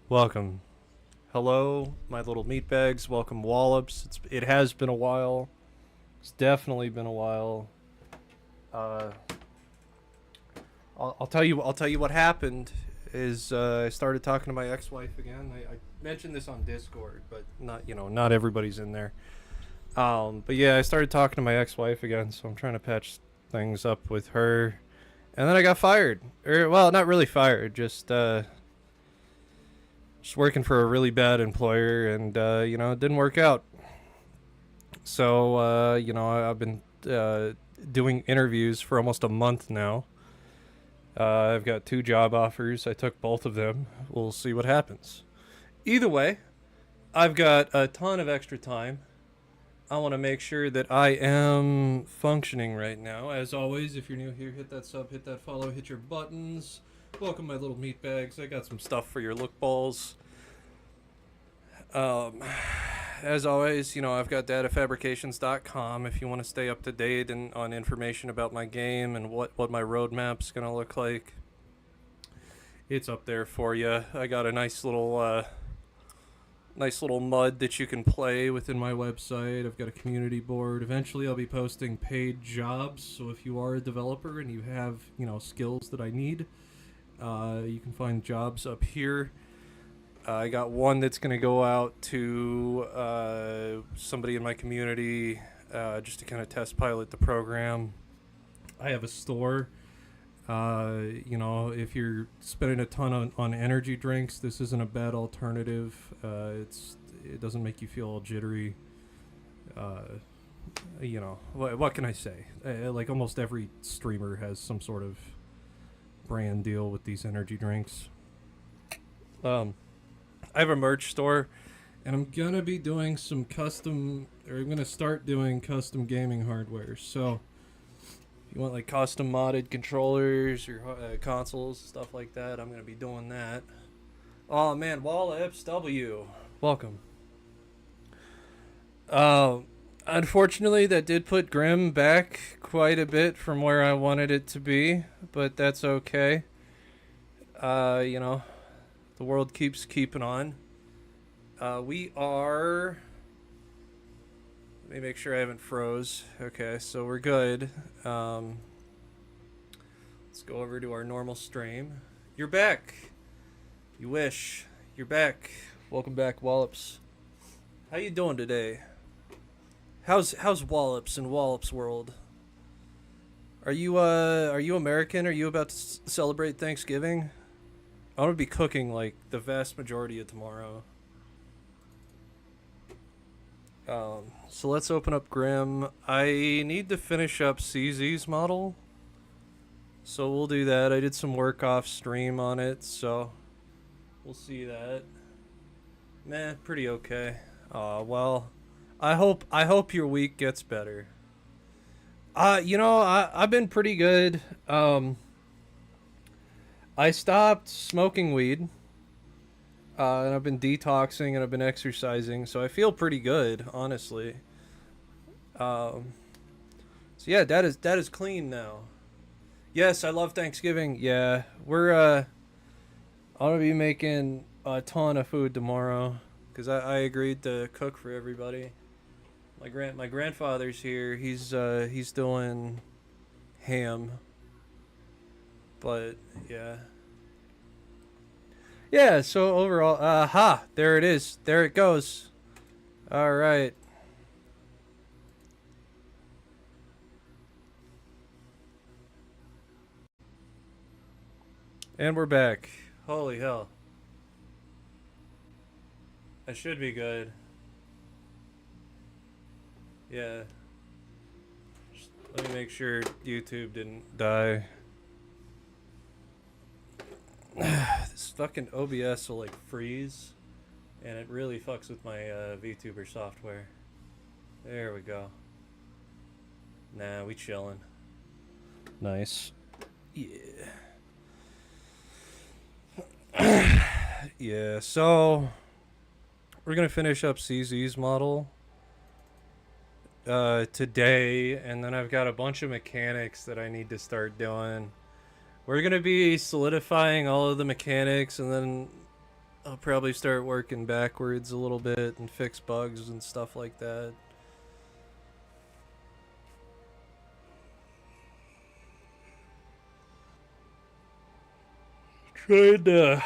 Welcome. Hello, my little meatbags. Welcome, Wallops. It has been a while. It's definitely been a while. Uh, I'll tell you. I'll tell you what happened. Is I started talking to my ex-wife again. I mentioned this on Discord, but not everybody's in there. But yeah, I started talking to my ex-wife again, so I'm trying to patch things up with her. And then I got fired. Well, not really fired, just working for a really bad employer, and it didn't work out. So I've been doing interviews for almost a month now. I've got 2 job offers. I took both of them. We'll see what happens. Either way, I've got a ton of extra time. I want to make sure that I am functioning right now. As always, if you're new here, hit that sub, hit that follow, hit your buttons. Welcome, my little meatbags. I got some stuff for your look balls. Um, as always, I've got datafabrications.com if you want to stay up to date and on information about my game and what my roadmap's going to look like. It's up there for you. I got a nice little mud that you can play within my website. I've got a community board. Eventually I'll be posting paid jobs, so if you are a developer and you have, skills that I need, you can find jobs up here. I got one that's going to go out to somebody in my community just to kind of test pilot the program. I have a store. If you're spending a ton on energy drinks, this isn't a bad alternative. It doesn't make you feel all jittery. What can I say? Like almost every streamer has some sort of brand deal with these energy drinks. I have a merch store, and I'm gonna be doing I'm gonna start doing custom gaming hardware. So, if you want like custom modded controllers or consoles, stuff like that, I'm gonna be doing that. Oh man, Wallops W, welcome. Unfortunately, that did put Grim back quite a bit from where I wanted it to be, but that's okay. The world keeps keeping on. We are. Let me make sure I haven't froze. Okay, so we're good. Let's go over to our normal stream. You're back. You wish. You're back. Welcome back, Wallops. How you doing today? How's Wallops in Wallops world? Are you American? Are you about to celebrate Thanksgiving? I'm gonna be cooking like the vast majority of tomorrow. So let's open up Grim. I need to finish up CZ's model, so we'll do that. I did some work off stream on it, so we'll see that. Meh, pretty okay. Well, I hope your week gets better. I've been pretty good. I stopped smoking weed, and I've been detoxing and I've been exercising, so I feel pretty good, honestly. Um, so yeah, that is clean now. Yes, I love Thanksgiving. Yeah, I'm gonna be making a ton of food tomorrow because I agreed to cook for everybody. My grandfather's here. He's doing ham, but yeah. Yeah, so overall, there it is. There it goes. All right. And we're back. Holy hell. I should be good. Yeah. Just let me make sure YouTube didn't die. This fucking OBS will like freeze, and it really fucks with my VTuber software. There we go. Nah, we chillin'. Nice. Yeah. Yeah, so we're gonna finish up CZ's model today, and then I've got a bunch of mechanics that I need to start doing. We're gonna be solidifying all of the mechanics, and then I'll probably start working backwards a little bit and fix bugs and stuff like that. Trying to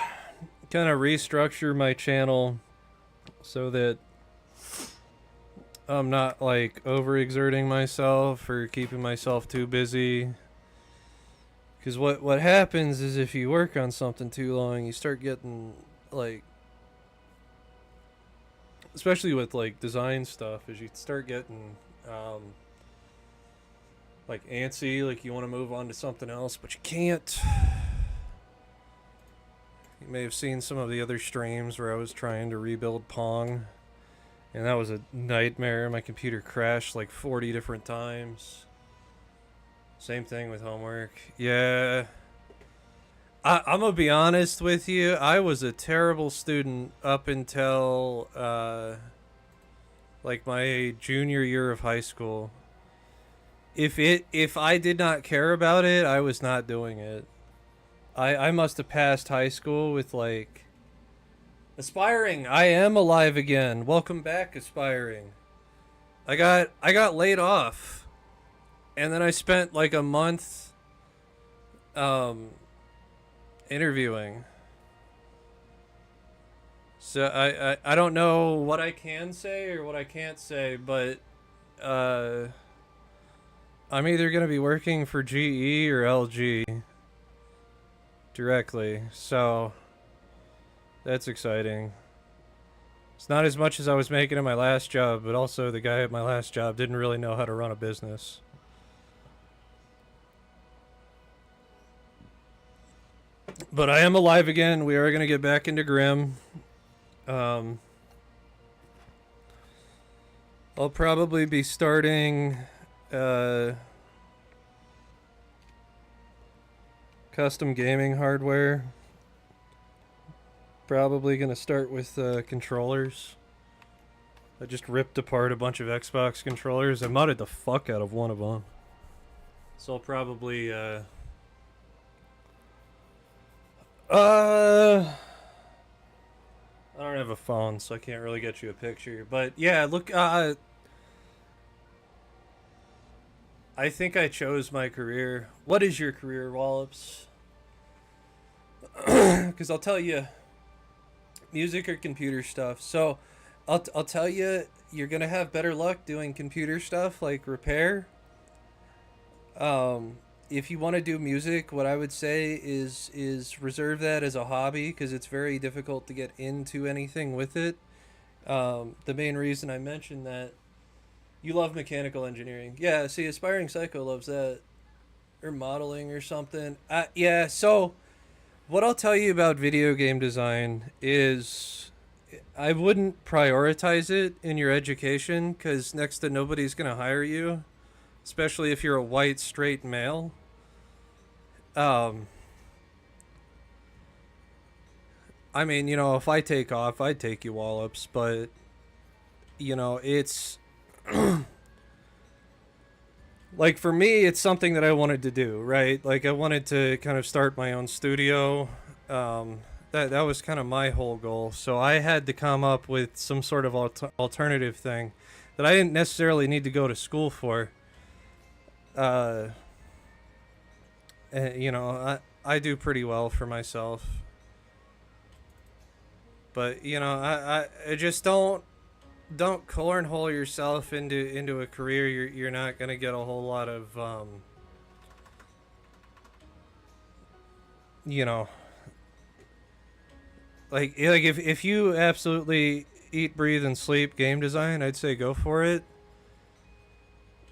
kind of restructure my channel so that I'm not like overexerting myself or keeping myself too busy. Because what happens is if you work on something too long, you start getting like, especially with like design stuff, is you start getting like antsy, like you want to move on to something else, but you can't. You may have seen some of the other streams where I was trying to rebuild Pong, and that was a nightmare. My computer crashed like 40 different times. Same thing with homework. Yeah. I'm gonna be honest with you. I was a terrible student up until like my junior year of high school. If I did not care about it, I was not doing it. I must have passed high school with like Aspiring. I am alive again. Welcome back, Aspiring. I got laid off. And then I spent like a month interviewing. So I don't know what I can say or what I can't say, but I'm either going to be working for GE or LG directly. So that's exciting. It's not as much as I was making at my last job, but also the guy at my last job didn't really know how to run a business. But I am alive again. We are going to get back into Grim. I'll probably be starting custom gaming hardware. Probably going to start with controllers. I just ripped apart a bunch of Xbox controllers. I modded the fuck out of one of them. So I'll probably I don't have a phone, so I can't really get you a picture. But yeah, look, I think I chose my career. What is your career, Wallops? Because I'll tell you, music or computer stuff. So I'll tell you, you're gonna have better luck doing computer stuff like repair. If you want to do music, what I would say is reserve that as a hobby because it's very difficult to get into anything with it. The main reason I mentioned that, you love mechanical engineering. Yeah, see, Aspiring Psycho loves that. Or modeling or something. Yeah, so what I'll tell you about video game design is I wouldn't prioritize it in your education because next to nobody's going to hire you, especially if you're a white, straight male. I mean, you know, if I take off, I'd take you, Wallops, but, you know, it's like for me, it's something that I wanted to do, right? Like I wanted to kind of start my own studio. That was kind of my whole goal. So I had to come up with some sort of alternative thing that I didn't necessarily need to go to school for. You know, I do pretty well for myself. But, you know, I just don't cornhole yourself into a career you're not going to get a whole lot of you know, like if you absolutely eat, breathe and sleep game design, I'd say go for it.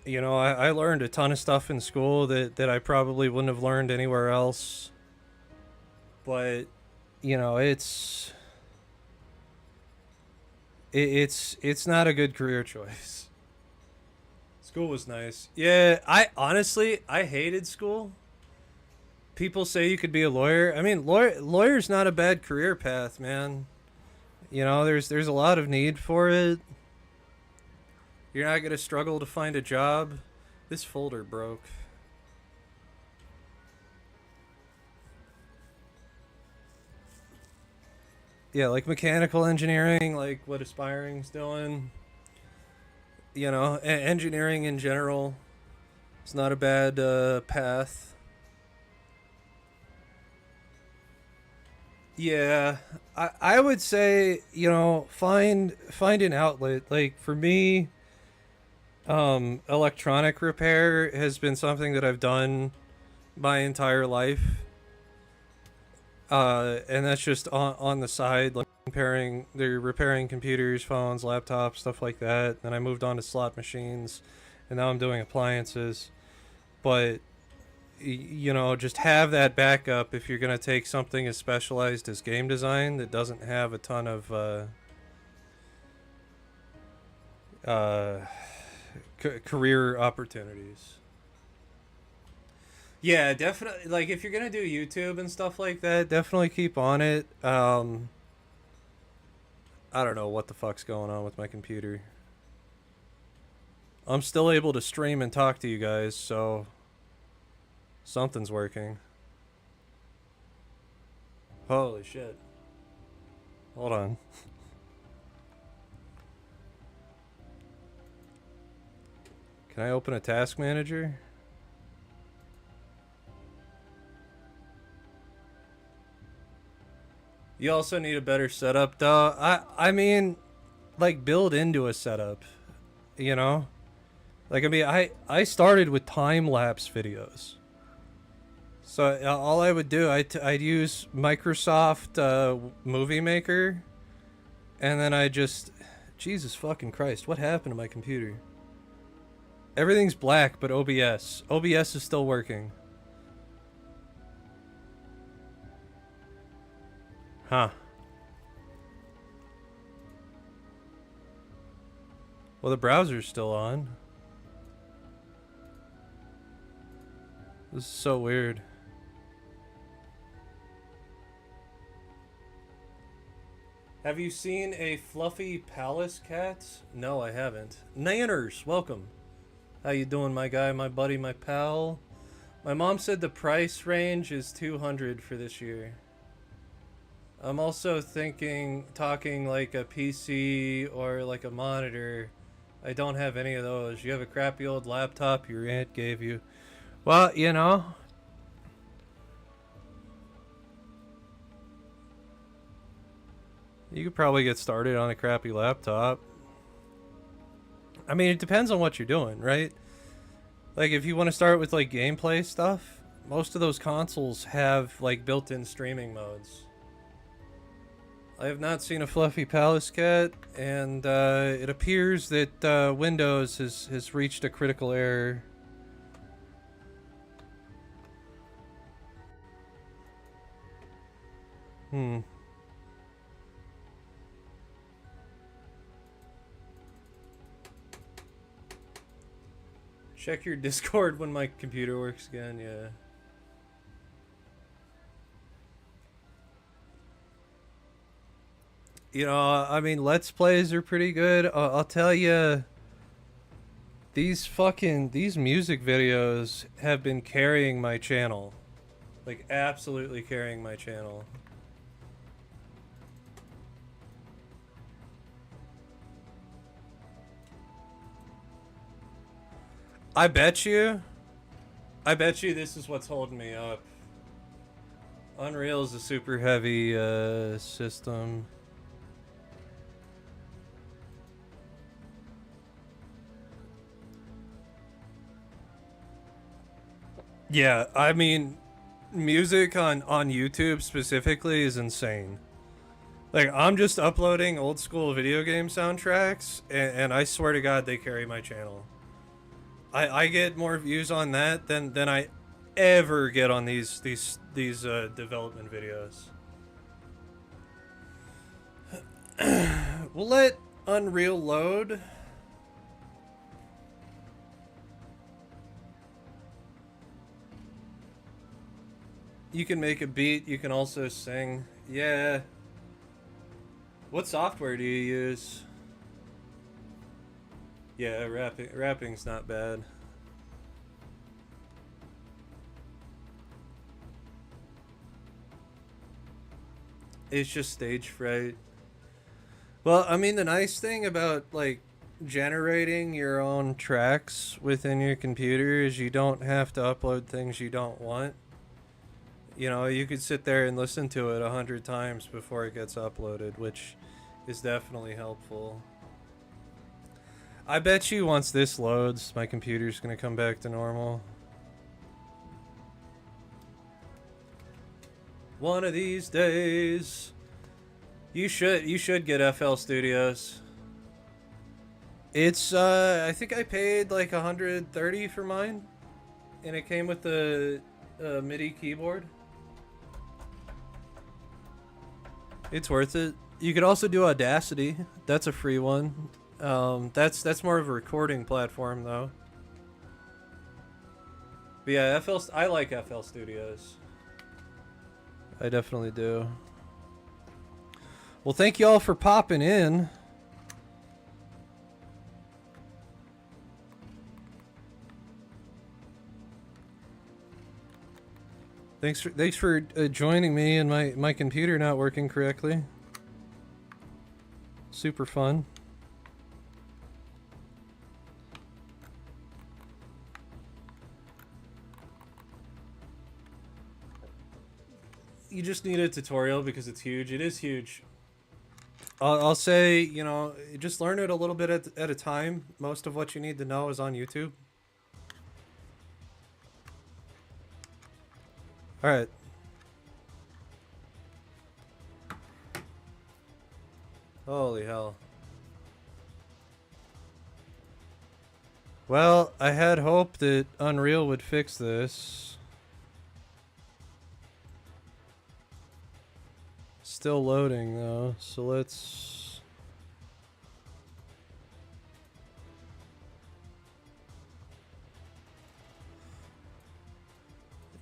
You know, I learned a ton of stuff in school that I probably wouldn't have learned anywhere else. But, you know, it's not a good career choice. School was nice. Yeah, I honestly, I hated school. People say you could be a lawyer. I mean, lawyer's not a bad career path, man. You know, there's a lot of need for it. You're not going to struggle to find a job. This folder broke. Yeah, like mechanical engineering, like what Aspiring's doing. You know, engineering in general. It's not a bad path. Yeah, I would say, you know, find an outlet. Like for me, electronic repair has been something that I've done my entire life. And that's just on the side, like they're repairing computers, phones, laptops, stuff like that. Then I moved on to slot machines, and now I'm doing appliances. But you know, just have that backup if you're gonna take something as specialized as game design that doesn't have a ton of uh, career opportunities. Yeah, definitely. Like if you're gonna do YouTube and stuff like that, definitely keep on it. I don't know what the fuck's going on with my computer. I'm still able to stream and talk to you guys, so something's working. Holy shit. Hold on. Can I open a task manager? You also need a better setup, though. I mean, like build into a setup, you know? Like I started with time lapse videos. So all I would do, I'd use Microsoft Movie Maker, and then I just, Jesus fucking Christ, what happened to my computer? Everything's black, but OBS is still working. Huh. Well, the browser's still on. This is so weird. Have you seen a fluffy palace cat? No, I haven't. Nanners, welcome. How you doing, my guy, my buddy, my pal? My mom said the price range is 200 for this year. I'm also talking like a PC or like a monitor. I don't have any of those. You have a crappy old laptop your aunt gave you. Well, you know, you could probably get started on a crappy laptop. I mean, it depends on what you're doing, right? Like, if you want to start with, like, gameplay stuff, most of those consoles have, like, built-in streaming modes. I have not seen a fluffy palace cat, and it appears that Windows has reached a critical error. Check your Discord when my computer works again, yeah. You know, I mean, Let's Plays are pretty good. I'll tell you, these music videos have been carrying my channel. Like, absolutely carrying my channel. I bet you this is what's holding me up. Unreal is a super heavy system. Yeah, I mean, music on YouTube specifically is insane. Like, I'm just uploading old school video game soundtracks, and I swear to God, they carry my channel. I get more views on that than I ever get on these development videos. We'll let Unreal load. You can make a beat, you can also sing. Yeah. What software do you use? Yeah, rapping's not bad. It's just stage fright. Well, I mean, the nice thing about like generating your own tracks within your computer is you don't have to upload things you don't want. You know, you could sit there and listen to it 100 times before it gets uploaded, which is definitely helpful. I bet you once this loads, my computer's gonna come back to normal. One of these days. You should get FL Studios. It's I think I paid like 130 for mine, and it came with the MIDI keyboard. It's worth it. You could also do Audacity. That's a free one. That's more of a recording platform though. But yeah, I like FL Studios. I definitely do. Well, thank you all for popping in. Thanks for joining me and my computer not working correctly. Super fun. You just need a tutorial because it's huge. It is huge. I'll say, you know, just learn it a little bit at a time. Most of what you need to know is on YouTube. Alright. Holy hell. Well, I had hoped that Unreal would fix this. Still loading though, so let's...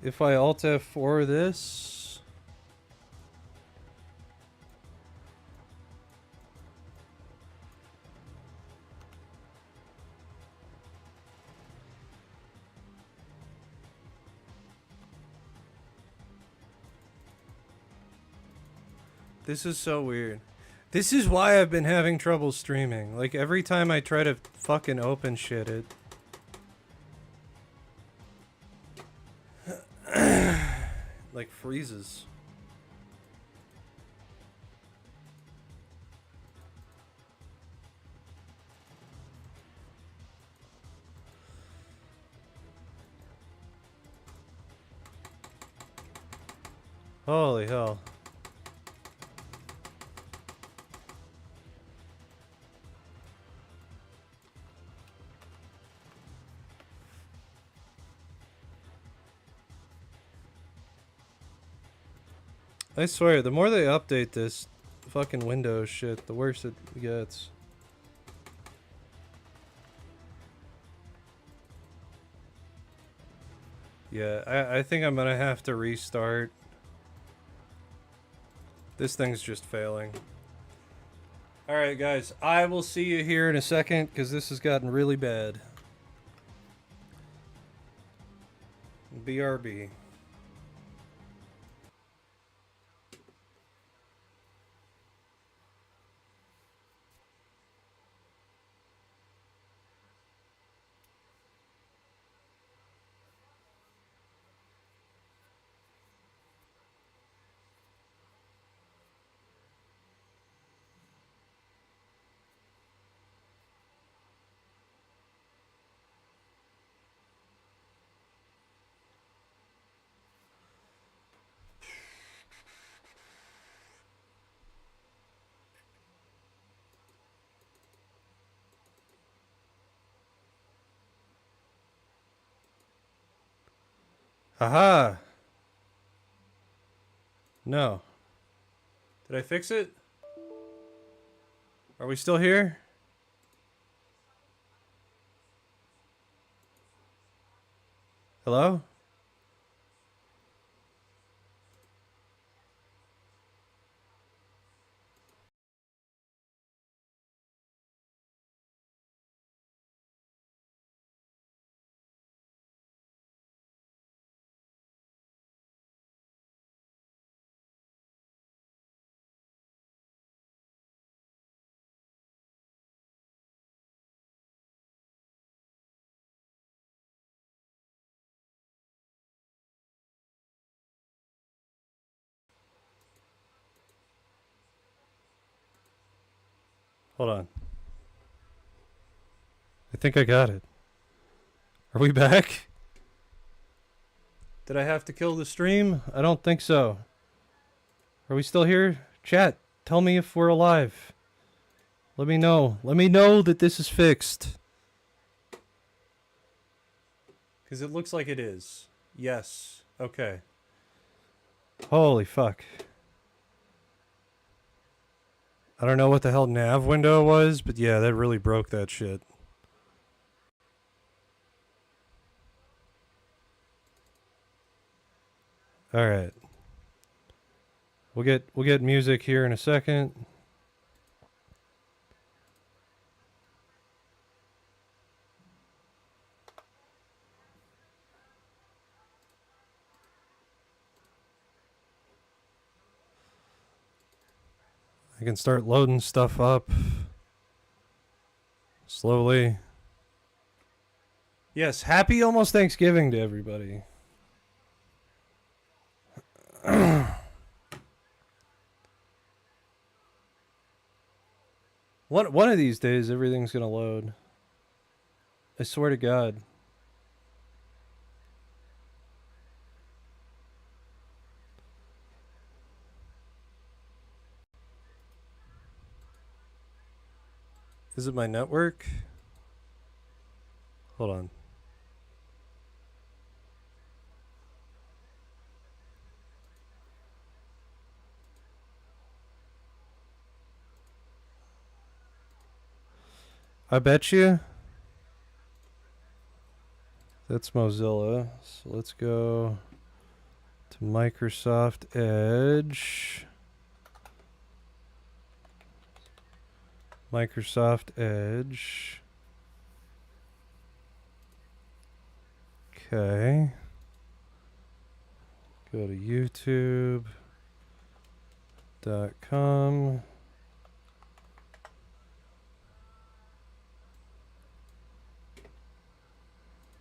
If I Alt F4 this... This is so weird. This is why I've been having trouble streaming. Like, every time I try to fucking open shit, it... like, freezes. Holy hell. I swear, the more they update this fucking Windows shit, the worse it gets. Yeah, I think I'm gonna have to restart. This thing's just failing. Alright guys, I will see you here in a second, because this has gotten really bad. BRB. Haha! No. Did I fix it? Are we still here? Hello? Hold on. I think I got it. Are we back? Did I have to kill the stream? I don't think so. Are we still here? Chat, tell me if we're alive. Let me know. Let me know that this is fixed. Because it looks like it is. Yes. Okay. Holy fuck. I don't know what the hell nav window was, but yeah, that really broke that shit. All right. We'll get music here in a second. I can start loading stuff up slowly. Yes, happy almost Thanksgiving to everybody. One of these days, everything's gonna load. I swear to God. Is it my network? Hold on. I bet you. That's Mozilla. So let's go to Microsoft Edge. Microsoft Edge. Okay. Go to youtube.com.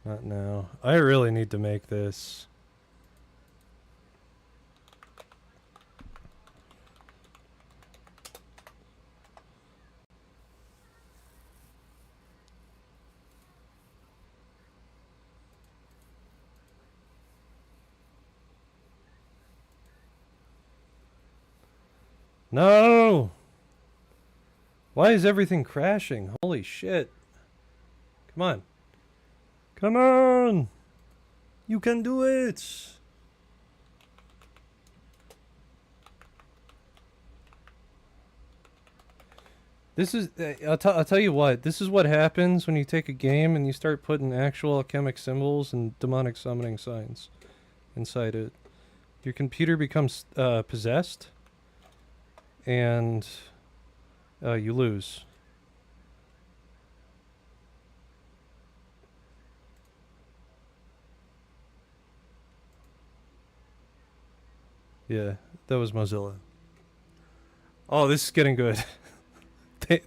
Not now. I really need to make this. No! Why is everything crashing? Holy shit. Come on. Come on! You can do it! This is, I'll tell you what, this is what happens when you take a game and you start putting actual alchemic symbols and demonic summoning signs inside it. Your computer becomes possessed, and you lose. Yeah, that was Mozilla. Oh, this is getting good.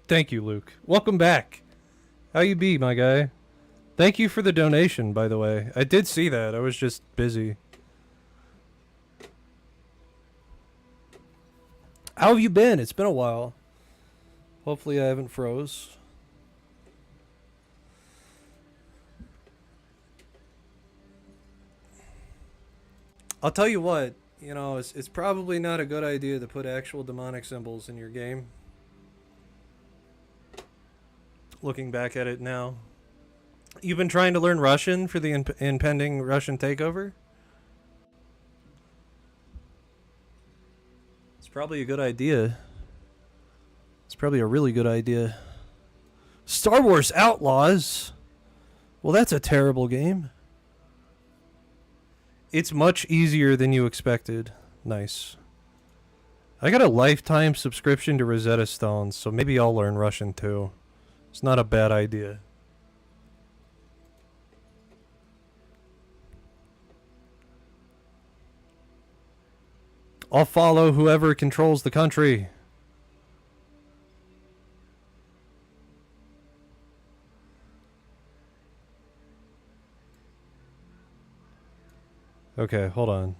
Thank you, Luke. Welcome back. How you be, my guy? Thank you for the donation, by the way. I did see that. I was just busy. How have you been? It's been a while. Hopefully I haven't froze. I'll tell you what, you know, it's probably not a good idea to put actual demonic symbols in your game. Looking back at it now. You've been trying to learn Russian for the impending Russian takeover? It's probably a good idea. It's probably a really good idea. Star Wars Outlaws? Well, that's a terrible game. It's much easier than you expected. Nice. I got a lifetime subscription to Rosetta Stone, so maybe I'll learn Russian too. It's not a bad idea. I'll follow whoever controls the country. Okay, hold on.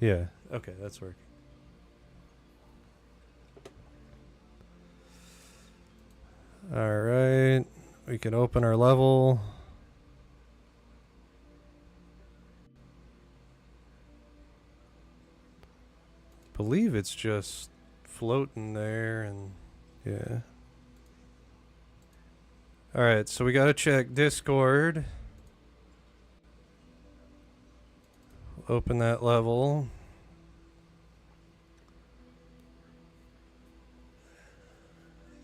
Yeah, okay, that's working. Alright. We can open our level. Believe it's just floating there and yeah. Alright, so we gotta check Discord. Open that level.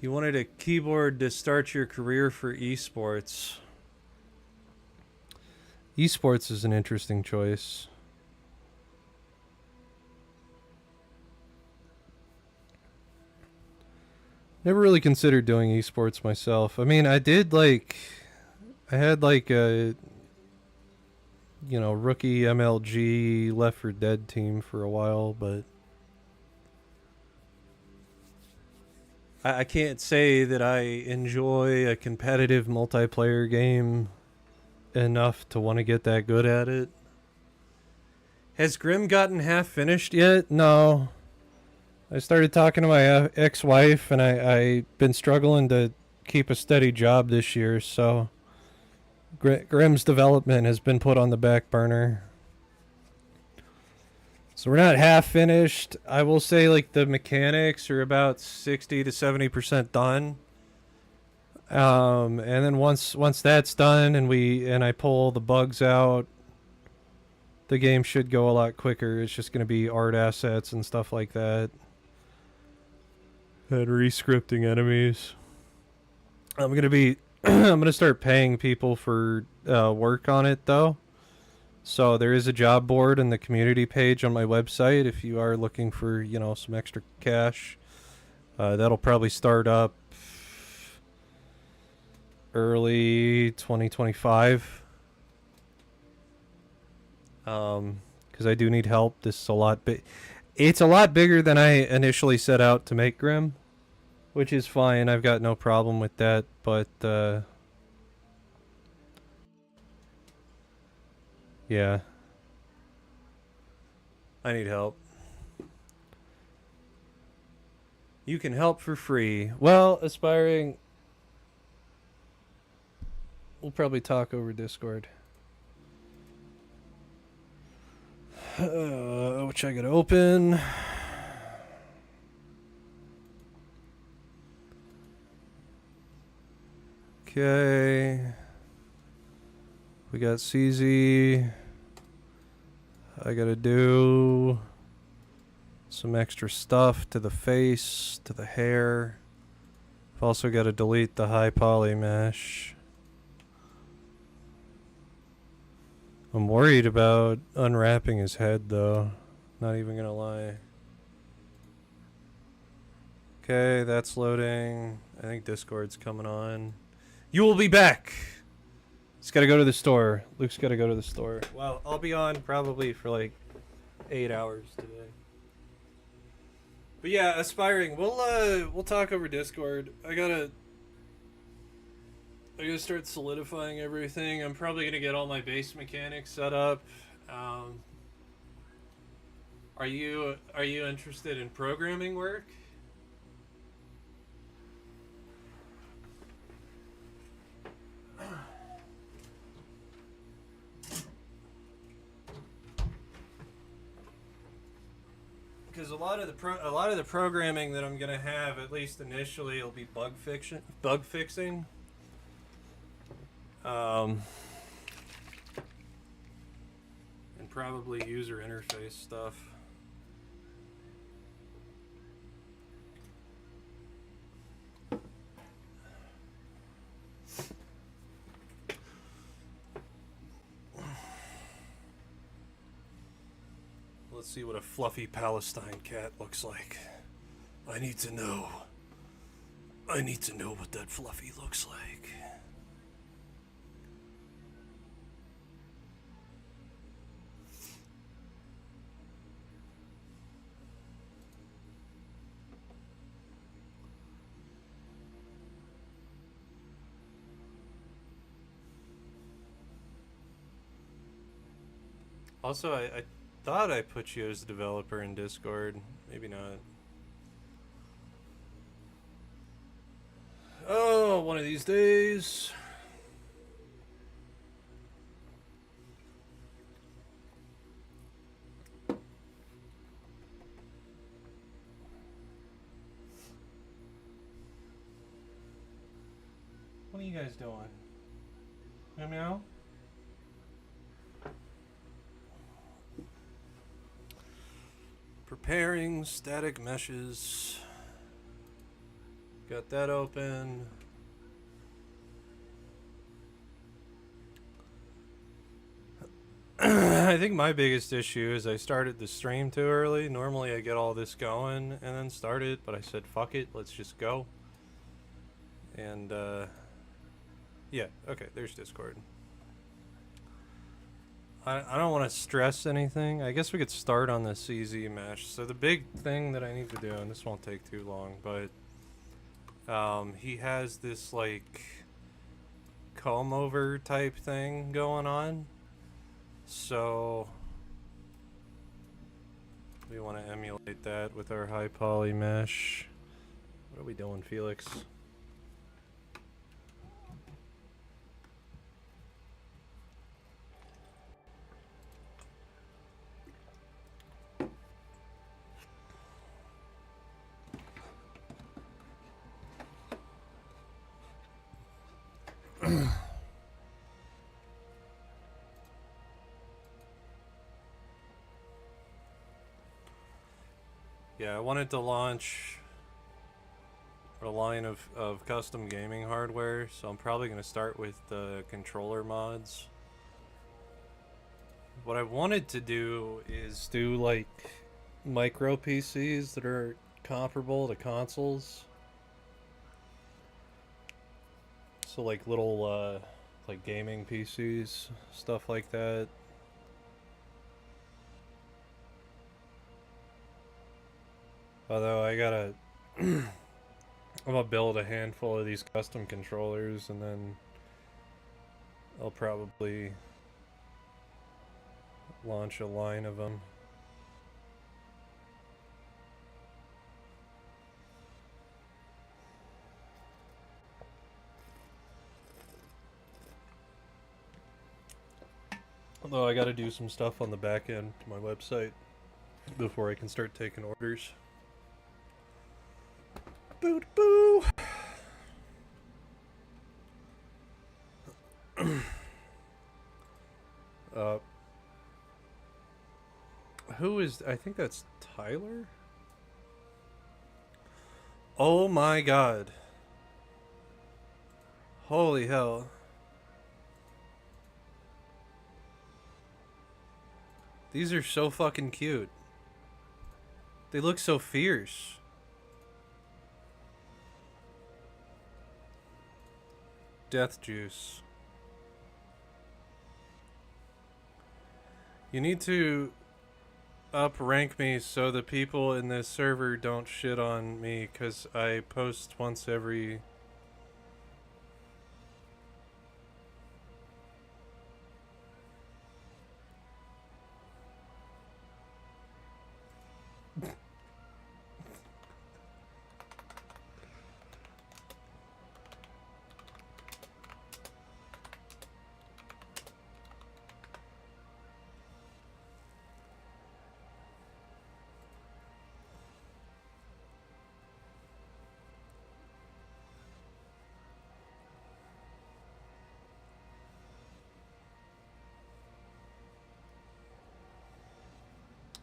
You wanted a keyboard to start your career for esports. Esports is an interesting choice. Never really considered doing esports myself. I mean, I did like... I had like a... You know, rookie MLG Left 4 Dead team for a while, but... I can't say that I enjoy a competitive multiplayer game enough to want to get that good at it. Has Grim gotten half finished yet? No. I started talking to my ex-wife, and I've been struggling to keep a steady job this year, so Grim's development has been put on the back burner. So we're not half finished. I will say like the mechanics are about 60 to 70% done. And then once that's done and I pull the bugs out, the game should go a lot quicker. It's just going to be art assets and stuff like that. And re-scripting enemies. I'm going to be I'm going to start paying people for work on it though. So there is a job board in the community page on my website if you are looking for, you know, some extra cash. That'll probably start up early 2025. Because I do need help. This is a lot it's a lot bigger than I initially set out to make Grim, which is fine. I've got no problem with that, but yeah. I need help. You can help for free. Well, Aspiring... We'll probably talk over Discord. Which I gotta open. Okay. We got CZ. I gotta do some extra stuff to the face, to the hair. I've also gotta delete the high poly mesh. I'm worried about unwrapping his head though. Not even gonna lie. Okay, that's loading. I think Discord's coming on. You will be back! He's gotta go to the store. Luke's gotta go to the store. Well, I'll be on probably for like 8 hours today. But yeah, Aspiring, we'll talk over Discord. I gotta start solidifying everything. I'm probably gonna get all my base mechanics set up. Are you interested in programming work? Because a lot of the programming that I'm gonna have, at least initially, will be bug fixing. And probably user interface stuff. Let's see what a fluffy Palestine cat looks like. I need to know. I need to know what that fluffy looks like. Also, I thought I put you as a developer in Discord. Maybe not. Oh, one of these days. What are you guys doing? Meow meow? Preparing static meshes. Got that open. I think my biggest issue is I started the stream too early. Normally I get all this going and then start it, but I said fuck it, let's just go. And yeah, okay, there's Discord. I don't want to stress anything. I guess we could start on the CZ mesh. So the big thing that I need to do, and this won't take too long, but he has this like comb over type thing going on. So we want to emulate that with our high poly mesh. What are we doing, Felix? Yeah, I wanted to launch a line of custom gaming hardware, so I'm probably going to start with the controller mods. What I wanted to do is do like micro PCs that are comparable to consoles. So like little like gaming PCs, stuff like that. Although I gotta I'm gonna build a handful of these custom controllers and then I'll probably launch a line of them. Although I gotta do some stuff on the back end to my website before I can start taking orders. Boo boo! Who is... I think that's Tyler? Oh my god. Holy hell. These are so fucking cute. They look so fierce. Death juice. You need to up rank me so the people in this server don't shit on me, because I post once every...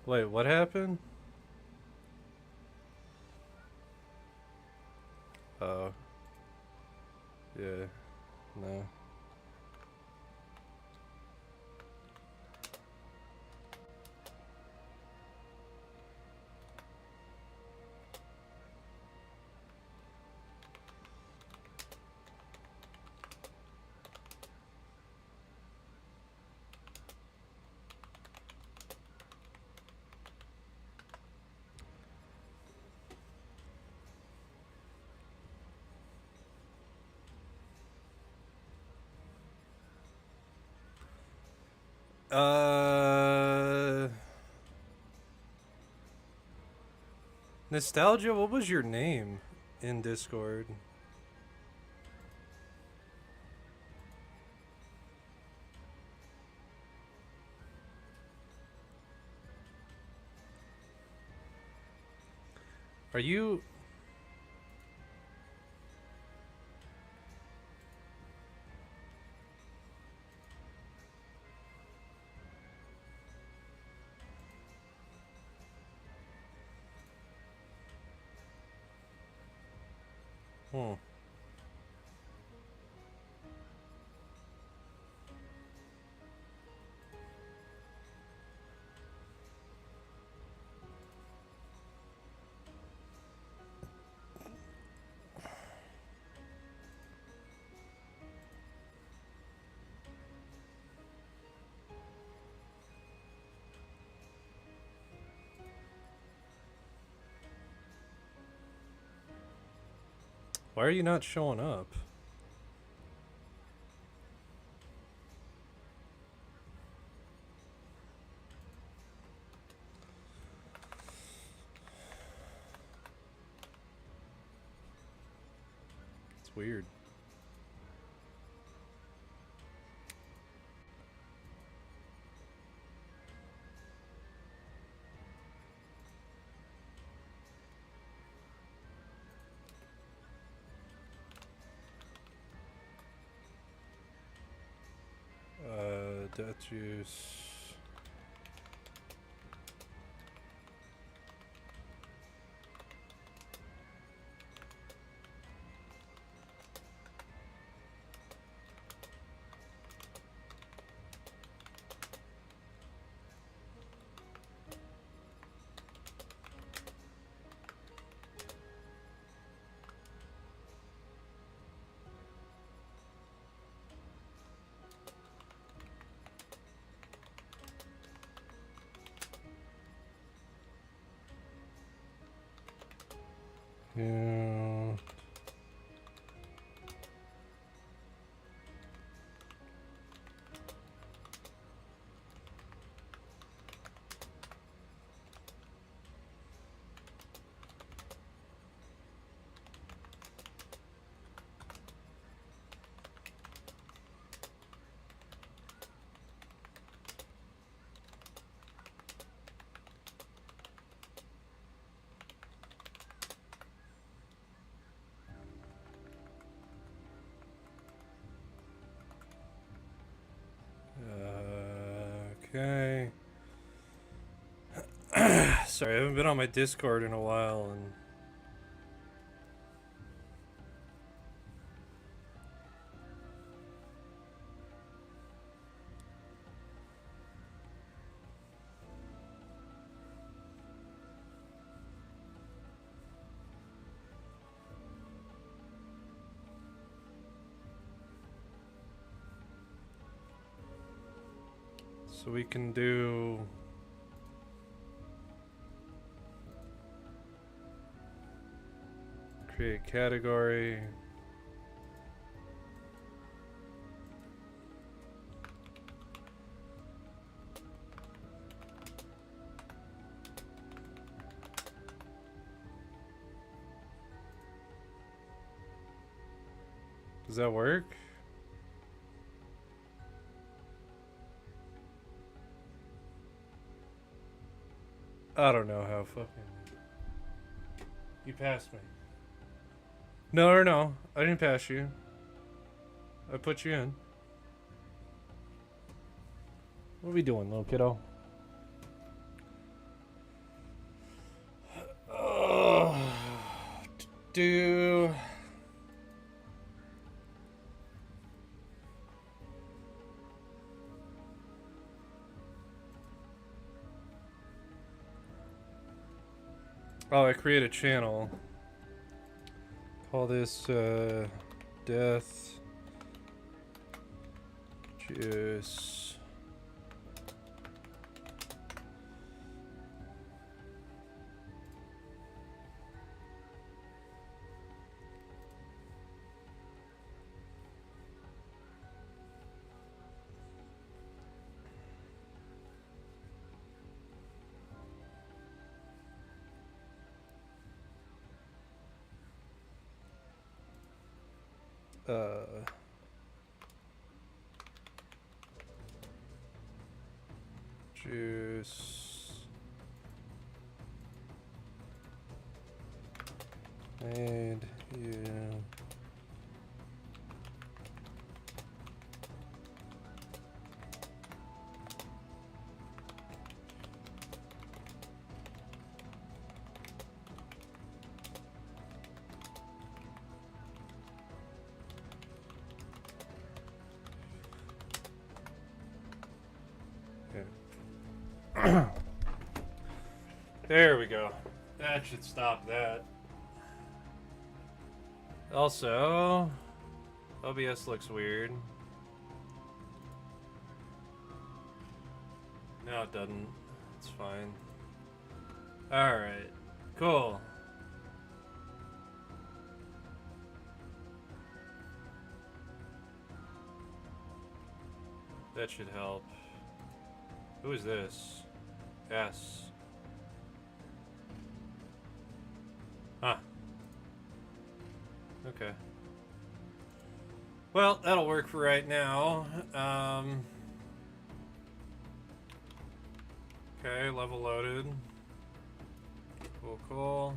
Wait, what happened? Oh. Yeah. No. Nostalgia, what was your name in Discord? Are you... Hmm. Why are you not showing up? It's weird. Death juice. Yeah. Okay. Sorry, I haven't been on my Discord in a while, and so we can do... Create category. Does that work? I don't know how fucking... You passed me. No. I didn't pass you. I put you in. What are we doing, little kiddo? Do... Oh, I create a channel. Call this, Death Juice. Juice. Made you. There we go. That should stop that. Also, OBS looks weird. No, it doesn't. It's fine. Alright. Cool. That should help. Who is this? S. Huh. Okay. Well, that'll work for right now. Okay, level loaded. Cool, cool.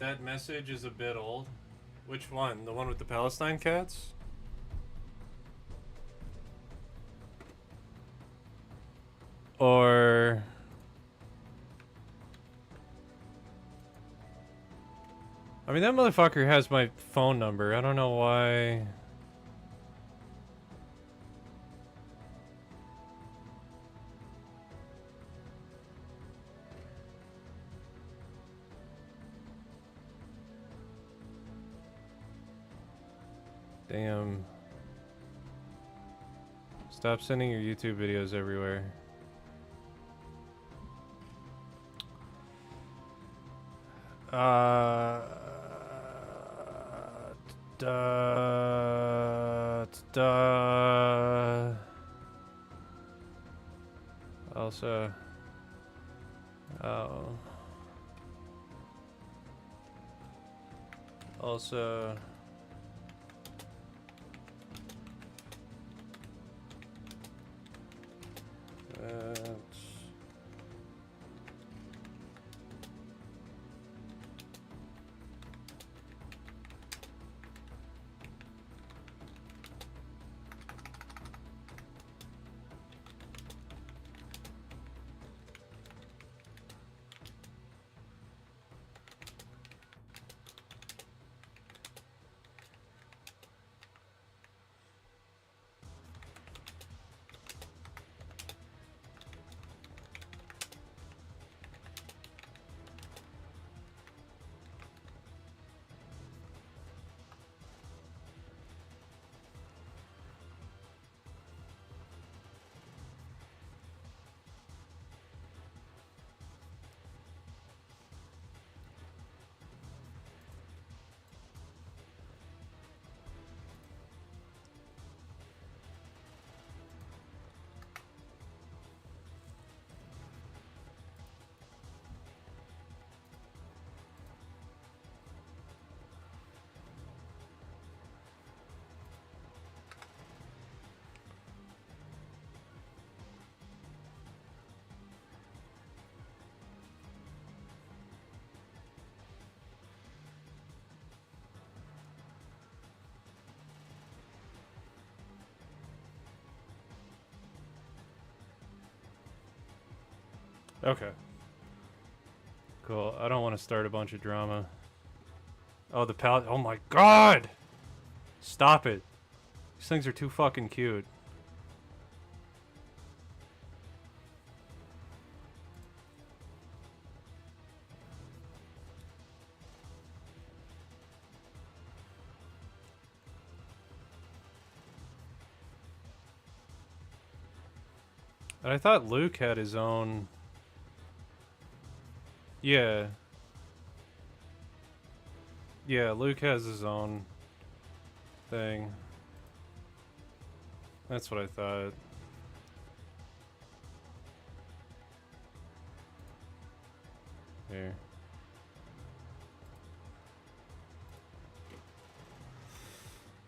That message is a bit old. Which one? The one with the Palestine cats? Or... I mean, that motherfucker has my phone number. I don't know why... Damn. Stop sending your YouTube videos everywhere. Also, oh. Also, okay. Cool. I don't want to start a bunch of drama. Oh, the palette. Oh my god! Stop it. These things are too fucking cute. And I thought Luke had his own... Yeah. Yeah, Luke has his own thing. That's what I thought. Here.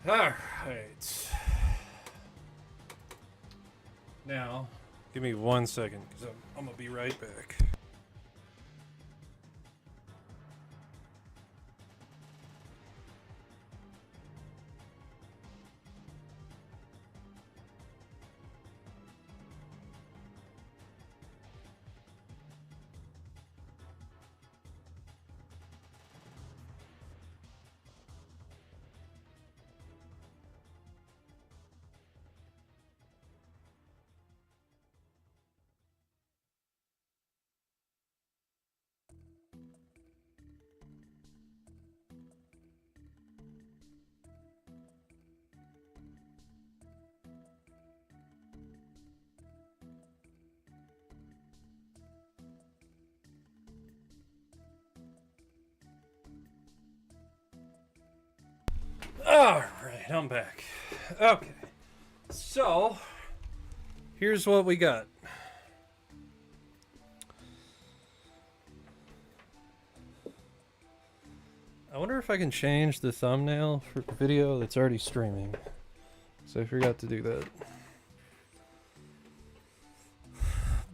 Alright. Now, Give me 1 second, because I'm gonna be right back. Alright, I'm back. Okay. So, here's what we got. I wonder if I can change the thumbnail for the video that's already streaming. So I forgot to do that.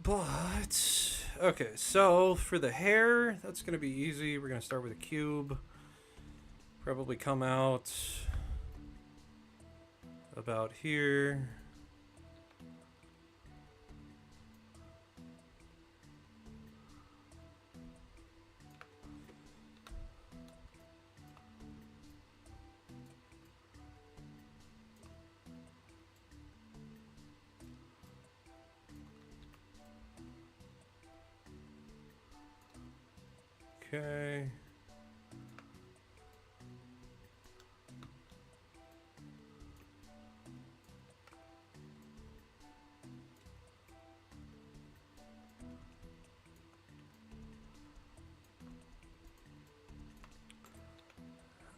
But, okay, so for the hair, that's going to be easy. We're going to start with a cube. Probably come out about here. Okay.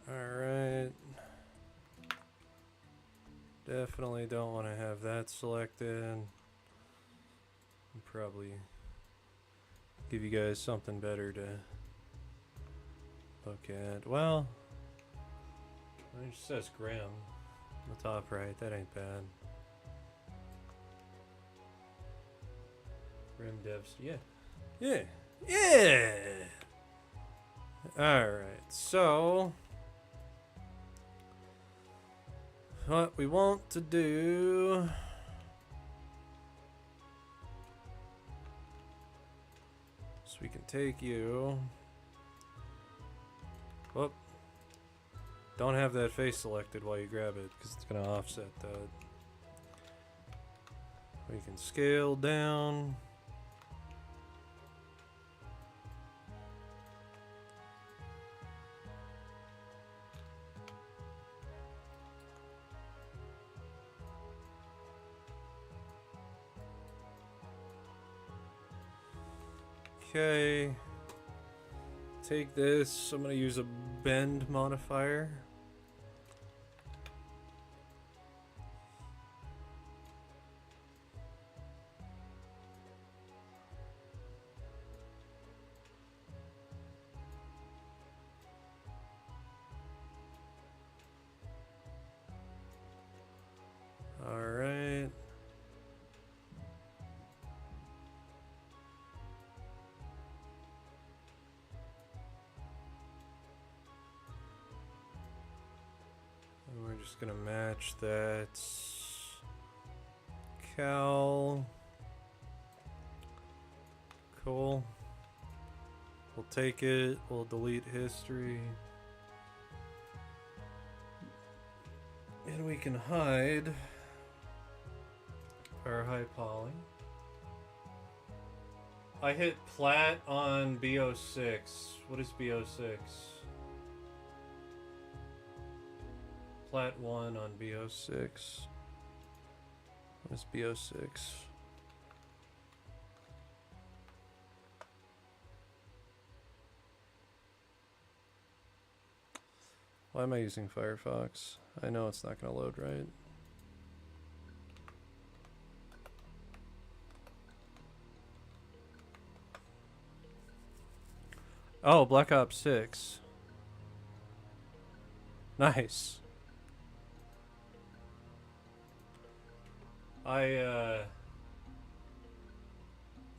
Alright. Definitely don't want to have that selected. Probably give you guys something better to look at. Well, it just says Grim on the top right. That ain't bad. Grim devs. Yeah. Yeah. Yeah. Alright, so what we want to do is we can take you. Whoop. Don't have that face selected while you grab it because it's going to offset that. We can scale down. Okay. Take this. I'm going to use a bend modifier. All right. And we're just gonna match that cowl. Cool. We'll take it. We'll delete history. And we can hide our high poly. I hit plat on BO6. What is BO6? Plat 1 on BO6. What is BO6? Why am I using Firefox? I know it's not going to load right. Oh, Black Ops 6. Nice.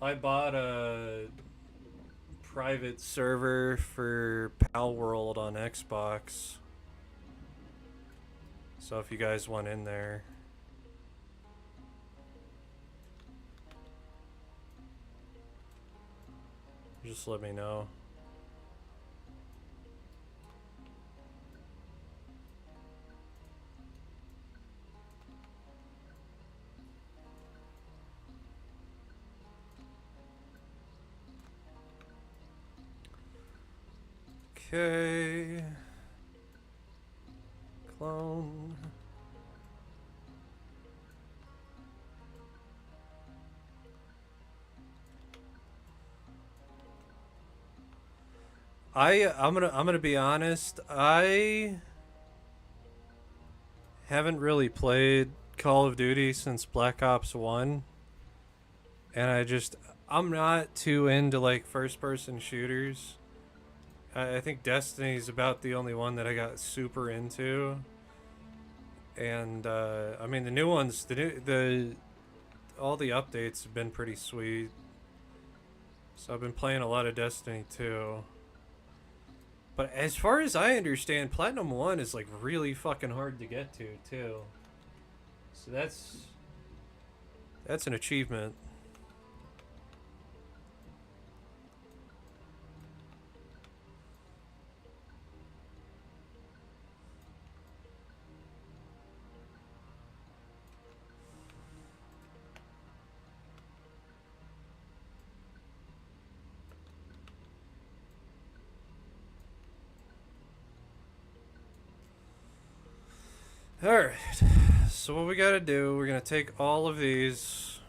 I bought a private server for Pal World on Xbox. So if you guys want in there, just let me know. Okay. Clone. I'm gonna be honest. I haven't really played Call of Duty since Black Ops 1, and I'm not too into like first person shooters. I think Destiny's about the only one that I got super into. And I mean the new ones, the all the updates have been pretty sweet. So I've been playing a lot of Destiny too. But as far as I understand, Platinum 1 is like really fucking hard to get to too. So that's an achievement. Alright. So what we gotta do, we're gonna take all of these.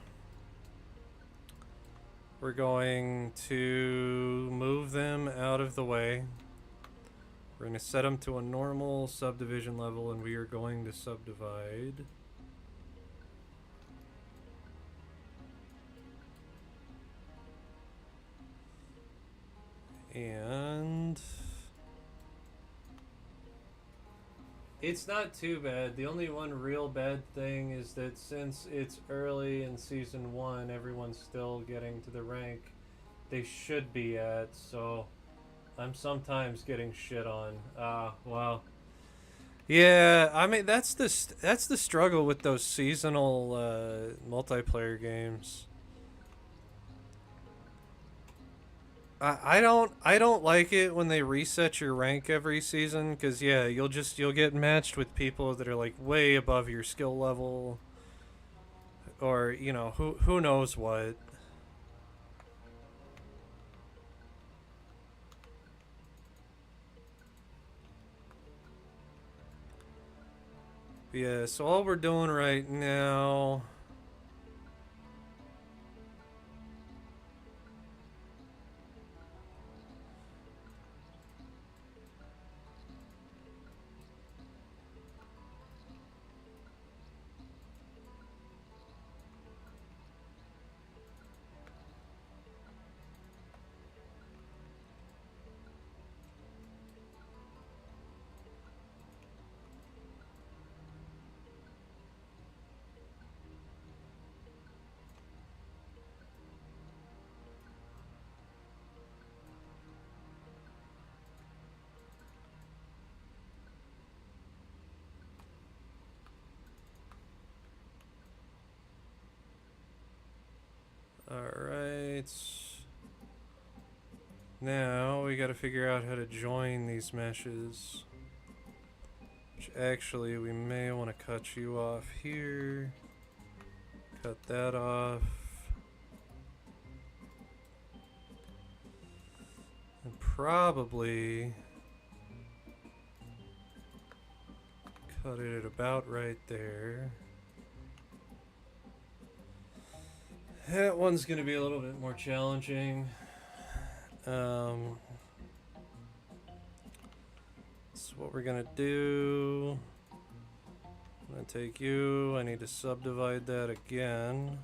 We're going to move them out of the way. We're going to set them to a normal subdivision level, and we are going to subdivide. And it's not too bad. The only one real bad thing is that since it's early in Season 1, everyone's still getting to the rank they should be at, so I'm sometimes getting shit on. Well. Yeah, I mean that's the struggle with those seasonal multiplayer games. I don't like it when they reset your rank every season, because yeah, you'll get matched with people that are like way above your skill level, or you know who knows what. Yeah, so all we're doing right now. Alright. Now we gotta figure out how to join these meshes. Which actually we may want to cut you off here. Cut that off. And probably cut it at about right there. That one's going to be a little bit more challenging. So what we're going to do, I'm going to take you, I need to subdivide that again.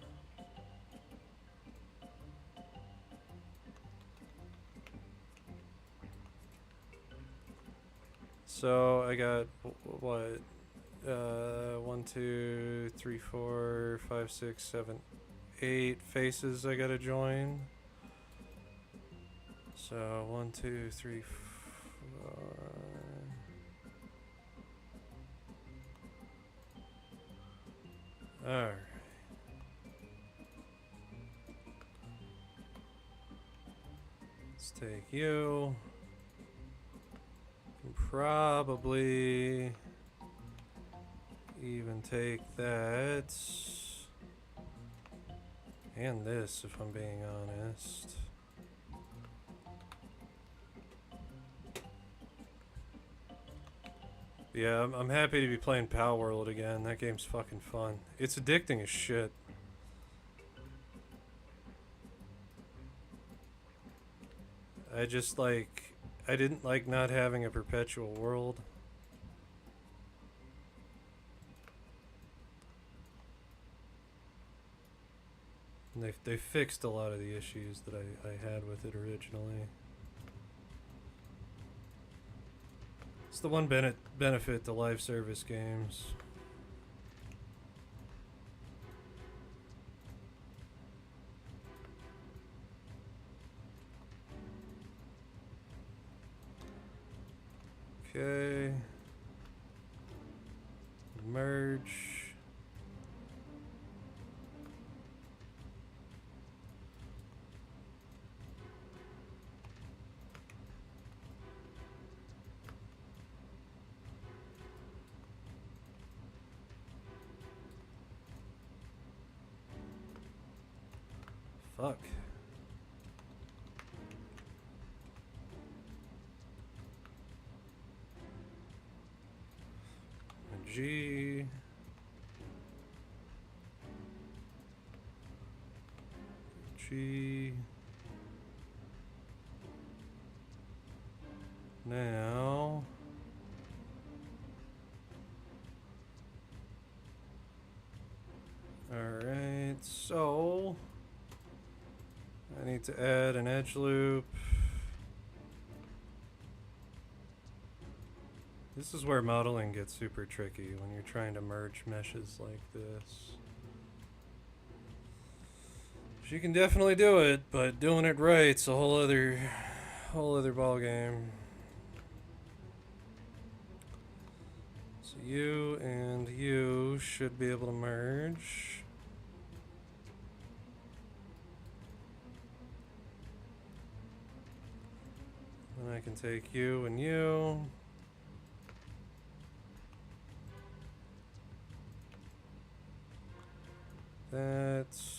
So I got what? 1, 2, 3, 4, 5, 6, 7, 8 faces I gotta join. So 1, 2, 3, 4. Alright. Let's take you. Can probably even take that. And this, if I'm being honest. Yeah, I'm happy to be playing Pal World again. That game's fucking fun. It's addicting as shit. I just like... I didn't like not having a perpetual world. And they fixed a lot of the issues that I had with it originally. It's the one benefit to live service games. Okay. Merge. Fuck. G. G. Now. Alright, so I need to add an edge loop. This is where modeling gets super tricky when you're trying to merge meshes like this. You can definitely do it, but doing it right's a whole other ball game. So you and you should be able to merge. Then I can take you and you. That's...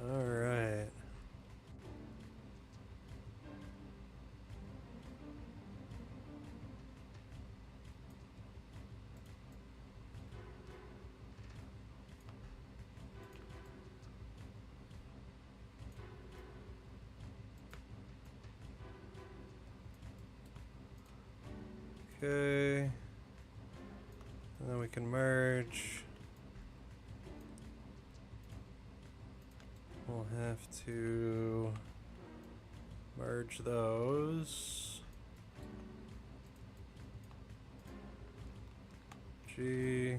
all right. Okay. And then we can merge. We'll have to merge those. G.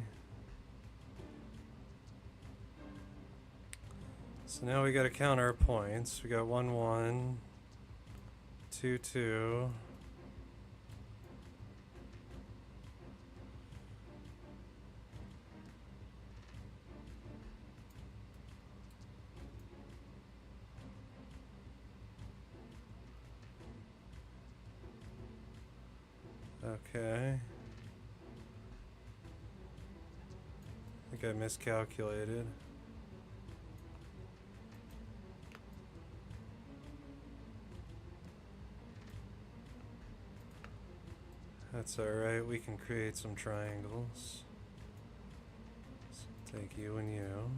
So now we got to count our points. We got 1, 1, 2, 2. Okay. I think I miscalculated. That's alright, we can create some triangles. So take you and you.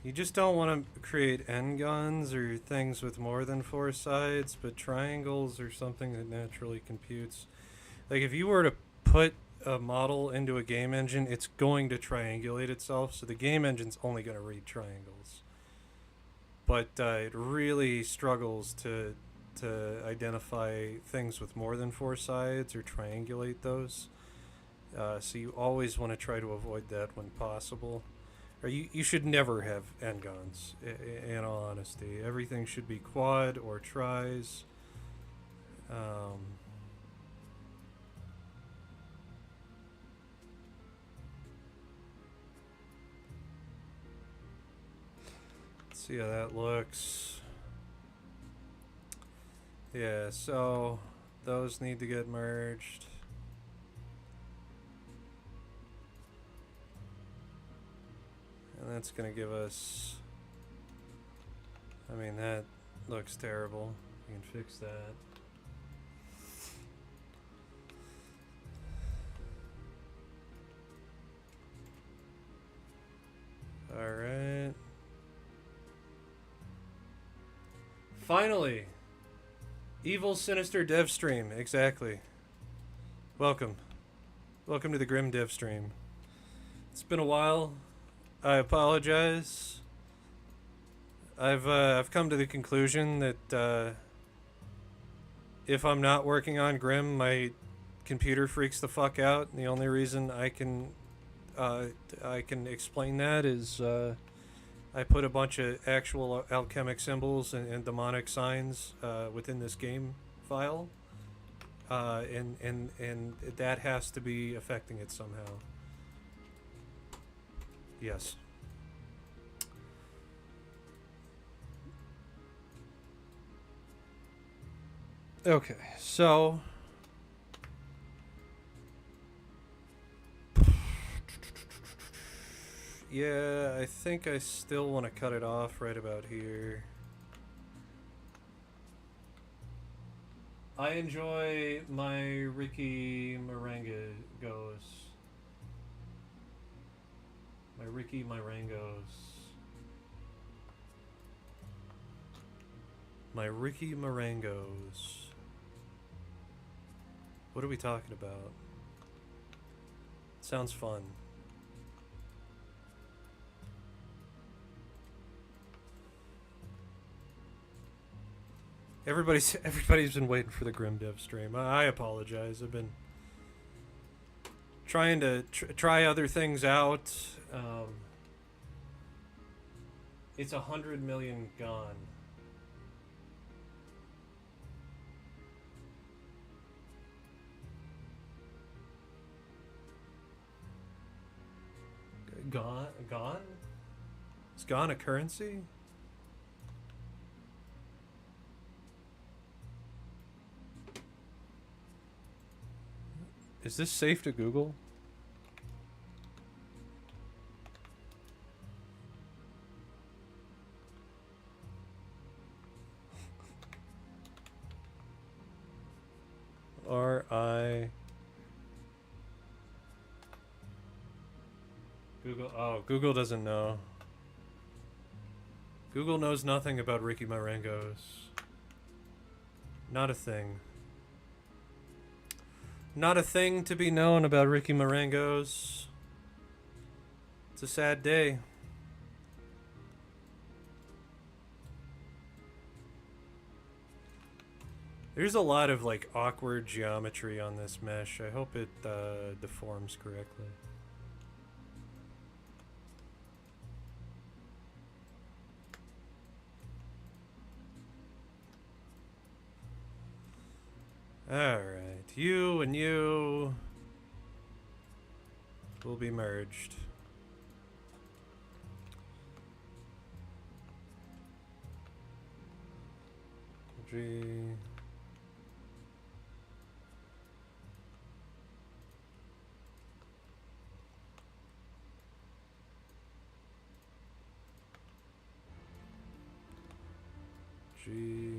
You just don't want to create end guns or things with more than 4 sides, but triangles are something that naturally computes. Like if you were to put a model into a game engine, it's going to triangulate itself, so the game engine's only going to read triangles. But it really struggles to identify things with more than 4 sides or triangulate those. So you always want to try to avoid that when possible. Or you should never have end guns, in all honesty. Everything should be quad or tris. Let's see how that looks. Yeah, so those need to get merged. And that's going to give us... I mean, that looks terrible. You can fix that. Alright. Finally! Evil Sinister Dev Stream, exactly. Welcome. Welcome to the Grim Dev Stream. It's been a while. I apologize. I've come to the conclusion that if I'm not working on Grim, my computer freaks the fuck out. And the only reason I can explain that is I put a bunch of actual alchemic symbols and demonic signs within this game file, and that has to be affecting it somehow. Yes. Okay, so yeah, I think I still want to cut it off right about here. I enjoy my Ricky Marangos. My Ricky Marangos. My Ricky Marangos. What are we talking about? Sounds fun. Everybody's been waiting for the Grim Dev stream. I apologize. I've been trying to try other things out. It's 100 million gone. Gone? Is gone a currency? Is this safe to Google? R-I... Google... Oh, Google doesn't know. Google knows nothing about Ricky Marangos. Not a thing. Not a thing to be known about Ricky Marangos. It's a sad day. There's a lot of like awkward geometry on this mesh. I hope it deforms correctly. Alright, you and you will be merged. G. G.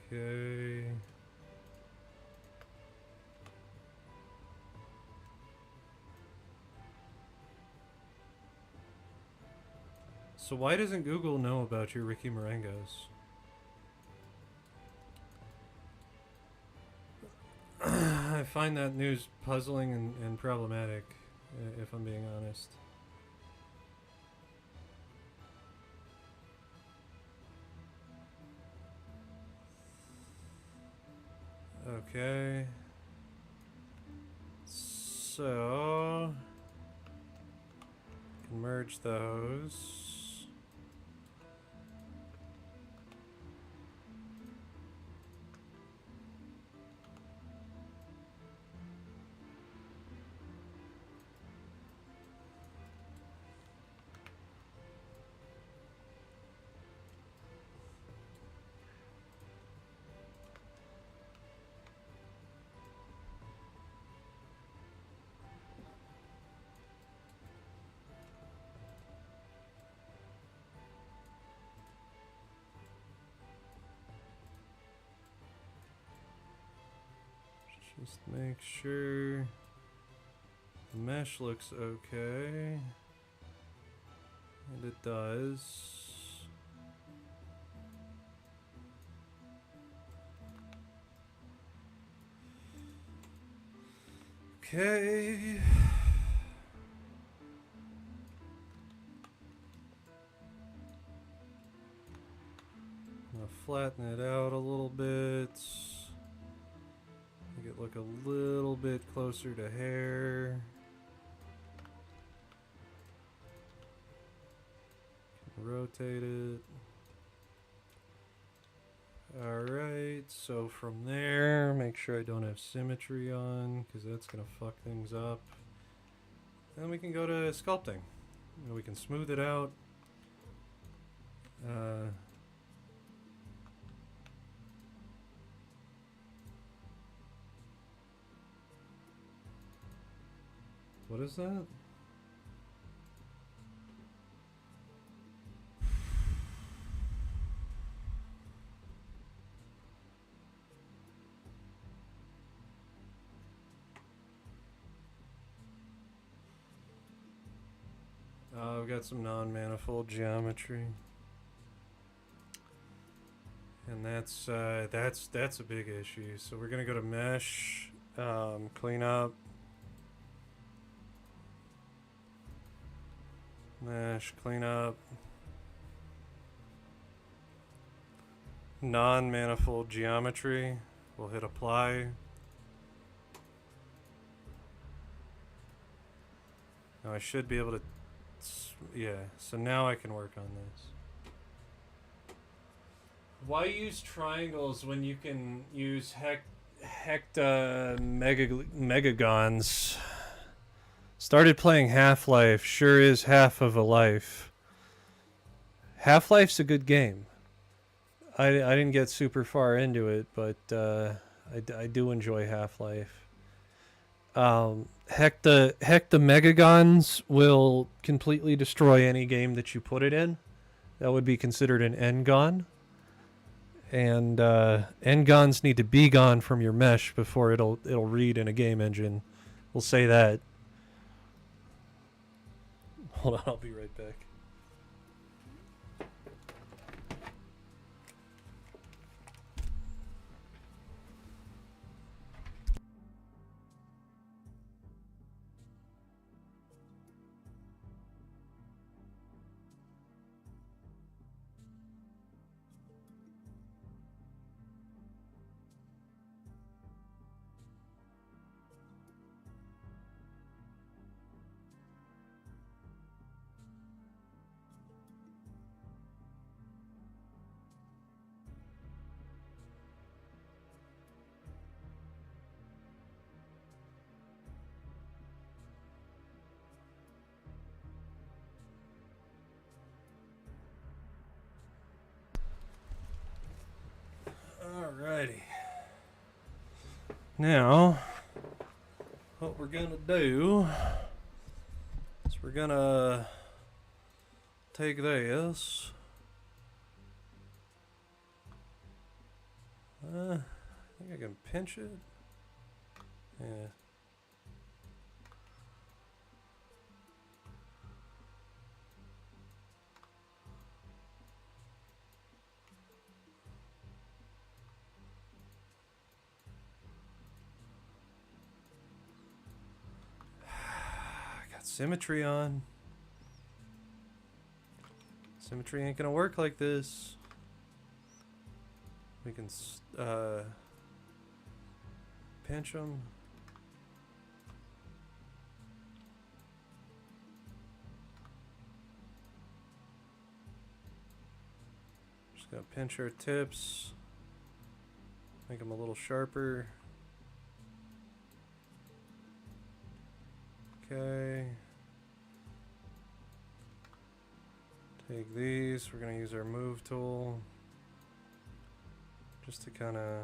Okay. So why doesn't Google know about your Ricky Marengos? I find that news puzzling and problematic, if I'm being honest. Okay. So, can merge those. Just make sure the mesh looks okay. And it does. Okay. I'm gonna flatten it out a little bit. Make it look a little bit closer to hair. Rotate it. Alright, so from there, make sure I don't have symmetry on, because that's going to fuck things up. Then we can go to sculpting. We can smooth it out. What is that? I've got some non-manifold geometry, and that's a big issue. So we're gonna go to mesh, clean up, mesh, clean up, non-manifold geometry. We'll hit apply. Now I should be able to. Yeah, so now I can work on this. Why use triangles when you can use megagons? Started playing Half-Life, sure is half of a life. Half-Life's a good game. I didn't get super far into it, but I do enjoy Half-Life. Heck the megagons will completely destroy any game that you put it in. That would be considered an N-gon. And N-gons need to be gone from your mesh before it'll read in a game engine. We'll say that. Hold on, I'll be right back. Alrighty. Now, what we're gonna do is we're gonna take this. I think I can pinch it. Yeah. symmetry on. Symmetry ain't gonna work like this. We can pinch them. Just gotta pinch our tips. Make them a little sharper. Okay. Take these. We're gonna use our move tool just to kind of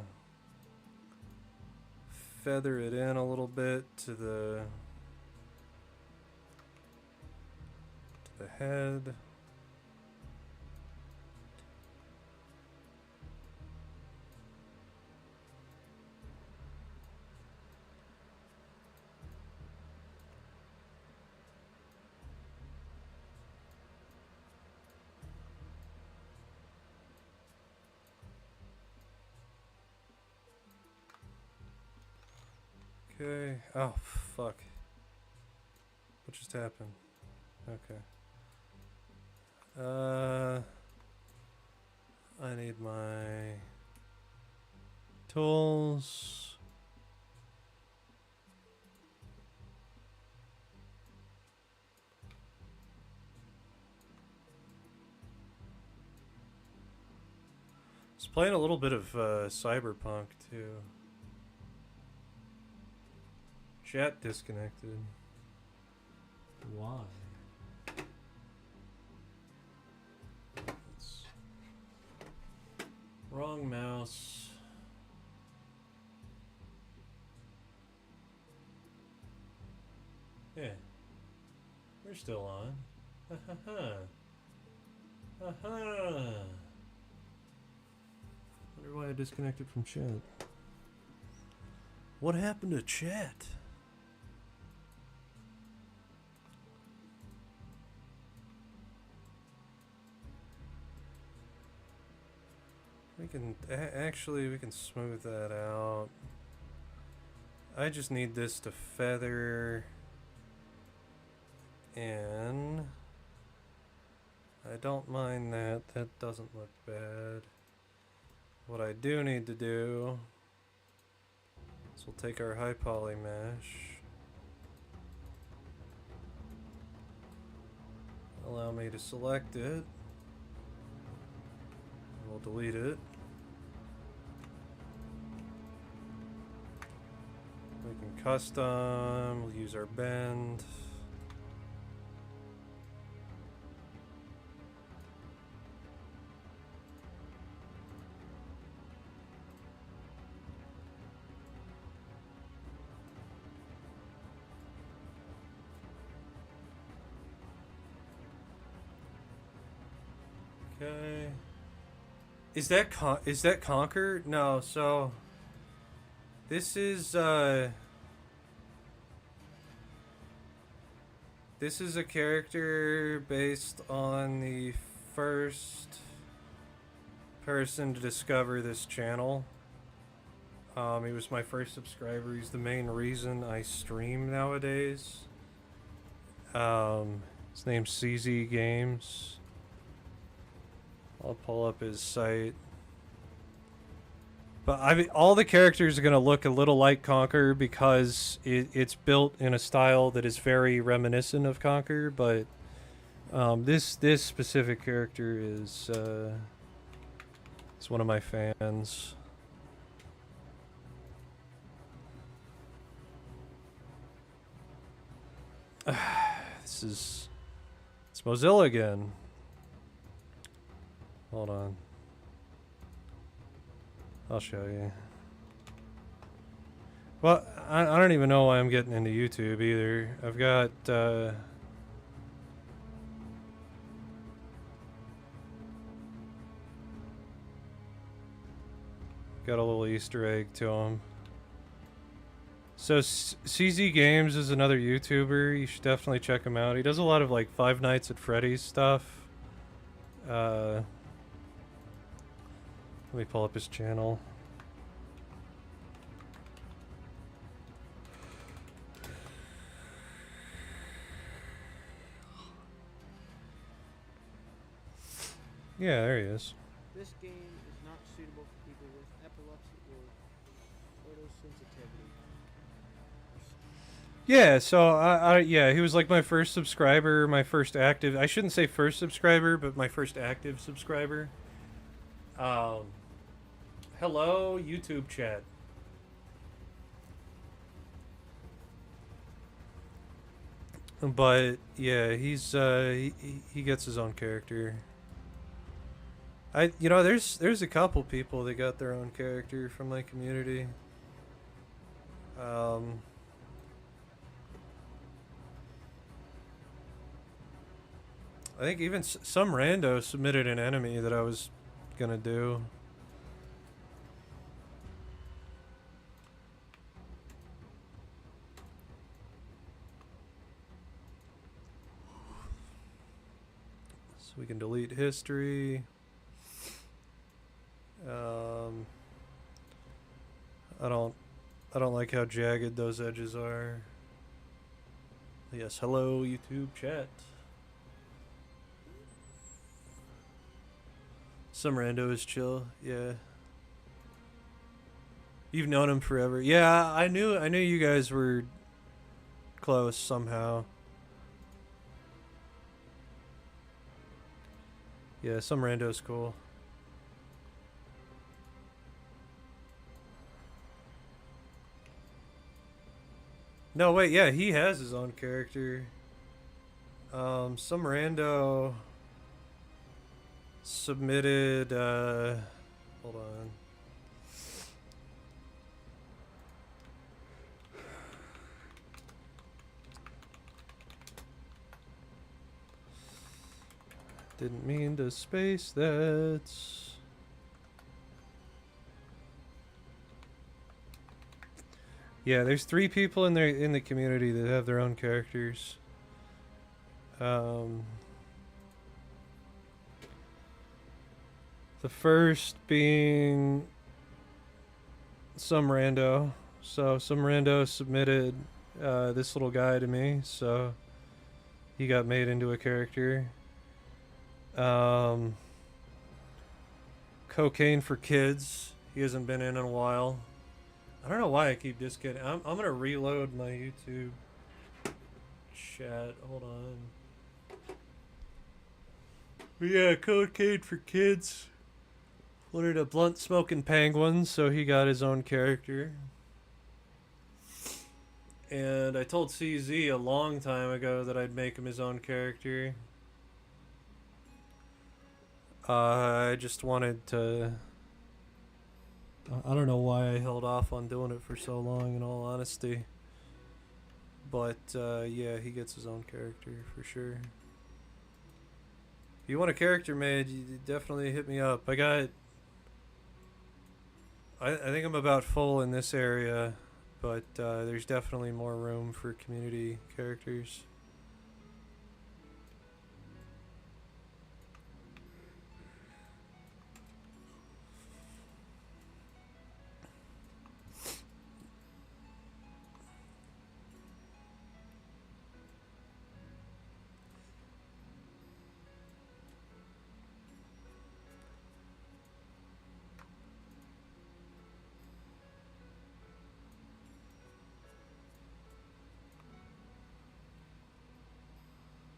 feather it in a little bit to the head. Okay. Oh, fuck. What just happened? Okay. I need my tools. It's playing a little bit of Cyberpunk too. Chat disconnected. Why? It's wrong mouse. Yeah. We're still on. Ha ha ha. Ha ha. Wonder why I disconnected from chat. What happened to chat? We can actually we can smooth that out. I just need this to feather in. I don't mind that. That doesn't look bad. What I do need to do is we'll take our high poly mesh. Allow me to select it. We'll delete it. We can custom, we'll use our bend. Okay. Is that Conquer? No, so this is a character based on the first person to discover this channel. He was my first subscriber. He's the main reason I stream nowadays. His name's CZ Games. I'll pull up his site. But I mean, all the characters are going to look a little like Conquer because it's built in a style that is very reminiscent of Conquer. But this specific character is one of my fans. It's Mozilla again. Hold on. I'll show you. Well, I don't even know why I'm getting into YouTube either. I've got got a little Easter egg to him. So CZ Games is another YouTuber. You should definitely check him out. He does a lot of like Five Nights at Freddy's stuff. Let me pull up his channel. Yeah, there he is. This game is not suitable for people with epilepsy or photosensitivity. Yeah, so yeah, he was like my first subscriber, my first active. I shouldn't say first subscriber, but my first active subscriber. Um, hello, YouTube chat. But yeah, he gets his own character. There's a couple people that got their own character from my community. I think even some rando submitted an enemy that I was gonna do. So we can delete history. I don't like how jagged those edges are. Yes, hello YouTube chat. Some rando is chill, yeah. You've known him forever. Yeah, I knew you guys were close somehow. Yeah, some rando's cool. No, wait, yeah, he has his own character. Some rando submitted, hold on. Didn't mean to space that. Yeah, there's 3 people in the community that have their own characters. The first being some rando. So some rando submitted this little guy to me, so he got made into a character. Cocaine for Kids. He hasn't been in a while. I don't know why I keep disconnecting. I'm gonna reload my YouTube chat. Hold on. But yeah, Cocaine for Kids wanted a blunt smoking penguin, so he got his own character. And I told CZ a long time ago that I'd make him his own character. I just wanted to. I don't know why I held off on doing it for so long, in all honesty. But yeah, he gets his own character for sure. If you want a character made, you definitely hit me up. I think I'm about full in this area, but there's definitely more room for community characters.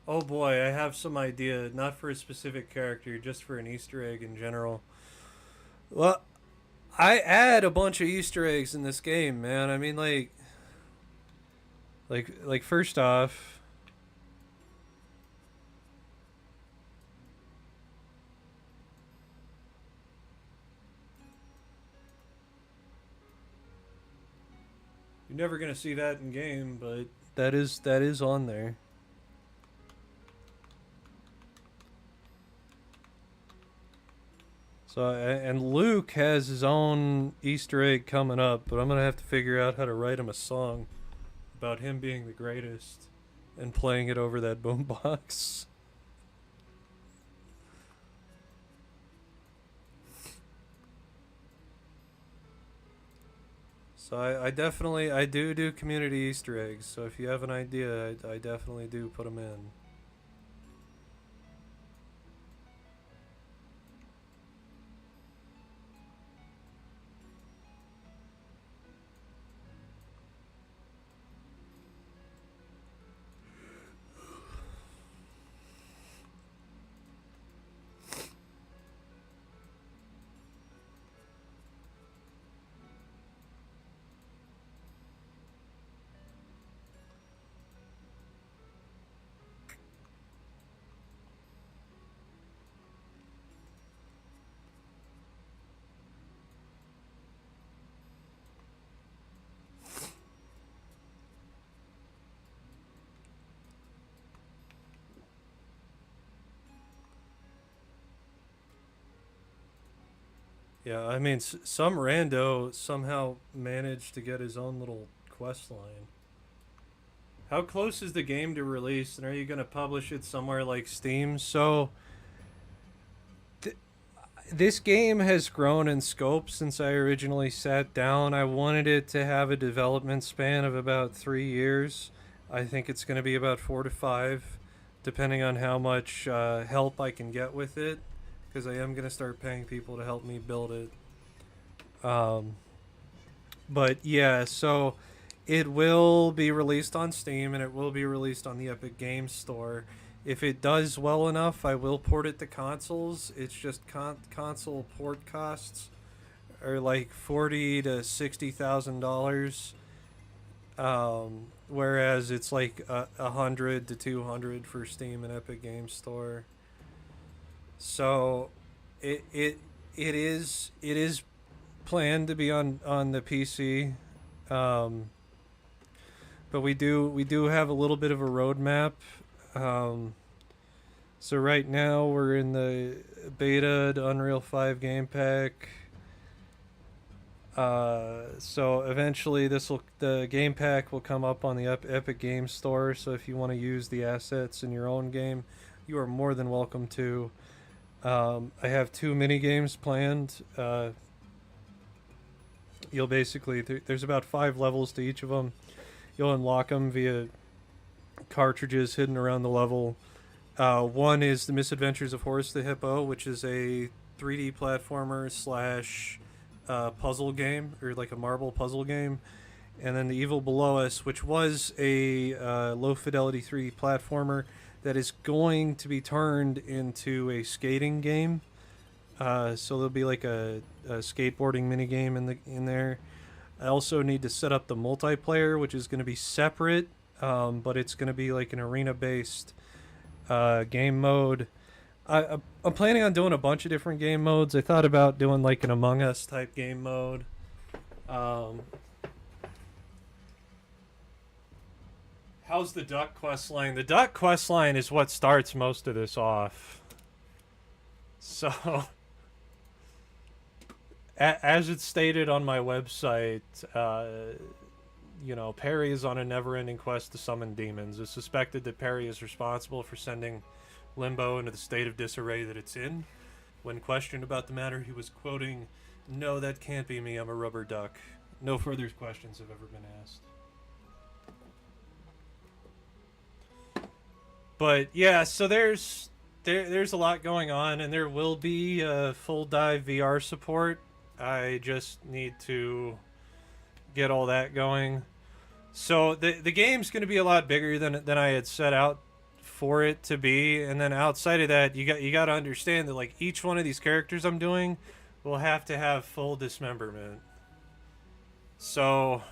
Oh boy, I have some idea. Not for a specific character, just for an Easter egg in general. Well, I add a bunch of Easter eggs in this game, man. I mean, like first off, you're never gonna see that in game, but that is on there. So, and Luke has his own Easter egg coming up, but I'm gonna have to figure out how to write him a song about him being the greatest and playing it over that boombox. So I definitely I do community Easter eggs. So if you have an idea, I definitely do put them in. Yeah, I mean, some rando somehow managed to get his own little quest line. How close is the game to release, and are you going to publish it somewhere like Steam? So, this game has grown in scope since I originally sat down. I wanted it to have a development span of about 3 years. I think it's going to be about 4 to 5, depending on how much help I can get with it, because I am going to start paying people to help me build it. Um, but yeah, so it will be released on Steam and it will be released on the Epic Games Store. If it does well enough, I will port it to consoles. It's just console port costs are like $40,000 to $60,000, whereas it's like 100 to 200 for Steam and Epic Games Store. So it is planned to be on the PC, um, but we do have a little bit of a roadmap. Um, so right now we're in the beta to Unreal 5 game pack. So eventually the game pack will come up on the Epic Games Store. So if you want to use the assets in your own game, you are more than welcome to. I have 2 mini games planned. You'll basically there's about 5 levels to each of them. You'll unlock them via cartridges hidden around the level. One is The Misadventures of Horace the Hippo, which is a 3D platformer slash puzzle game, or like a marble puzzle game. And then The Evil Below Us, which was a low fidelity 3D platformer that is going to be turned into a skating game. So there'll be like a skateboarding mini game in there. I also need to set up the multiplayer, which is going to be separate, but it's going to be like an arena-based game mode. I'm planning on doing a bunch of different game modes. I thought about doing like an Among Us type game mode. How's the duck quest line? The duck quest line is what starts most of this off. So, as it's stated on my website, Perry is on a never-ending quest to summon demons. It's suspected that Perry is responsible for sending Limbo into the state of disarray that it's in. When questioned about the matter, he was quoting, "No, that can't be me. I'm a rubber duck." No further questions have ever been asked. But yeah, so there's a lot going on, and there will be full dive VR support. I just need to get all that going. So the game's going to be a lot bigger than I had set out for it to be, and then outside of that, you got to understand that like each one of these characters I'm doing will have to have full dismemberment. So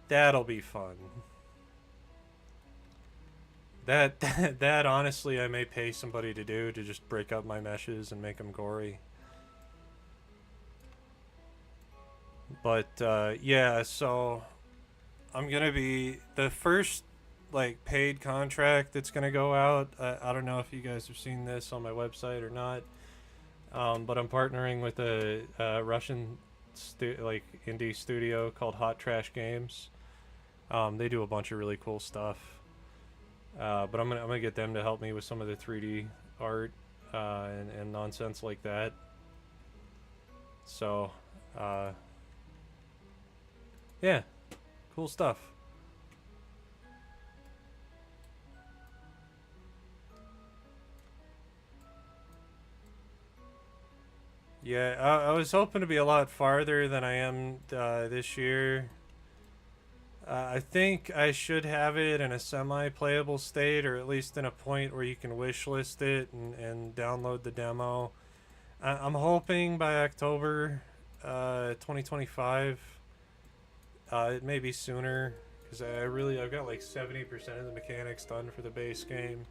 that'll be fun. That honestly, I may pay somebody to do, to just break up my meshes and make them gory. But yeah, so I'm gonna be the first like paid contract that's gonna go out. I don't know if you guys have seen this on my website or not, but I'm partnering with a Russian indie studio called Hot Trash Games. They do a bunch of really cool stuff. But I'm gonna get them to help me with some of the 3D art and nonsense like that. So, yeah, cool stuff. Yeah, I was hoping to be a lot farther than I am this year. I think I should have it in a semi-playable state, or at least in a point where you can wishlist it and download the demo. I'm hoping by October 2025. It may be sooner, because I've got like 70% of the mechanics done for the base game.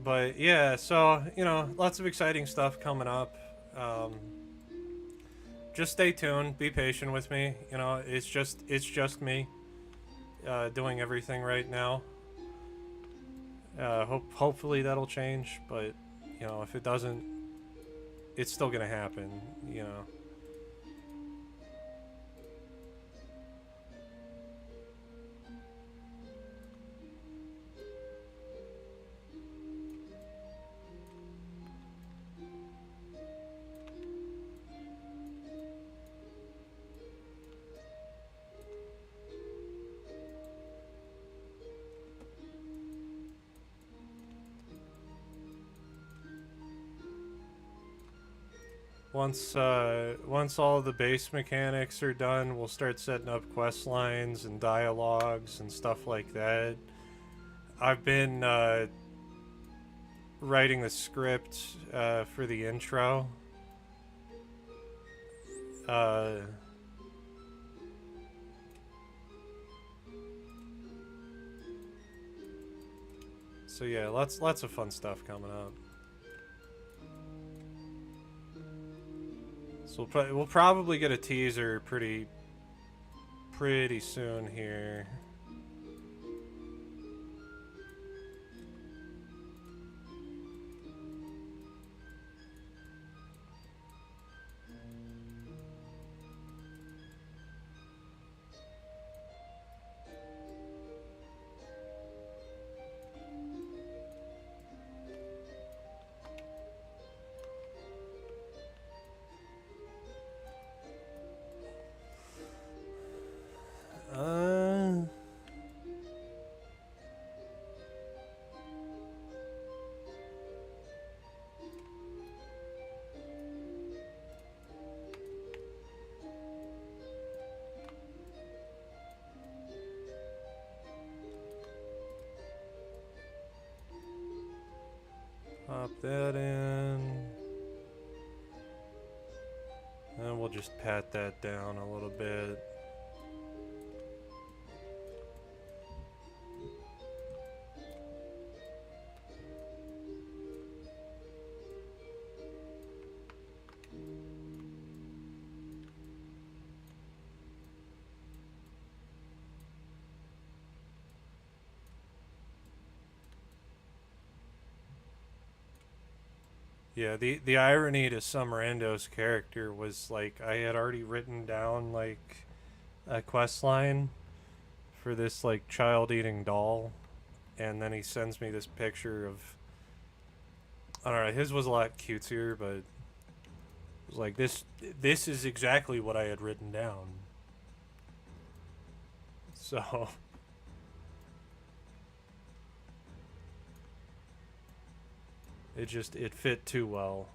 But yeah, so lots of exciting stuff coming up. Just stay tuned, be patient with me. It's just me doing everything right now. Hopefully that'll change, but you know, if it doesn't, it's still gonna happen. You know. Once all the base mechanics are done, we'll start setting up quest lines and dialogues and stuff like that. I've been writing the script for the intro. So yeah, lots of fun stuff coming up. So we'll probably get a teaser pretty soon here. Pop that in. And we'll just pat that down a little bit. Yeah, the irony to Summerando's character was like I had already written down like a quest line for this like child eating doll, and then he sends me this picture of, I don't know, his was a lot cutesier, but it was like this is exactly what I had written down. So it fit too well.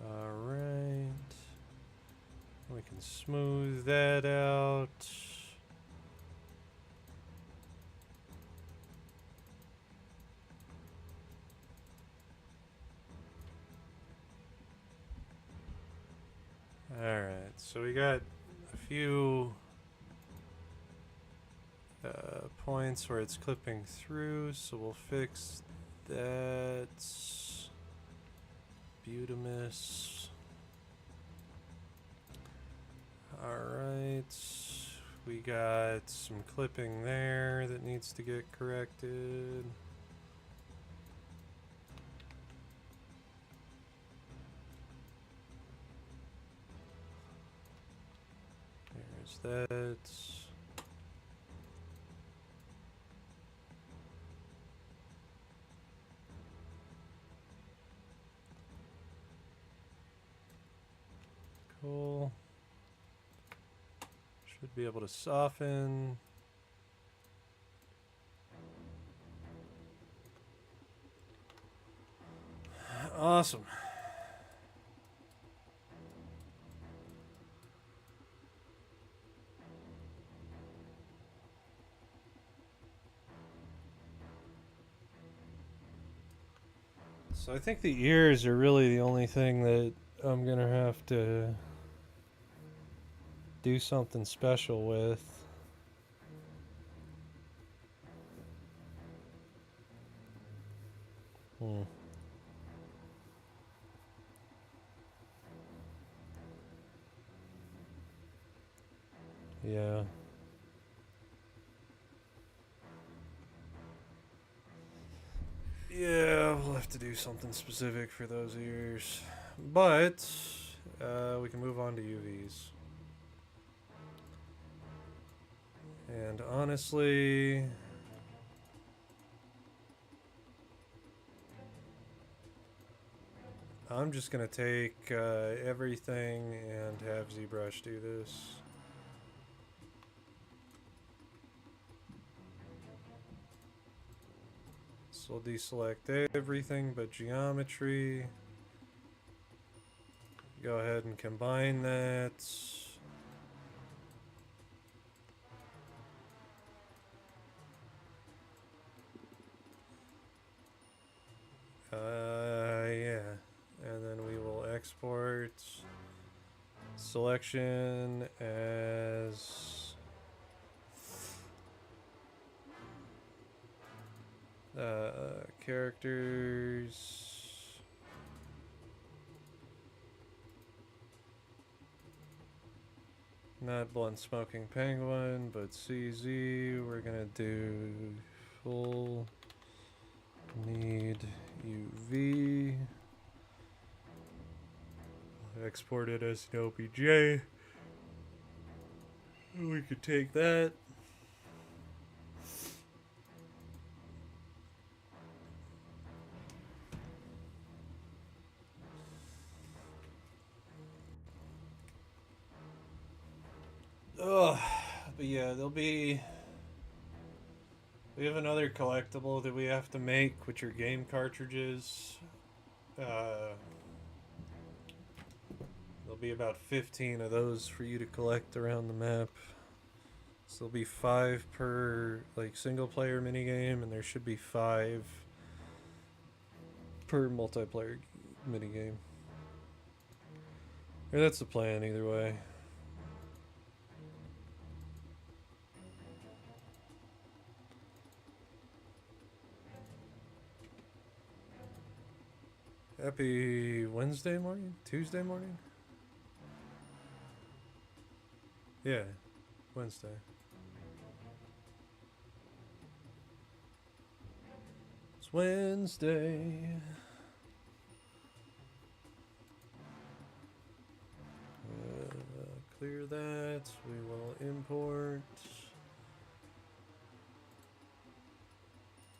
Alright. We can smooth that out. Alright, so we got a few points where it's clipping through, so we'll fix that. Butamus. Alright, we got some clipping there that needs to get corrected. There's that. Cool. Should be able to soften. Awesome. So I think the ears are really the only thing that I'm gonna have to do something special with. Yeah. Yeah, we'll have to do something specific for those ears. But we can move on to UVs. And honestly, I'm just gonna take everything and have ZBrush do this. So we'll deselect everything but geometry. Go ahead and combine that. Yeah. And then we will export selection as characters. Not blunt smoking penguin, but CZ. We're gonna do full need UV. Export it as an OBJ. We could take that. Ugh, but yeah, there'll be. We have another collectible that we have to make, which are game cartridges. There'll be about 15 of those for you to collect around the map. So there'll be 5 per like single player minigame, and there should be 5 per multiplayer minigame. Or that's the plan either way. Happy Wednesday morning? Tuesday morning? Yeah, Wednesday. It's Wednesday. Clear that. We will import.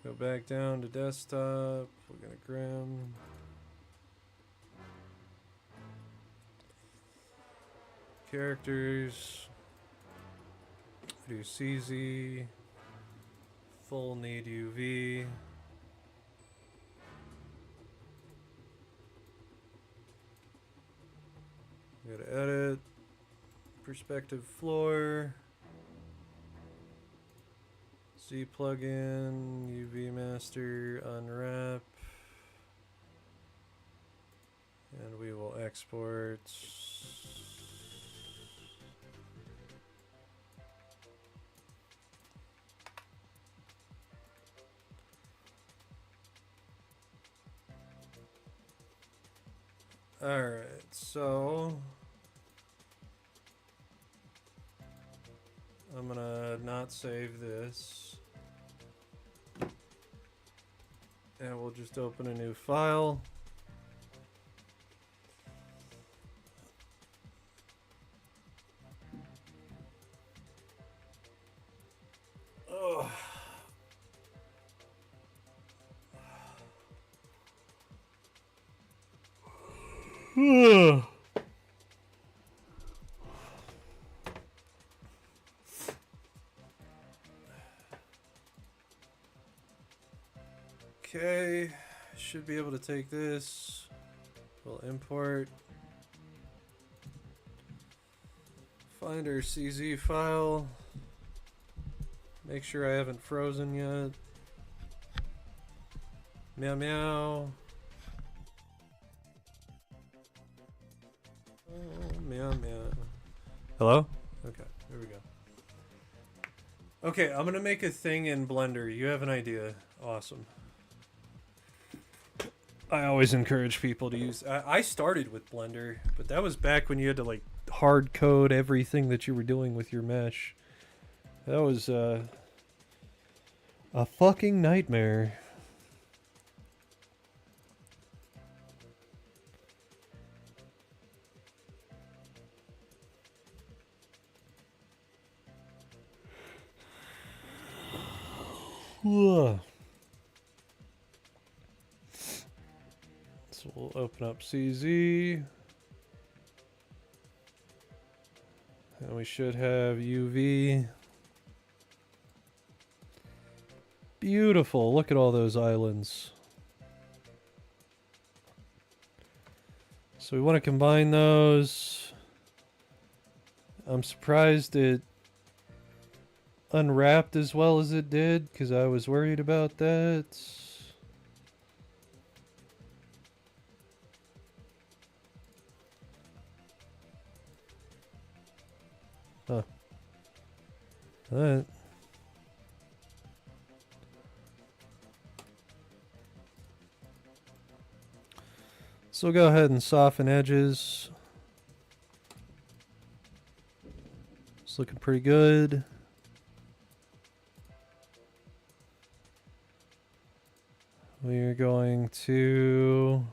Go back down to desktop. We're gonna Grim. Characters. Do CZ. Full need UV. Go to edit. Perspective floor. Z plugin. UV master. Unwrap. And we will export. Alright, so I'm gonna not save this. And we'll just open a new file. Oh. Okay, should be able to take this. We'll import. Find our CZ file. Make sure I haven't frozen yet. Meow meow. Oh, meow meow. Hello? Okay, I'm gonna make a thing in Blender. You have an idea. Awesome. I always encourage people to use. I started with Blender, but that was back when you had to like hard code everything that you were doing with your mesh. That was a fucking nightmare. Ugh. So we'll open up CZ. And we should have UV. Beautiful. Look at all those islands. So we want to combine those. I'm surprised it unwrapped as well as it did, because I was worried about that. Huh. Alright. So we'll go ahead and soften edges. It's looking pretty good. We're going to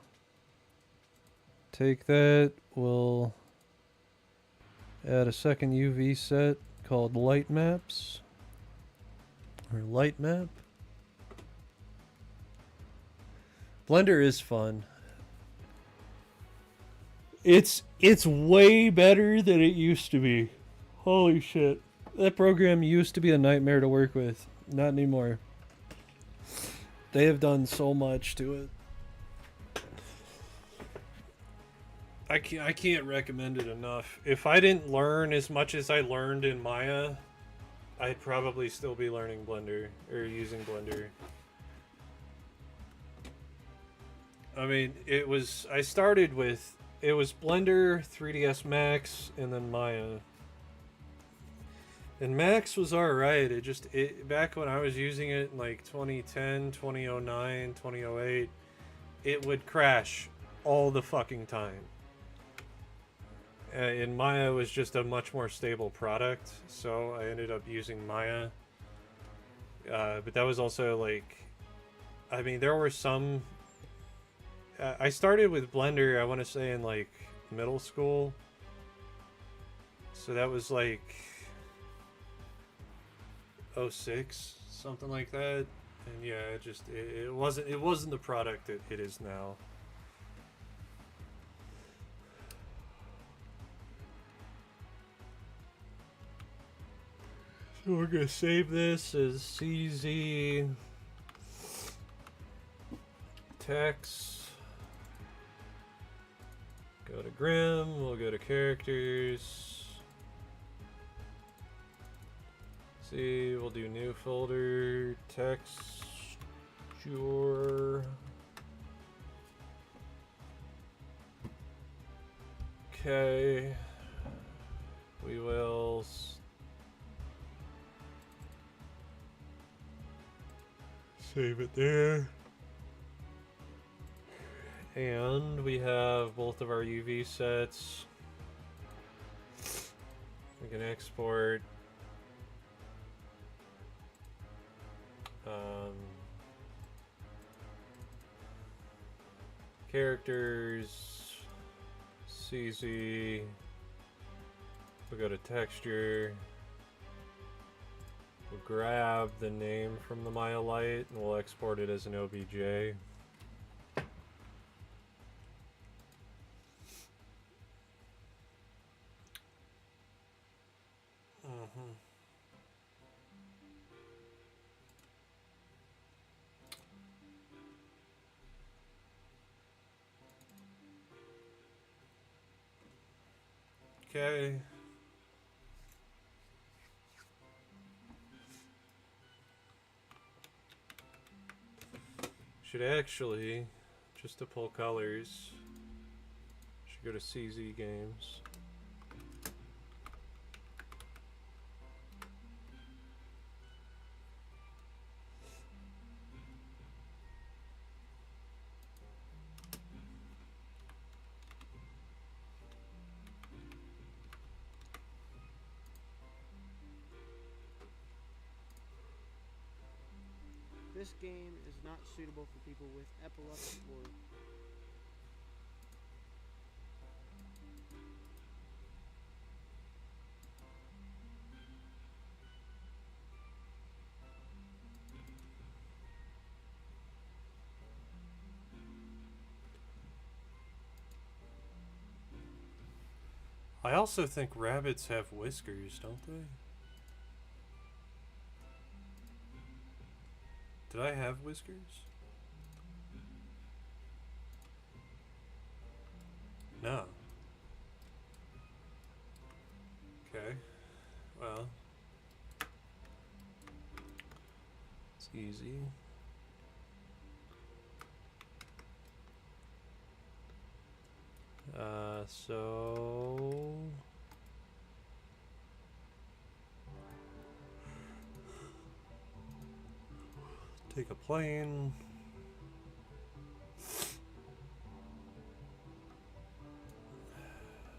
take that. We'll add a second UV set called Light Maps. Or Light Map. Blender is fun. It's way better than it used to be. Holy shit. That program used to be a nightmare to work with. Not anymore. They have done so much to it. I can't recommend it enough. If I didn't learn as much as I learned in Maya, I'd probably still be learning Blender or using Blender. I mean, I started with, it was Blender, 3ds Max, and then Maya. And Max was alright. Back when I was using it in like 2010, 2009, 2008, it would crash all the fucking time. And Maya was just a much more stable product, so I ended up using Maya. But that was also like, I mean, there were some. I started with Blender, I want to say, in like middle school. So that was like 06, something like that. And yeah, it wasn't the product it is now. So we're gonna save this as CZ text. Go to Grim, we'll go to characters. See, we'll do new folder, texture. Okay. We will save it there. And we have both of our UV sets. We can export. Characters, CZ. We'll go to texture. We'll grab the name from the Maya Lite and we'll export it as an OBJ. Okay. Should actually, just to pull colors, should go to CZ Games. This game is not suitable for people with epilepsy or I also think rabbits have whiskers, don't they? Did I have whiskers? No. Okay. Well. It's easy. So... Take a plane.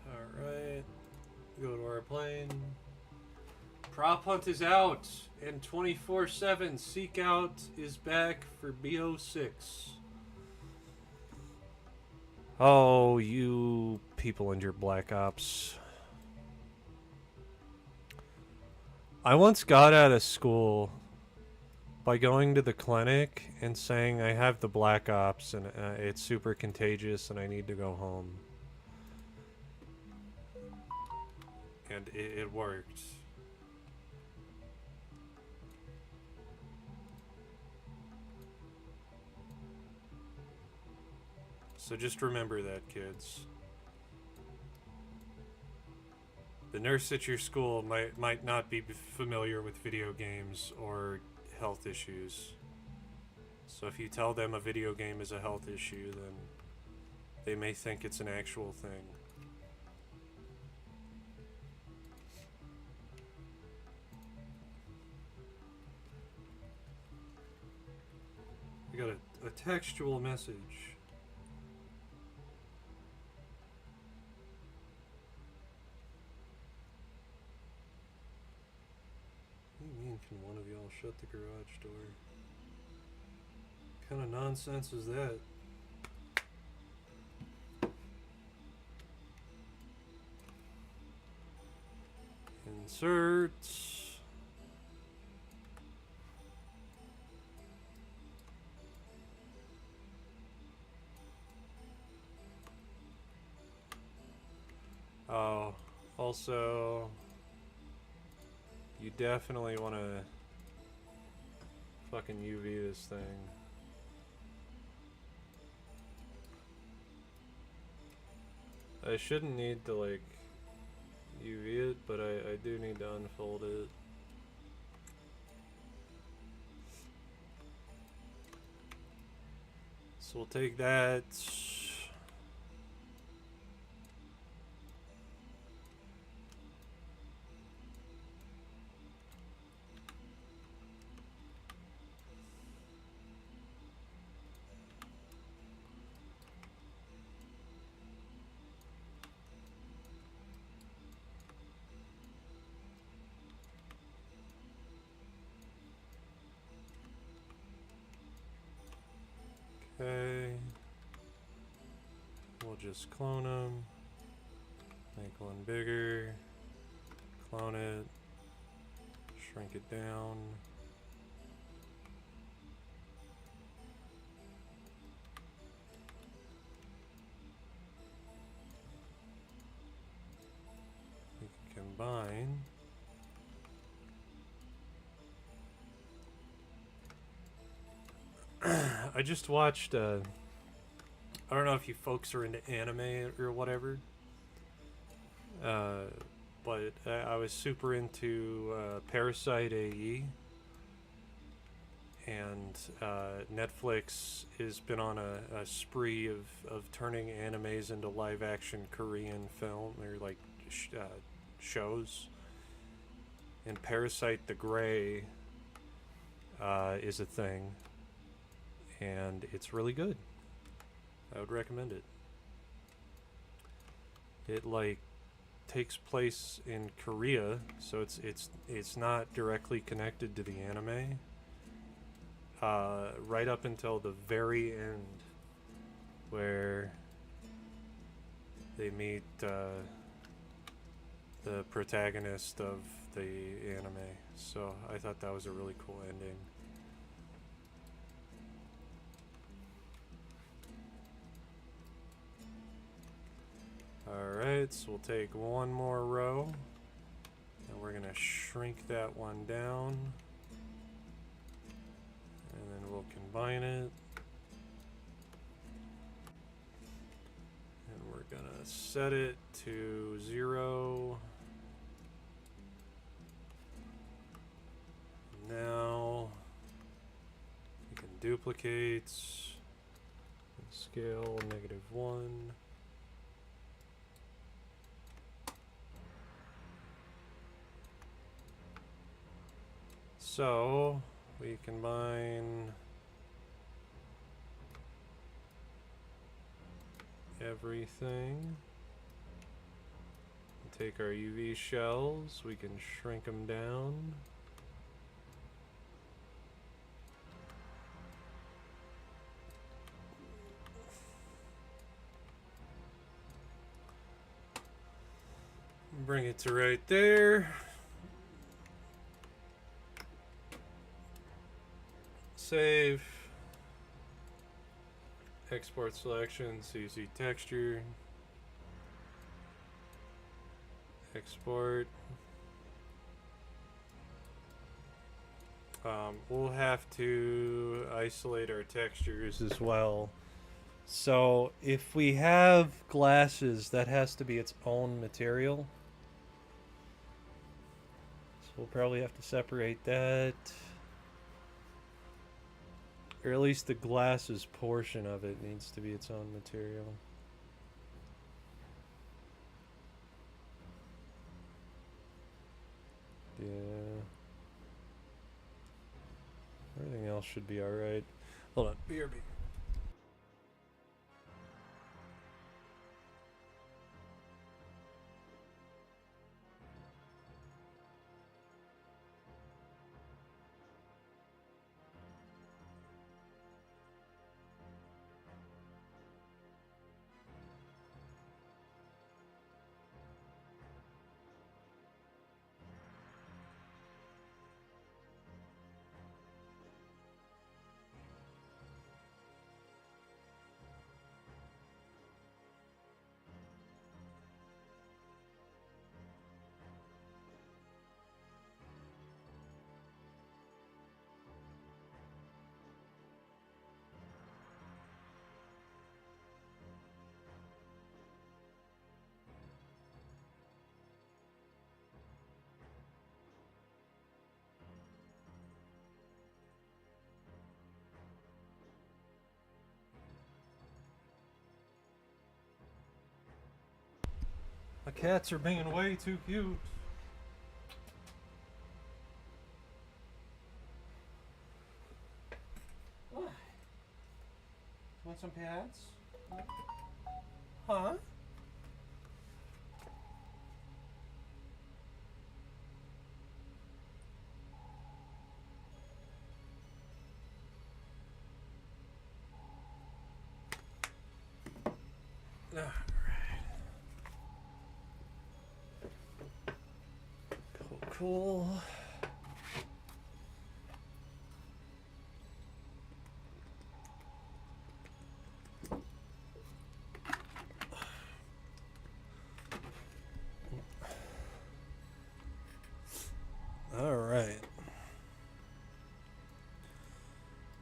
Alright. Go to our plane. Prop Hunt is out. And 24/7 Seek Out is back for BO6. Oh, you people and your Black Ops. I once got out of school by going to the clinic and saying I have the Black Ops and it's super contagious and I need to go home. And it worked. So just remember that, kids. The nurse at your school might not be familiar with video games or health issues. So if you tell them a video game is a health issue, then they may think it's an actual thing. I got a textual message. What do you mean, can one of y'all shut the garage door? What kind of nonsense is that? Insert. Oh, also, you definitely want to fucking UV this thing. I shouldn't need to like UV it, but I do need to unfold it. So we'll take that. Okay. We'll just clone them. Make one bigger. Clone it. Shrink it down. We can combine. I just watched, I don't know if you folks are into anime or whatever, but I was super into Parasite AE, and Netflix has been on a spree of turning animes into live-action Korean film, or like shows, and Parasite the Grey is a thing. And it's really good. I would recommend it. It like takes place in Korea, so it's not directly connected to the anime. right up until the very end, where they meet the protagonist of the anime. So I thought that was a really cool ending. Alright, so we'll take one more row, and we're going to shrink that one down, and then we'll combine it, and we're going to set it to 0. Now we can duplicate, scale -1. So we combine everything. Take our UV shells, we can shrink them down. Bring it to right there. Save. Export selection, CC texture. Export. We'll have to isolate our textures as well. So if we have glasses, that has to be its own material. So we'll probably have to separate that. Or at least the glasses portion of it needs to be its own material. Yeah. Everything else should be alright. Hold on. BRB. My cats are being way too cute. What? Want some pads? Huh? Cool. All right.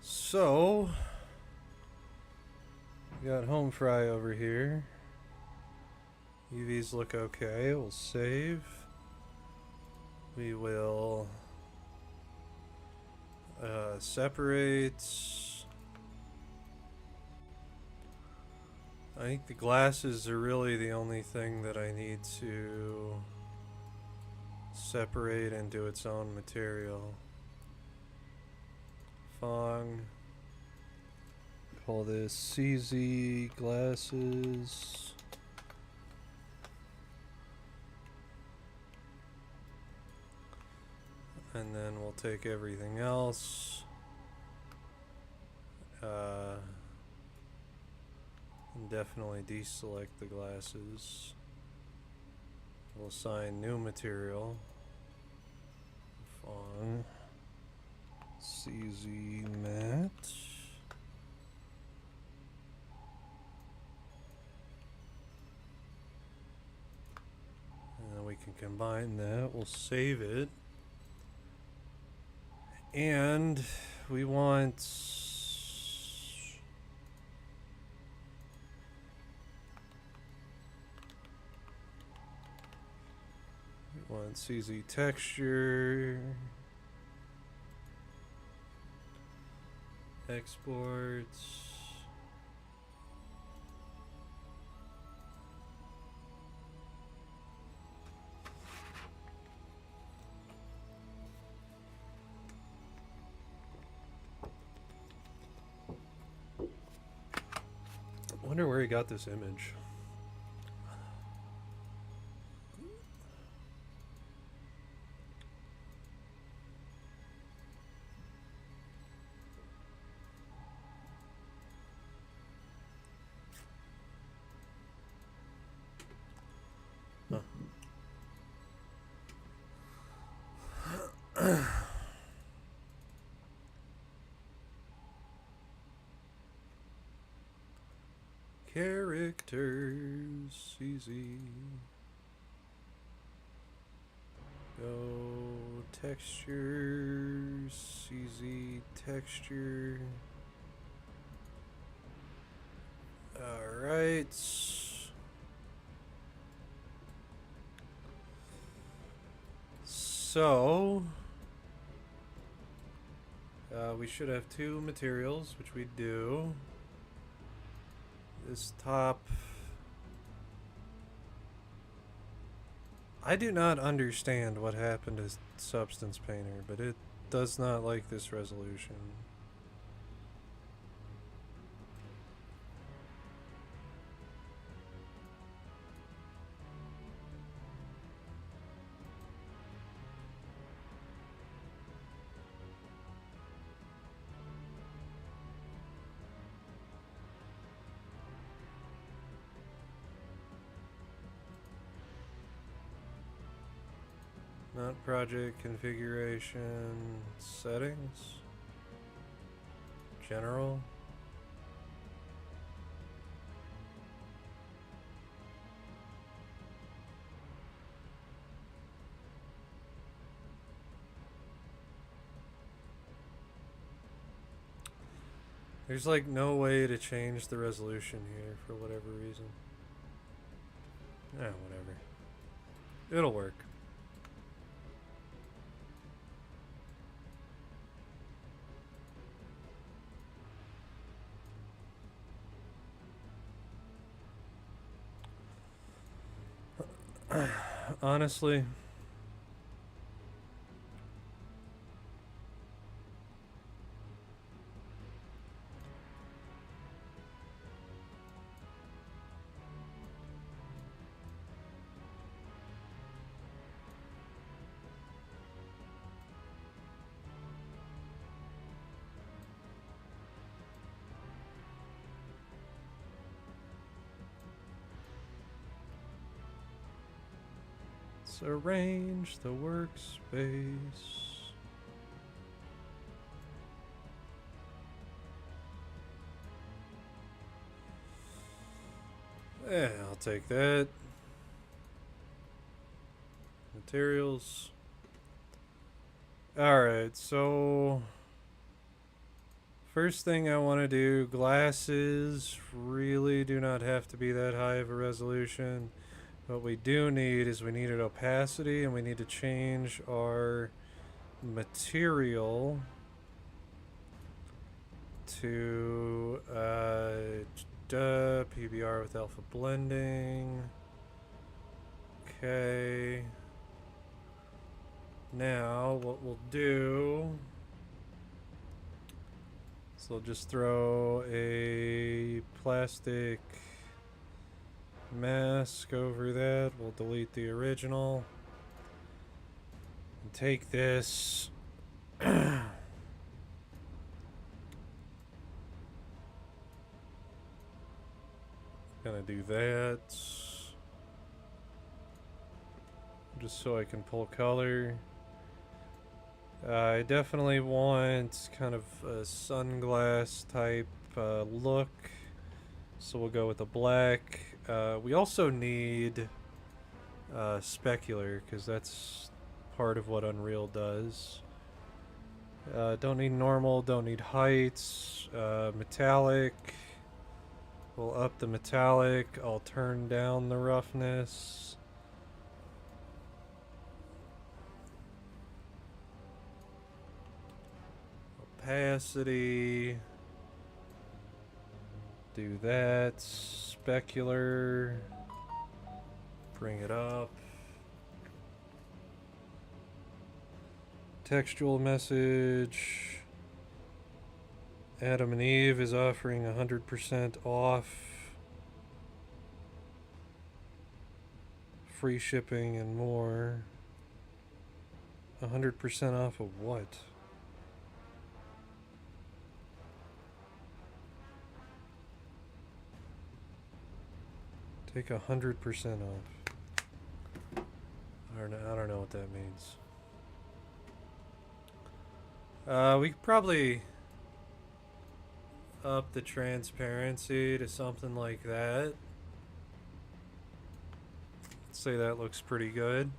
So, we got home fry over here. UVs look okay. We'll save. We will separate. I think the glasses are really the only thing that I need to separate into its own material. Fong. Call this CZ glasses. And then we'll take everything else. And definitely deselect the glasses. We'll assign new material. Fong. CZ matte. And then we can combine that. We'll save it. And we want CZ texture. Exports. I wonder where he got this image. Characters, easy. Go textures, easy texture. All right. So we should have two materials, which we do. This top, I do not understand what happened to Substance Painter, but it does not like this resolution. Not project configuration settings. General. There's like no way to change the resolution here for whatever reason. Whatever. It'll work. Honestly, let's arrange the workspace. Yeah, I'll take that. Materials. Alright, so first thing I want to do, glasses really do not have to be that high of a resolution. What we do need is we need an opacity, and we need to change our material to PBR with alpha blending. Okay. Now what we'll do is we'll just throw a plastic mask over that. We'll delete the original and take this gonna do that. Just so I can pull color. I definitely want kind of a sunglass type look. So we'll go with a black. We also need specular because that's part of what Unreal does. Don't need normal, don't need heights. Metallic. We'll up the metallic. I'll turn down the roughness. Opacity. Do that. Specular. Bring it up. Textual message. Adam and Eve is offering 100% off. Free shipping and more. 100% off of what? Take 100% off. I don't know what that means. We could probably up the transparency to something like that. Let's say that looks pretty good.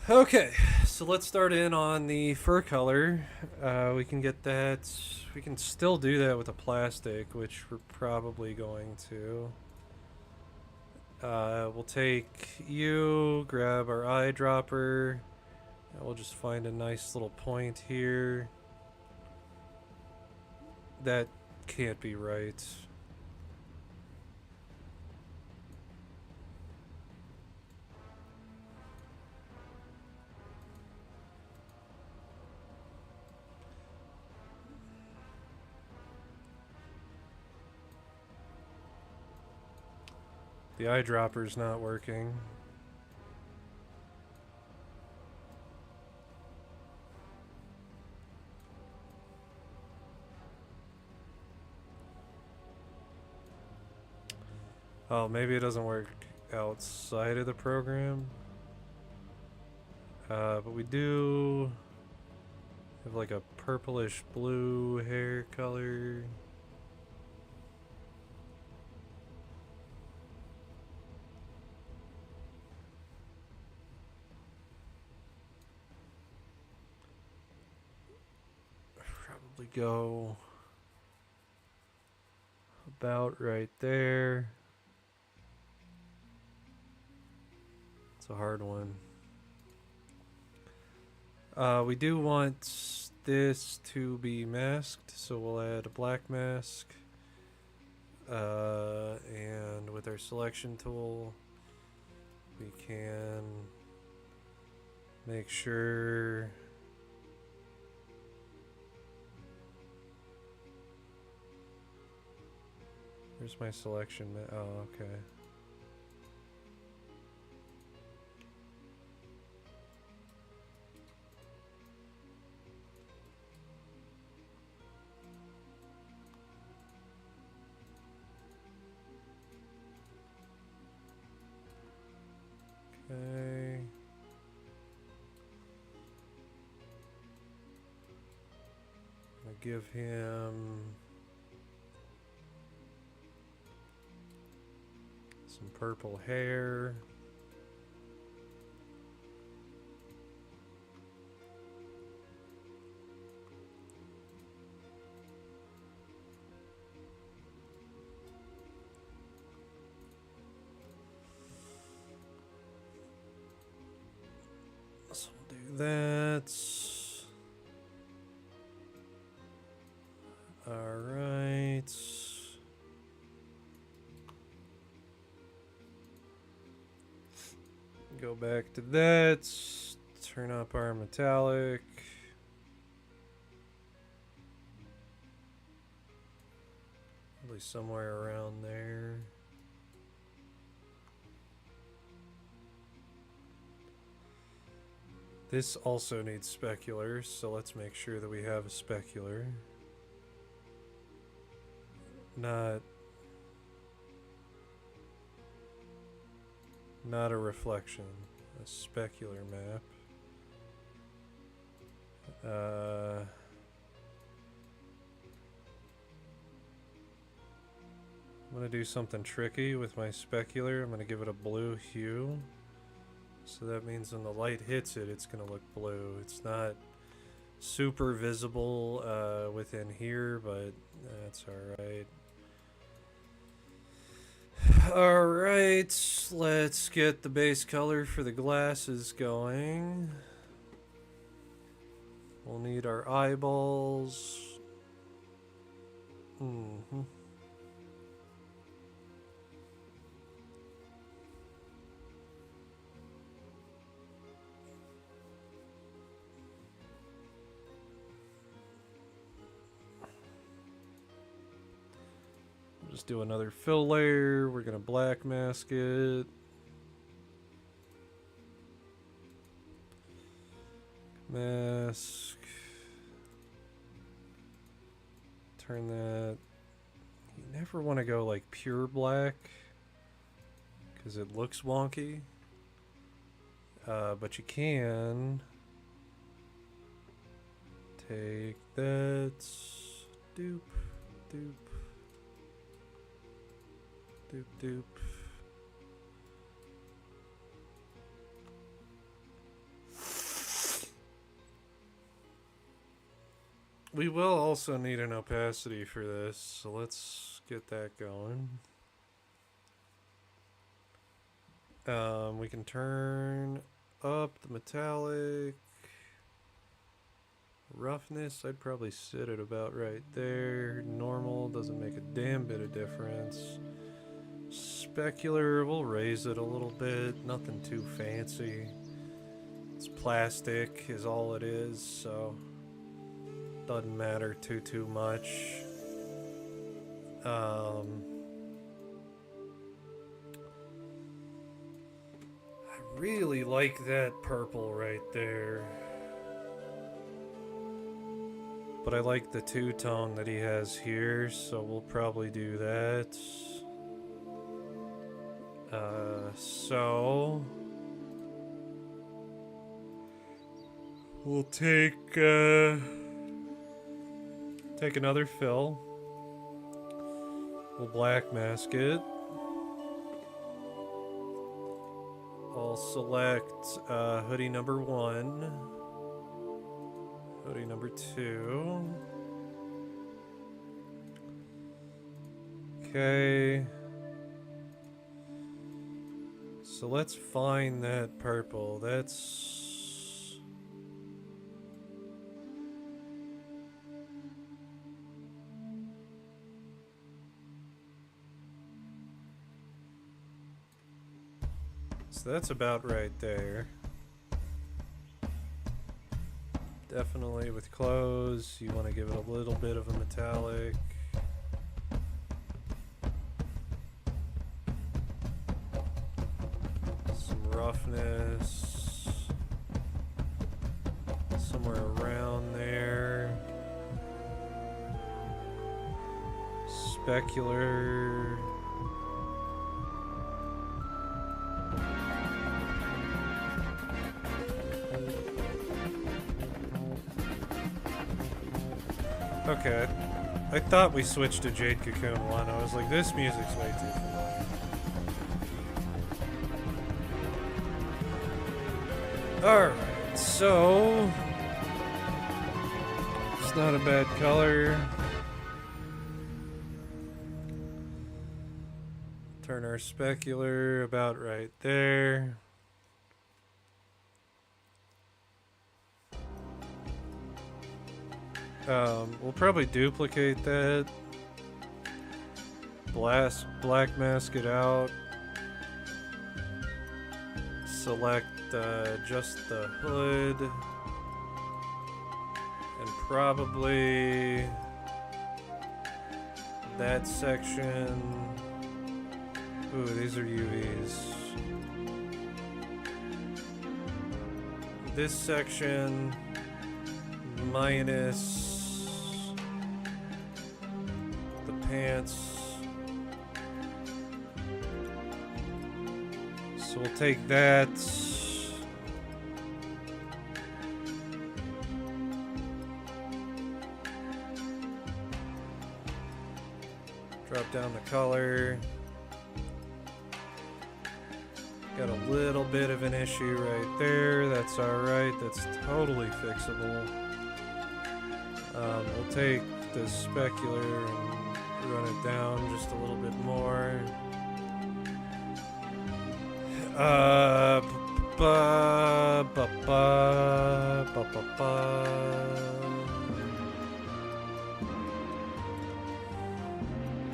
Okay, so let's start in on the fur color. We can get that. We can still do that with a plastic, which we're probably going to. We'll take you, grab our eyedropper. And we'll just find a nice little point here. That can't be right. The eyedropper's not working. Oh, maybe it doesn't work outside of the program. But we do have like a purplish blue hair color. Probably go about right there. It's a hard one. We do want this to be masked, so we'll add a black mask. And with our selection tool, we can make sure where's my selection? Oh, okay. Okay. I'll give him some purple hair. So we'll do that. All right. Go back to that. Turn up our metallic. Probably somewhere around there. This also needs specular, so let's make sure that we have a specular. not a reflection. A specular map. I'm gonna do something tricky with my specular. I'm gonna give it a blue hue. So that means when the light hits it, it's gonna look blue. It's not super visible within here, but that's alright. Alright, let's get the base color for the glasses going. We'll need our eyeballs. Just do another fill layer. We're gonna black mask it. Mask. Turn that. You never want to go like pure black because it looks wonky. But you can take that. Doop, doop. Doop doop. We will also need an opacity for this, so let's get that going. We can turn up the metallic. Roughness, I'd probably sit it about right there. Normal doesn't make a damn bit of difference. Specular, we'll raise it a little bit, nothing too fancy. It's plastic is all it is, so doesn't matter too much. I really like that purple right there. But I like the two-tone that he has here, so we'll probably do that. So we'll take another fill. We'll black mask it. I'll select hoodie number 1, hoodie number 2. Okay. So let's find that purple. That's... So that's about right there. Definitely with clothes, you want to give it a little bit of a metallic. Roughness somewhere around there. Specular. Okay, I thought we switched to Jade Cocoon 1. I was like, this music's way too familiar. Alright, so it's not a bad color. Turn our specular about right there. We'll probably duplicate that. Black mask it out. Select just the hood. And probably that section. Ooh, these are UVs. This section minus the pants. So we'll take that. Drop down the color. Got a little bit of an issue right there. That's alright. That's totally fixable. We'll take the specular and run it down just a little bit more. Ba ba ba ba ba ba.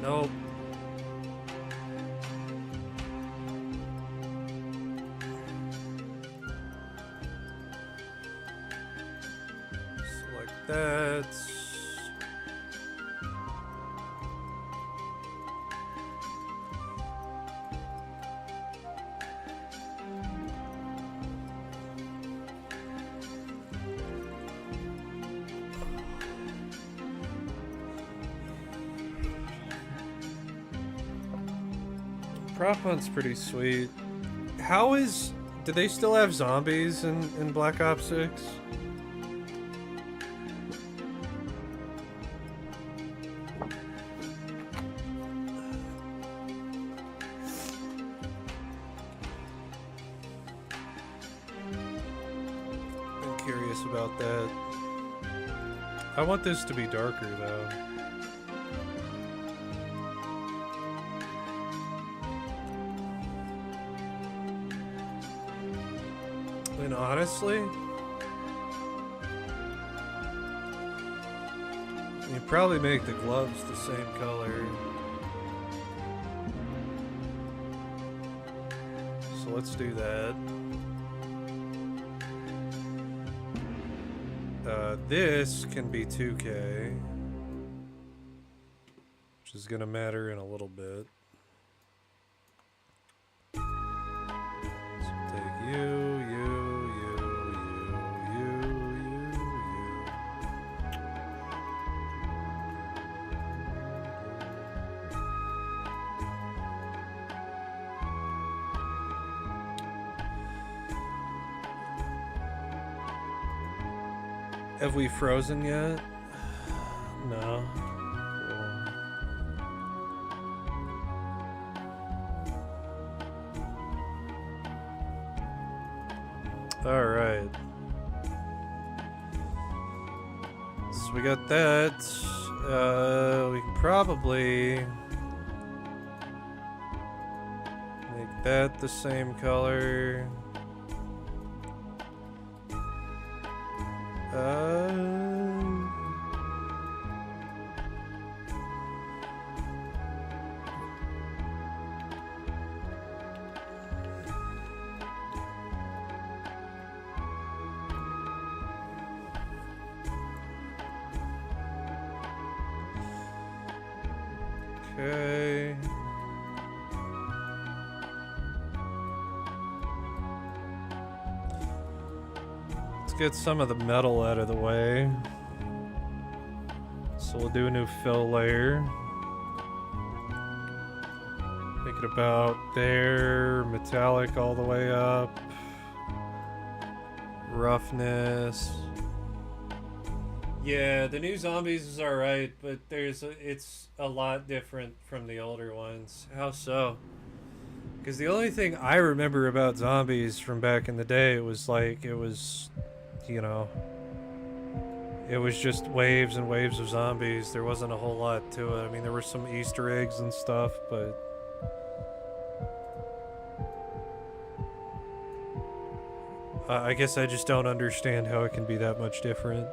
Nope. Select that. Prop hunt's pretty sweet. How is... Do they still have zombies in Black Ops 6? I'm curious about that. I want this to be darker though. And honestly, you probably make the gloves the same color. So let's do that. This can be 2K, which is gonna matter in a little bit. So take you. Have we frozen yet? No. Cool. All right. So we got that. We can probably make that the same color. Okay. Let's get some of the metal out of the way. So we'll do a new fill layer. Make it about there, metallic all the way up. Roughness. Yeah, the new zombies is alright, but it's a lot different from the older ones. How so? Because the only thing I remember about zombies from back in the day was like, it was, you know, it was just waves and waves of zombies. There wasn't a whole lot to it. I mean, there were some Easter eggs and stuff, but I guess I just don't understand how it can be that much different.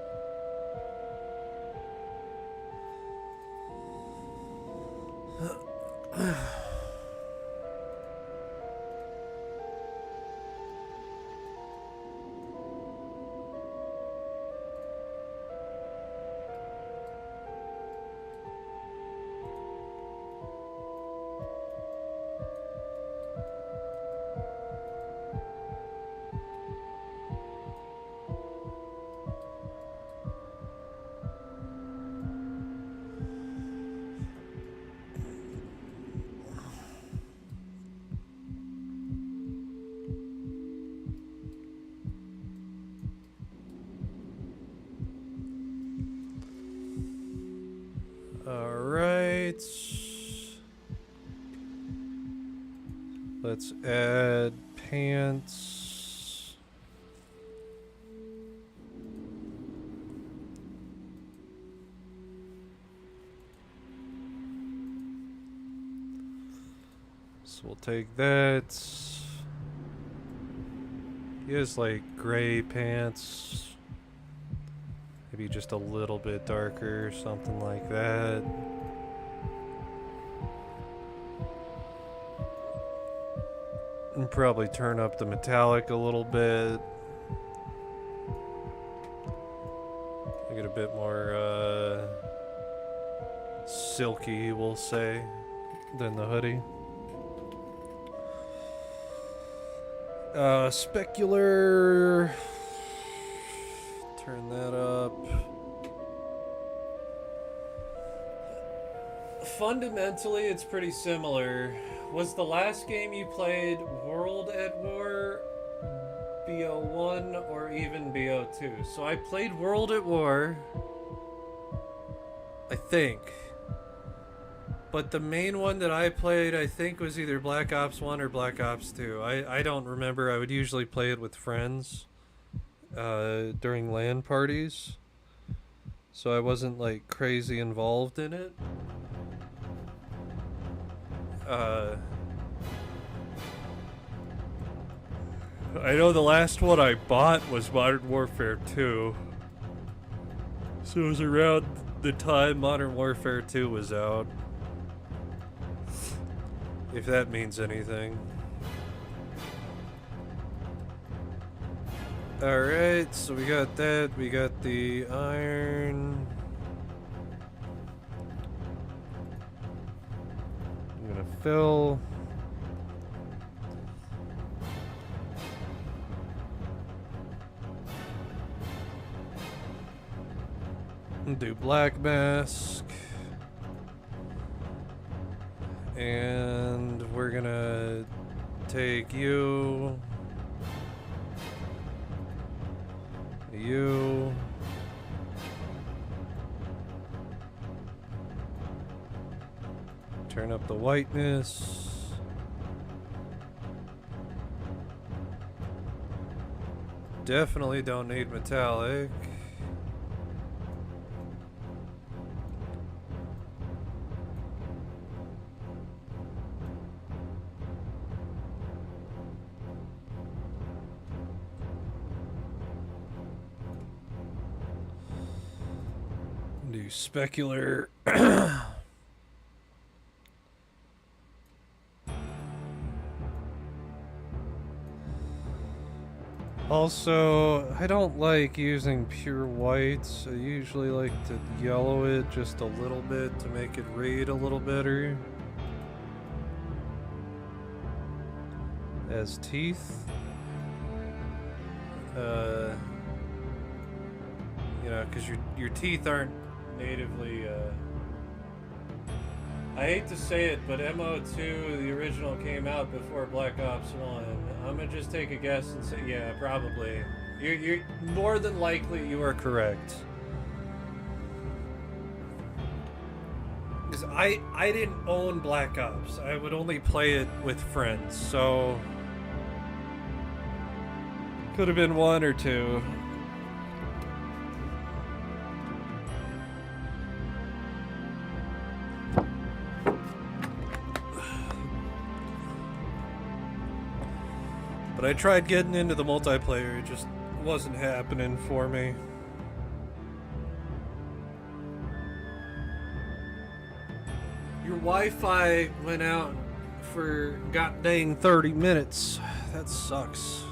pants. Let's add pants. So we'll take that. He has like gray pants. Maybe just a little bit darker, something like that. And probably turn up the metallic a little bit. Make it a bit more silky, we'll say, than the hoodie. Specular. Turn that up. Fundamentally, it's pretty similar. Was the last game you played World at War, BO1, or even BO2? So I played World at War, I think. But the main one that I played, I think, was either Black Ops 1 or Black Ops 2. I don't remember. I would usually play it with friends during LAN parties. So I wasn't, like, crazy involved in it. I know the last one I bought was Modern Warfare 2. So it was around the time Modern Warfare 2 was out. If that means anything. Alright, so we got that. We got the iron. I'm gonna fill. And do black mask. And we're gonna take you. You. Turn up the whiteness. Definitely don't need metallic. Do specular. Also, I don't like using pure whites. I usually like to yellow it just a little bit to make it read a little better. As teeth. You know, because your teeth aren't natively, I hate to say it, but MO2, the original, came out before Black Ops 1. I'm gonna just take a guess and say, yeah, probably. You're more than likely you are correct. Because I didn't own Black Ops. I would only play it with friends, so could have been one or two. But I tried getting into the multiplayer, it just wasn't happening for me. Your Wi-Fi went out for god dang 30 minutes. That sucks.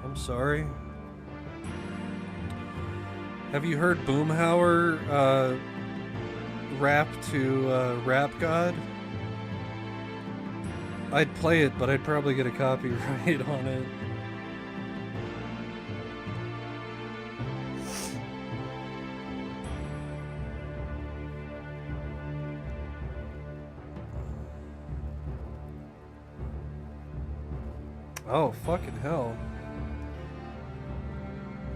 I'm sorry. Have you heard Boomhauer rap to Rap God? I'd play it, but I'd probably get a copyright on it. Oh, fucking hell.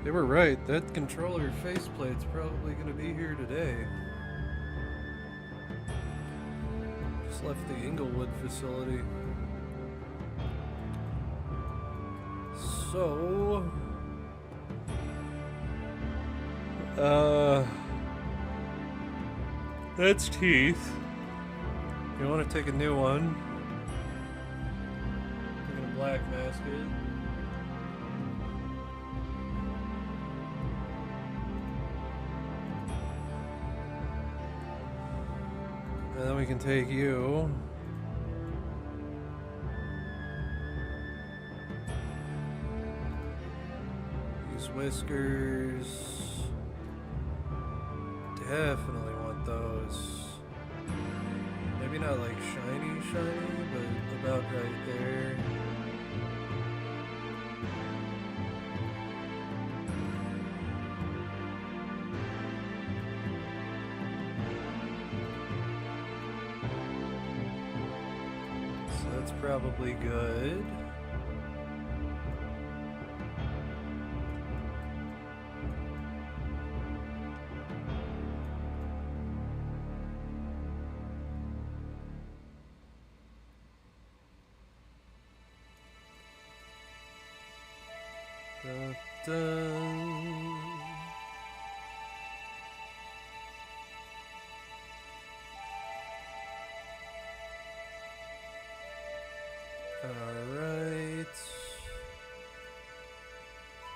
They were right. That controller faceplate's probably gonna be here today. just left the Inglewood facility. So, that's teeth. You want to take a new one? Taking a black mask in. And then we can take you. These whiskers. Definitely want those. Maybe not like shiny, but about right there. So that's probably good. Dun, dun. All right.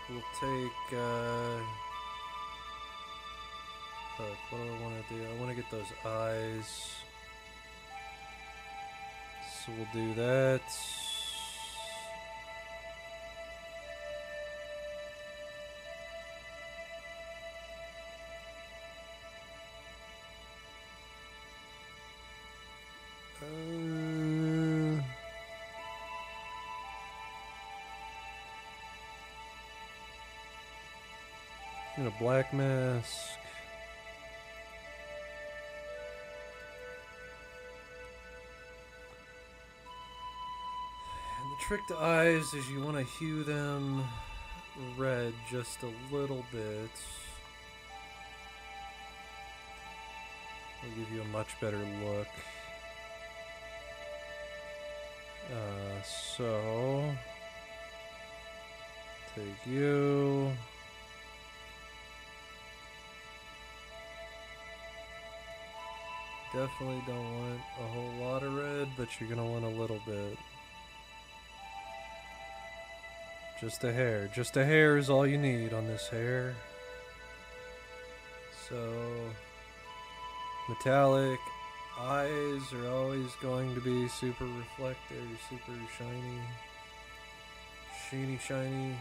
We'll take. Fuck, what do I want to do? I want to get those eyes. So we'll do that. And a black mask. And the trick to eyes is you want to hue them red just a little bit. It'll give you a much better look. So take you. Definitely don't want a whole lot of red, but you're gonna want a little bit. Just a hair. Just a hair is all you need on this hair. So, metallic eyes are always going to be super reflective, super shiny. Shiny.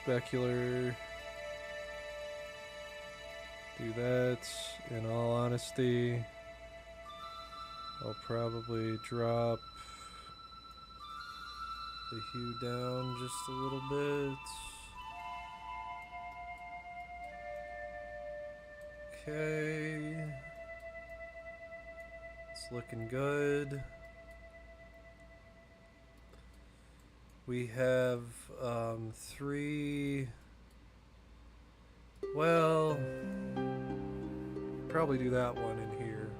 Specular. Do that. In all honesty, I'll probably drop the hue down just a little bit. Okay. It's looking good. We have 3. Well, probably do that one in here,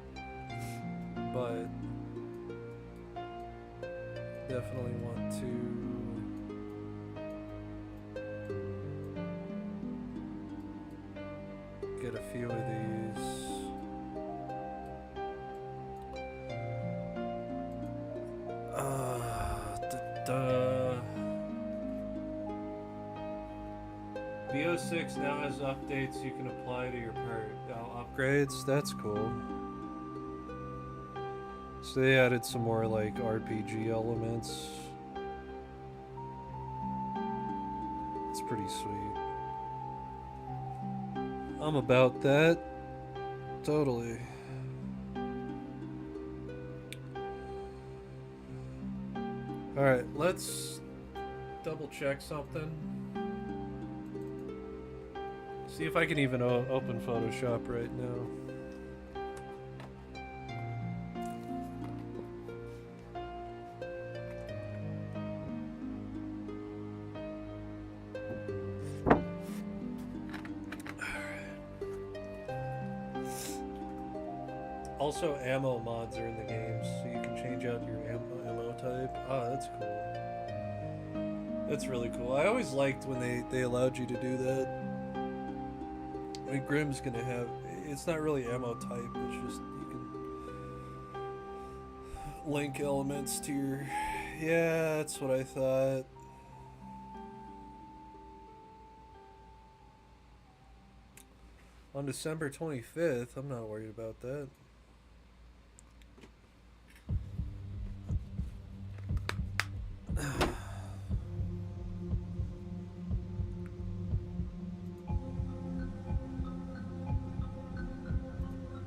but definitely want to get a few of these. BO6 now has updates you can apply to your upgrades. That's cool. So they added some more like RPG elements. It's pretty sweet. I'm about that. Totally. Alright, let's double check something. See if I can even open Photoshop right now. Also, ammo mods are in the game, so you can change out your ammo type. Ah, that's cool. That's really cool. I always liked when they allowed you to do that. I mean, Grim's gonna have... It's not really ammo type, it's just you can link elements to your... Yeah, that's what I thought. On December 25th, I'm not worried about that.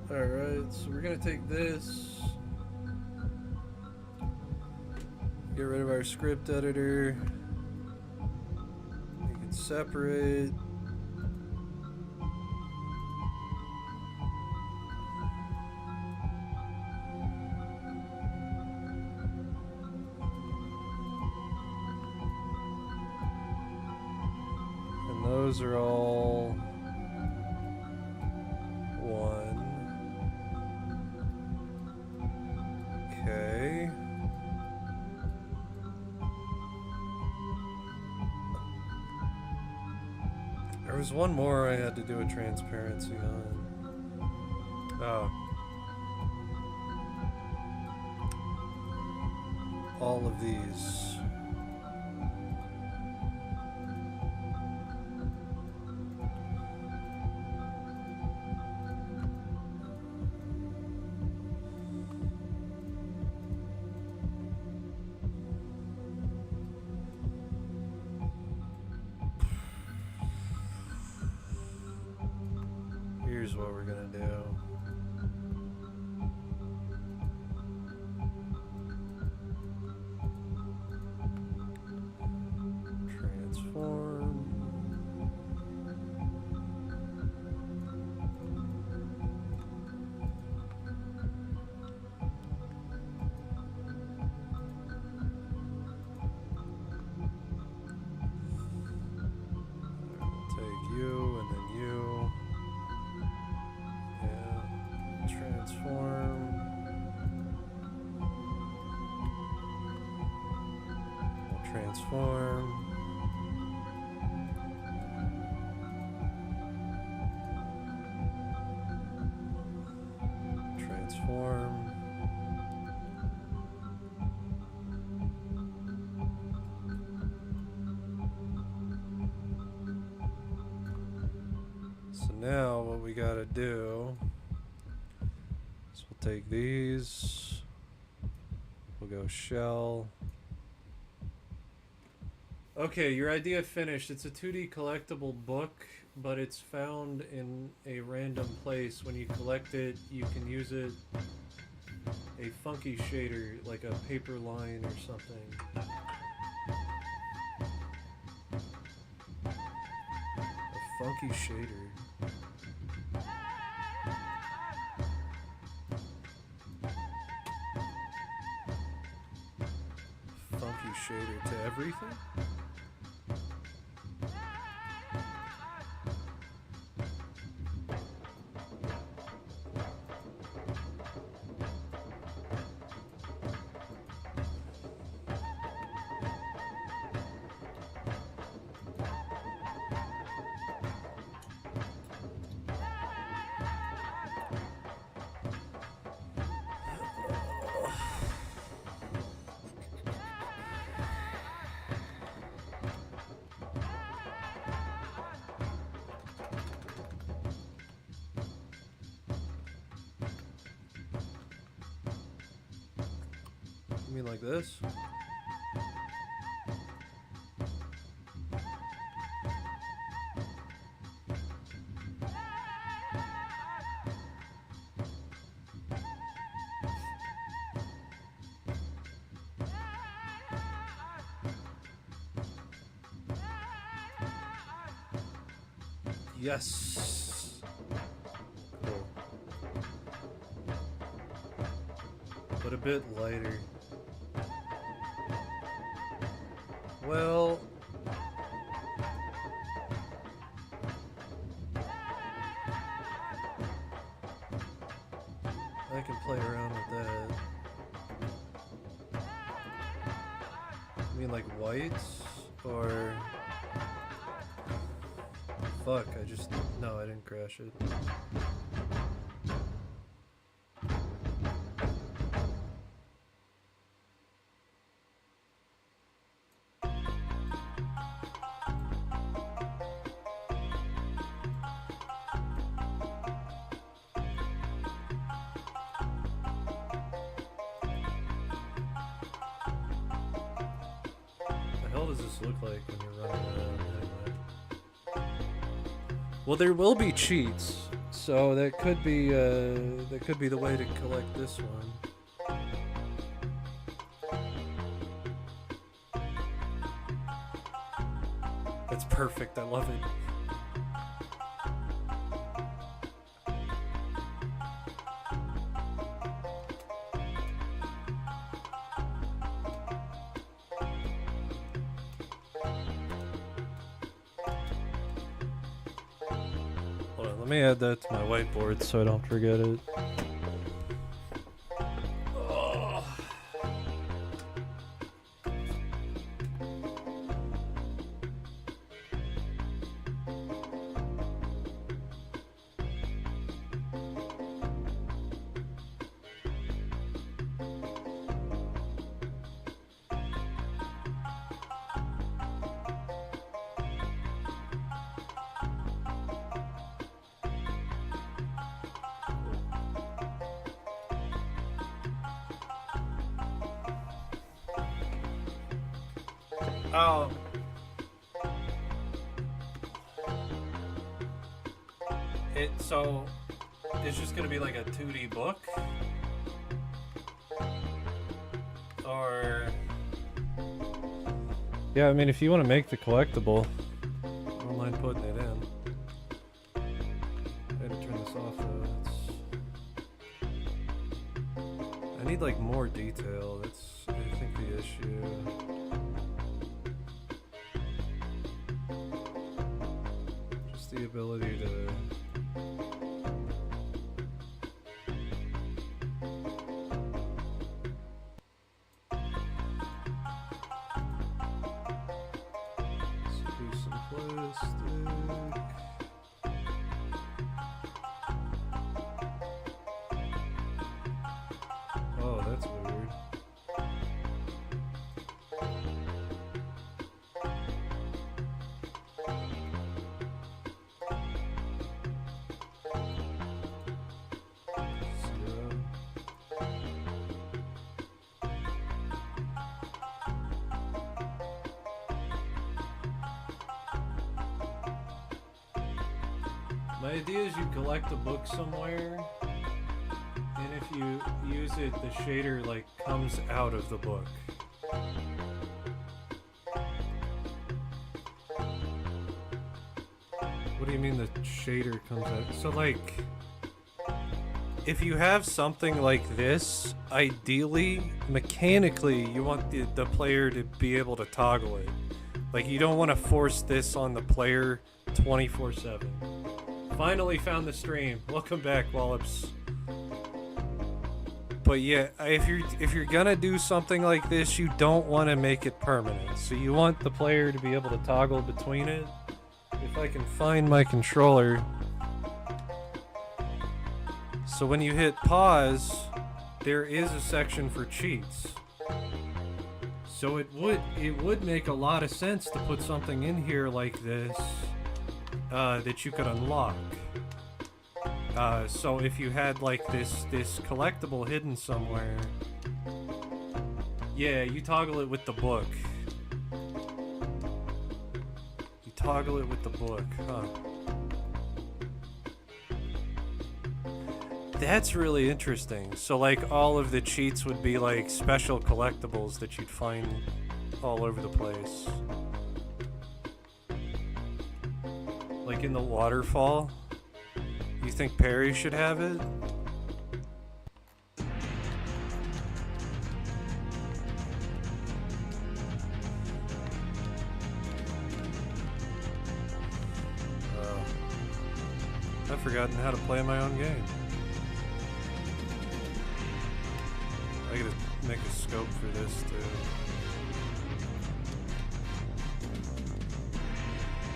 Alright, so we're gonna take this, get rid of our script editor, make it separate. And those are all one. Okay. There was one more I had to do a transparency on. Oh. All of these. Here's what we're gonna do. Transform. I'll take you and then you. Transform. We'll transform. Transform. So now what we gotta do, take these, we'll go shell. Okay, your idea finished. It's a 2D collectible book, but it's found in a random place. When you collect it, you can use it, a funky shader, like a paper line or something. A funky shader. Shader to everything? You mean like this? Yes. Cool. But a bit lighter. Well, I can play around with that. You mean like whites? Or... Fuck, no, I didn't crash it. The hell does this look like when you're running around anyway? Well, there will be cheats, so that could be the way to collect this one. That's perfect. I love it. Hold on, let me add that to my whiteboard so I don't forget it. Oh. So it's just gonna be like a 2D book? Or... Yeah, I mean, if you want to make the collectible, I don't mind putting it in. I had to turn this off though. I need like more detail. That's, I think, the issue. Just the ability to... Oh, that's weird. My idea is you collect a book somewhere, and if you use it, the shader like comes out of the book. What do you mean the shader comes out? So like, if you have something like this, ideally, mechanically, you want the player to be able to toggle it. Like, you don't want to force this on the player 24/7. Finally found the stream. Welcome back, Wallops. But yeah, if you're gonna do something like this, you don't want to make it permanent. So you want the player to be able to toggle between it. If I can find my controller. So when you hit pause, there is a section for cheats. So it would make a lot of sense to put something in here like this that you could unlock. So if you had like this collectible hidden somewhere, yeah, you toggle it with the book. You toggle it with the book, huh? That's really interesting. So like all of the cheats would be like special collectibles that you'd find all over the place. Like in the waterfall? You think Perry should have it? I've forgotten how to play my own game. I gotta make a scope for this too.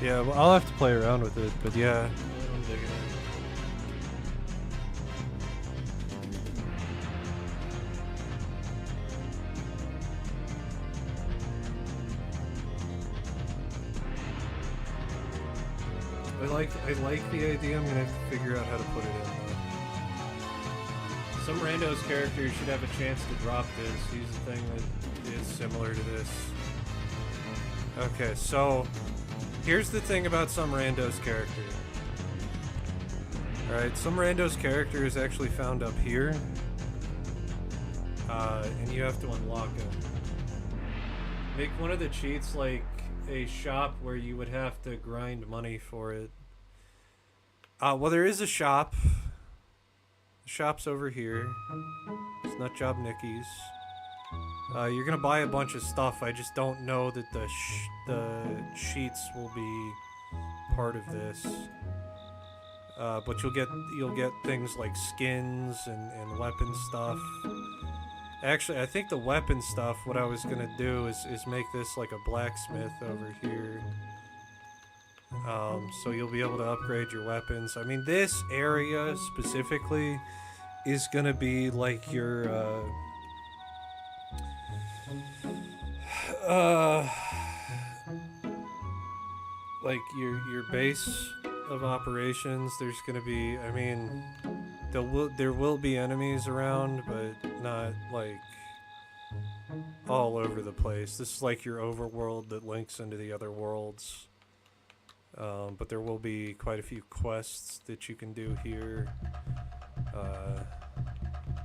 Yeah, well, I'll have to play around with it, but yeah, I'm digging it. I like the idea. I'm gonna have to figure out how to put it in though. Some randos characters should have a chance to drop this. Use the thing that is similar to this. Okay, so here's the thing about some randos character. Alright, some randos character is actually found up here. And you have to unlock it. Make one of the cheats like a shop where you would have to grind money for it. Well, there is a shop. The shop's over here. It's Nutjob Nicky's. You're gonna buy a bunch of stuff. I just don't know that the sheets will be part of this. But you'll get things like skins and weapon stuff. Actually, I think the weapon stuff, what I was gonna do is make this like a blacksmith over here. So you'll be able to upgrade your weapons. I mean, this area specifically is gonna be like your like your base of operations. There's gonna be, I mean, there will be enemies around, but not like all over the place. This is like your overworld that links into the other worlds. But there will be quite a few quests that you can do here.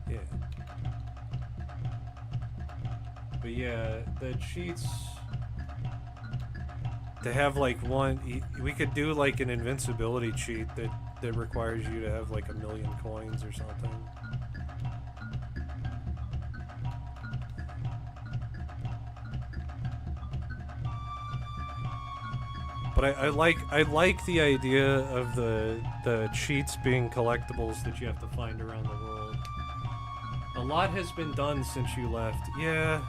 Yeah. But yeah, the cheats to have like we could do like an invincibility cheat that requires you to have like 1,000,000 coins or something. But I like the idea of the cheats being collectibles that you have to find around the world. A lot has been done since you left. Yeah.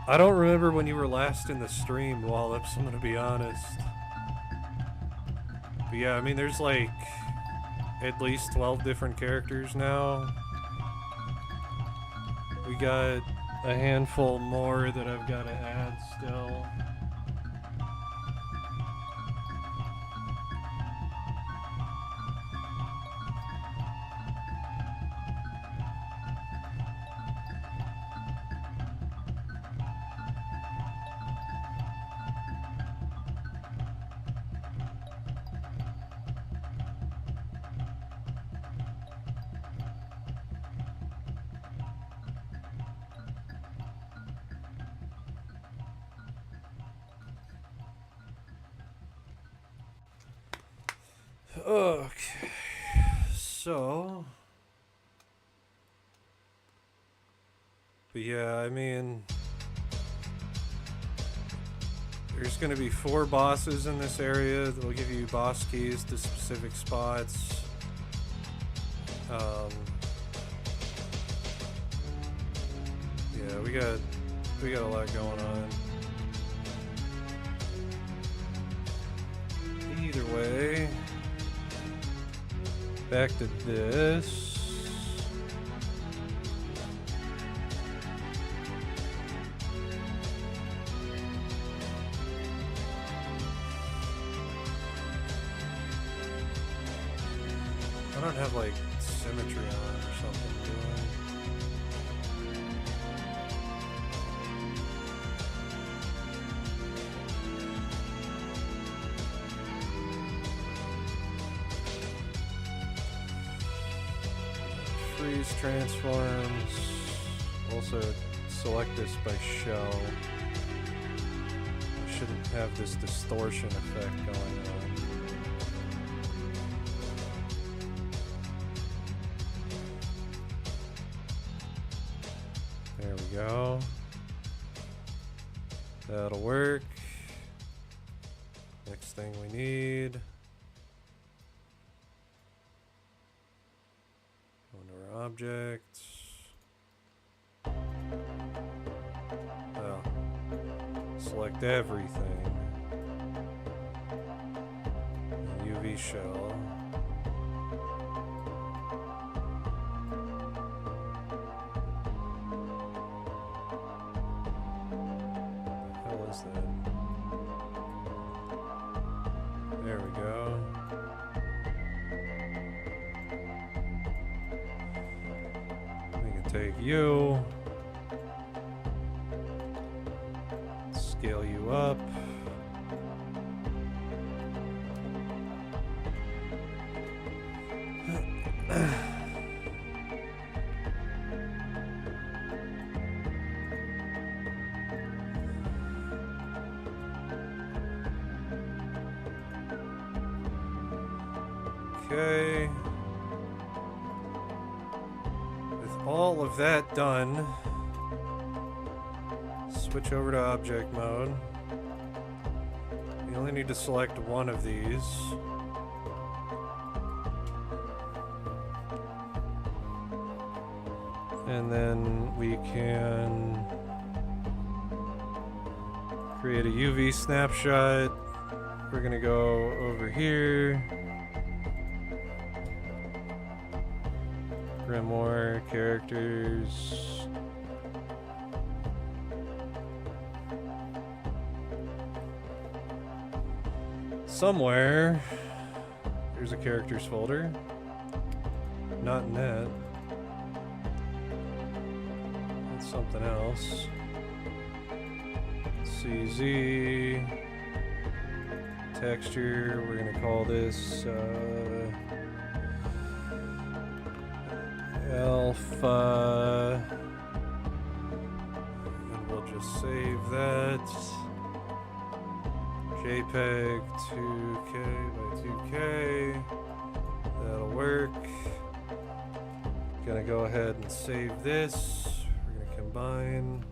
I don't remember when you were last in the stream, Wallops, I'm gonna be honest. But yeah, I mean, there's like at least 12 different characters now. We got a handful more that I've got to add still. Okay, so, but yeah, I mean, there's going to be 4 bosses in this area that will give you boss keys to specific spots. Yeah, we got a lot going on. Either way, back to this. I don't have like symmetry on or something, do I? Freeze transforms. Also select this by shell. I shouldn't have this distortion effect going on. There we go. That'll work. Next thing we need. Go into our objects. select everything. UV shell. What the hell is that? There we go. We can take you. Scale you up. Okay. With all of that done, switch over to object mode. You only need to select one of these. And then we can create a UV snapshot. We're gonna go over here. Grimoire, characters. Somewhere, there's a characters folder. Not in that. That's something else. CZ. Texture, we're gonna call this, alpha, and we'll just save that. JPEG 2K by 2K. That'll work. Gonna go ahead and save this. We're gonna combine,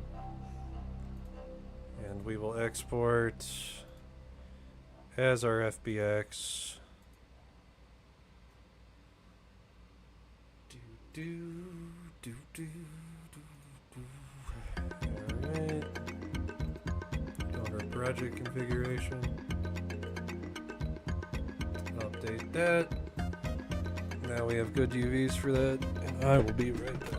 and we will export as our FBX. Alright. Go under project configuration. Update that. Now we have good UVs for that, and I will be right back.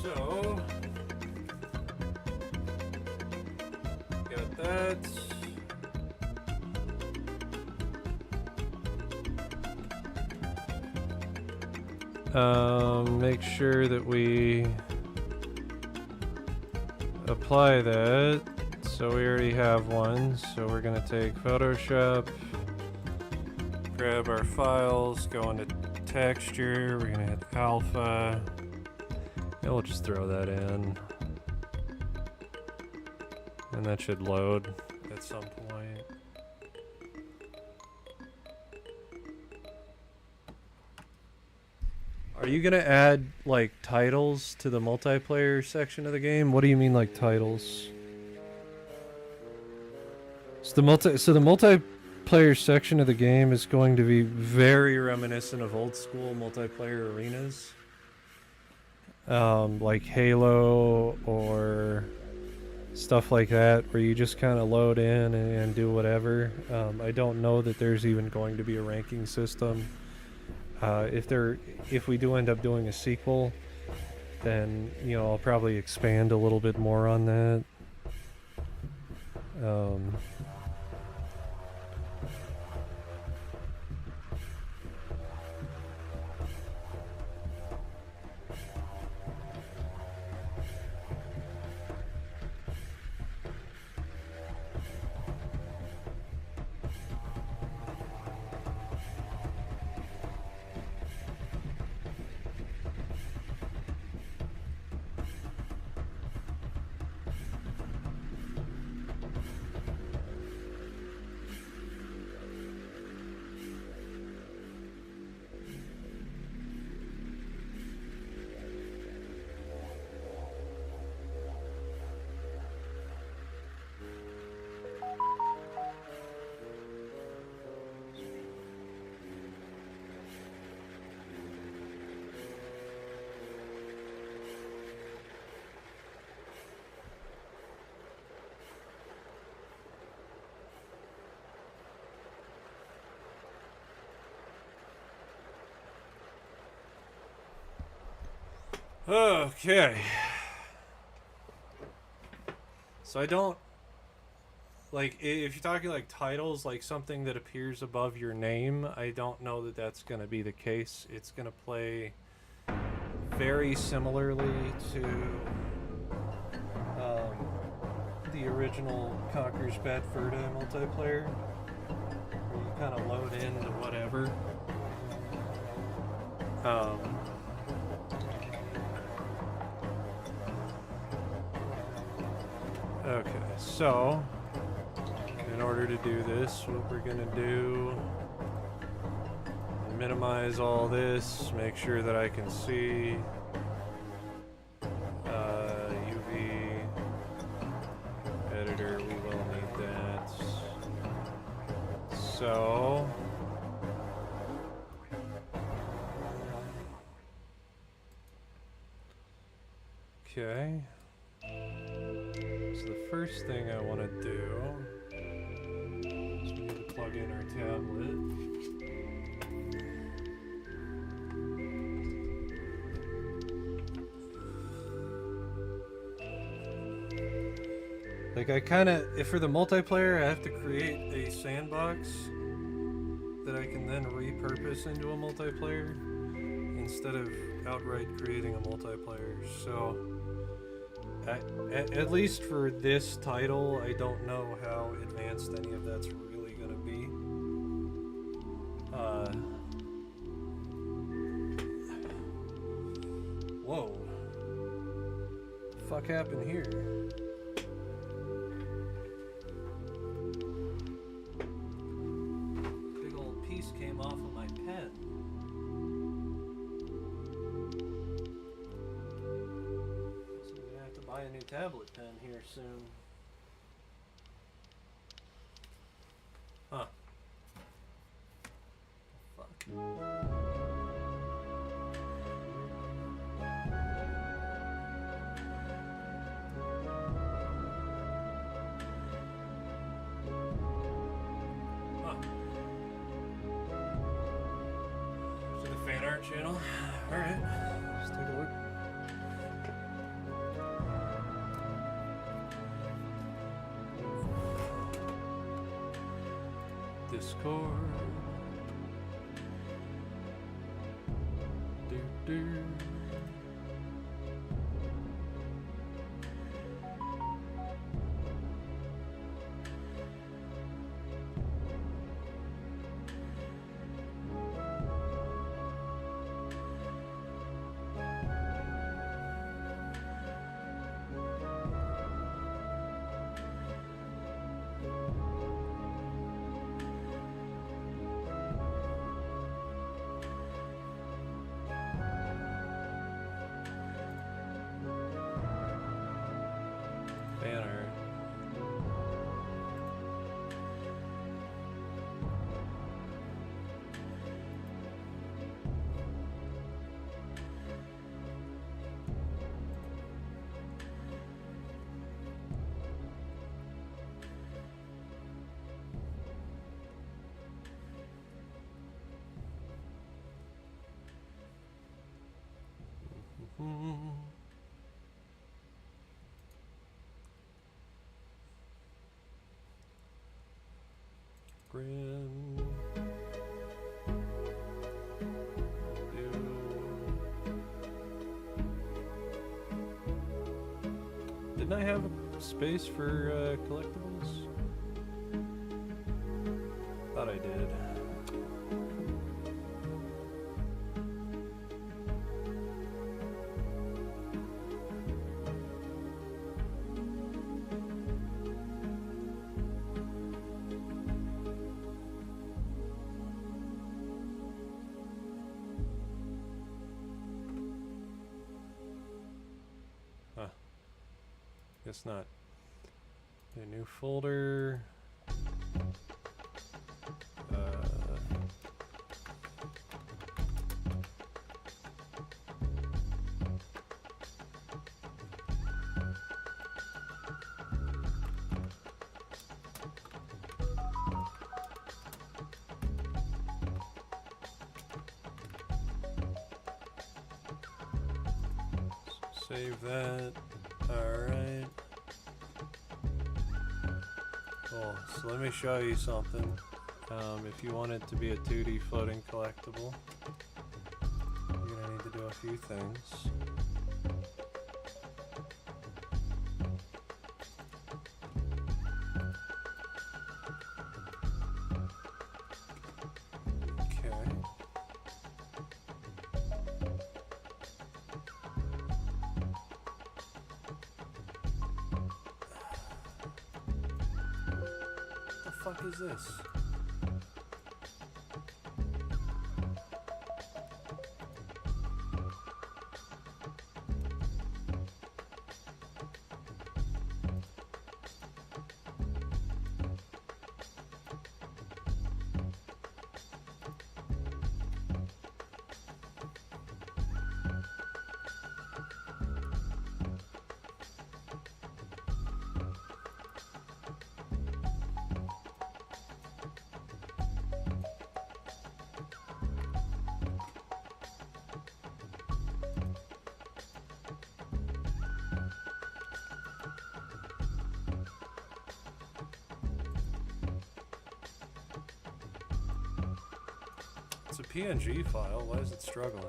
So, got that. Make sure that we apply that. So we already have one. So we're gonna take Photoshop, grab our files, go into texture. We're gonna hit alpha. Yeah, we'll just throw that in. And that should load at some point. Are you gonna add like titles to the multiplayer section of the game? What do you mean like titles? So the multiplayer section of the game is going to be very reminiscent of old school multiplayer arenas. Like Halo or stuff like that, where you just kind of load in and do whatever. I don't know that there's even going to be a ranking system. If we do end up doing a sequel, then I'll probably expand a little bit more on that. Okay. So I don't like if you're talking like titles, like something that appears above your name. I don't know that that's going to be the case. It's going to play very similarly to the original Conquer's Bad Fur Day multiplayer, where you kind of load into whatever. Okay, so in order to do this, what we're gonna do, minimize all this, make sure that I can see UV editor, we will need that. So okay. So the first thing I want to do is we need to plug in our tablet. Like I kind of, if for the multiplayer, I have to create a sandbox that I can then repurpose into a multiplayer instead of outright creating a multiplayer. So at least for this title, I don't know how advanced any of that's really going to be. Whoa. The fuck happened here? Big old piece came off of my pen. Buy a new tablet pen here soon. Huh. Fuck. Huh. To the fan art channel. Alright. Let's take a look. Discord. Do. Banner. Grin. Didn't I have a space for collectibles? Thought I did. Guess not. A new folder. Save that. Alright. Cool. So let me show you something. If you want it to be a 2D floating collectible, you're gonna need to do a few things. Okay. What the fuck is this? It's a PNG file. Why is it struggling?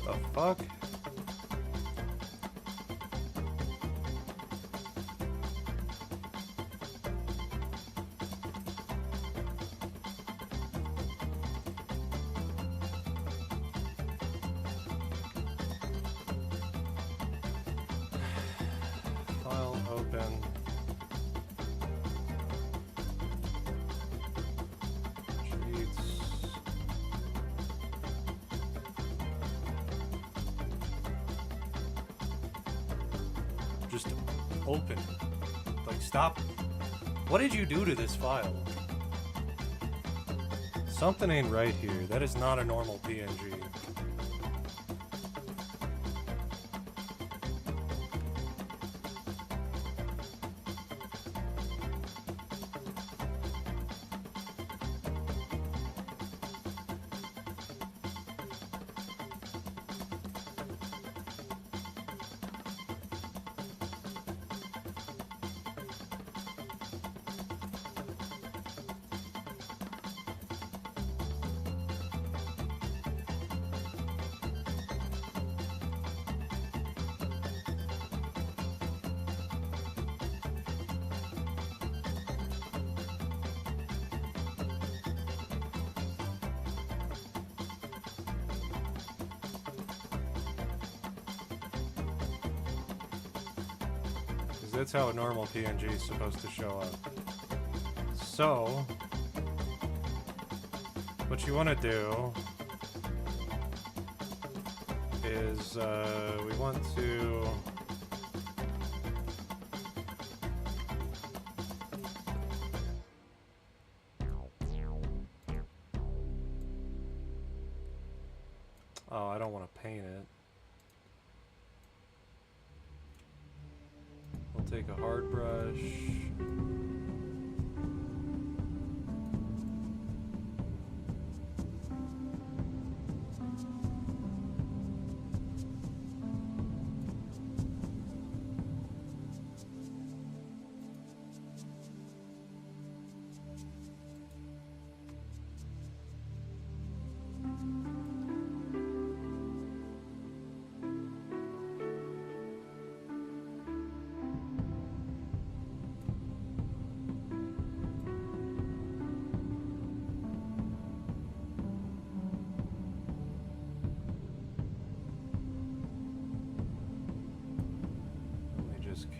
The fuck? File open. Sheets. Just open. Like, stop. What did you do to this file? Something ain't right here. That is not a normal PNG. That's how a normal PNG is supposed to show up. So, what you want to do is we want to I don't want to paint it. We'll take a hard brush.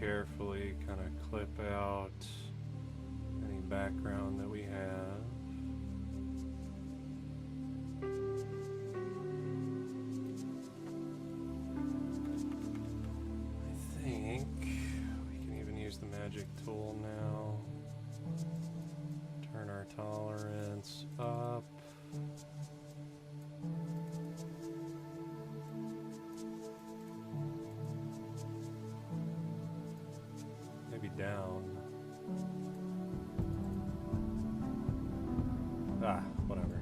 carefully kind of clip out any background that we have. I think we can even use the magic tool now. Turn our tolerance up. Maybe down. Ah, whatever.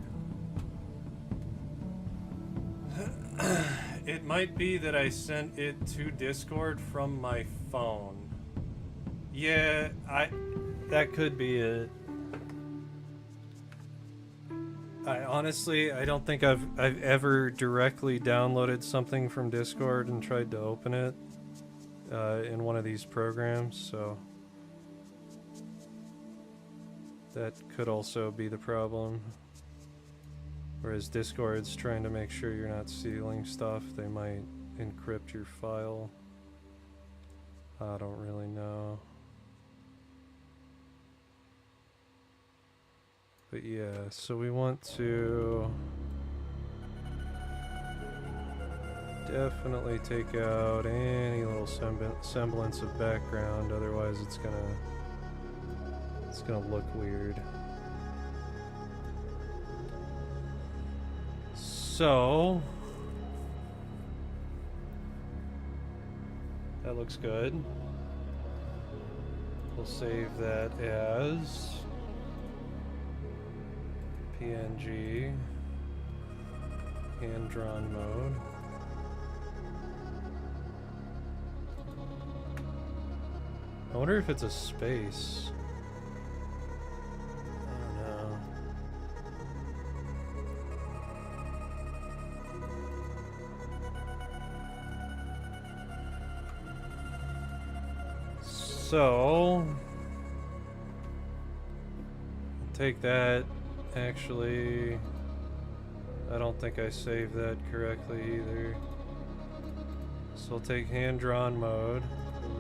It might be that I sent it to Discord from my phone. Yeah, that could be it. I don't think I've ever directly downloaded something from Discord and tried to open it in one of these programs, so that could also be the problem. Whereas Discord's trying to make sure you're not stealing stuff, they might encrypt your file. I don't really know. But yeah, so we want to definitely take out any little semblance of background, otherwise it's gonna look weird. So that looks good. We'll save that as PNG, hand-drawn mode. I wonder if it's a space. I don't know. So, take that. Actually, I don't think I saved that correctly either. So I'll take hand-drawn mode,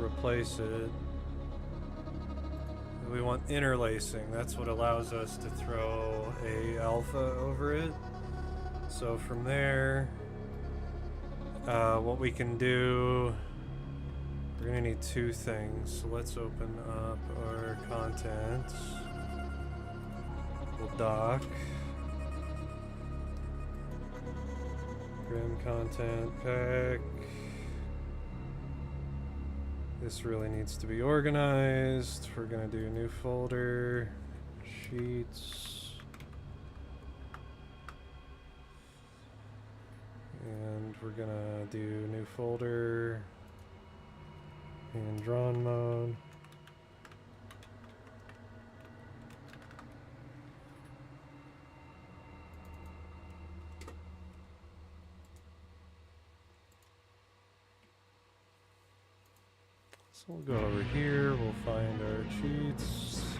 replace it. We want interlacing. That's what allows us to throw a alpha over it. So from there, what we can do, we're gonna need two things. So let's open up our contents. We'll dock. Grim content pack. This really needs to be organized. We're gonna do new folder, sheets. And we're gonna do new folder, hand-drawn mode. So we'll go over here, we'll find our cheats.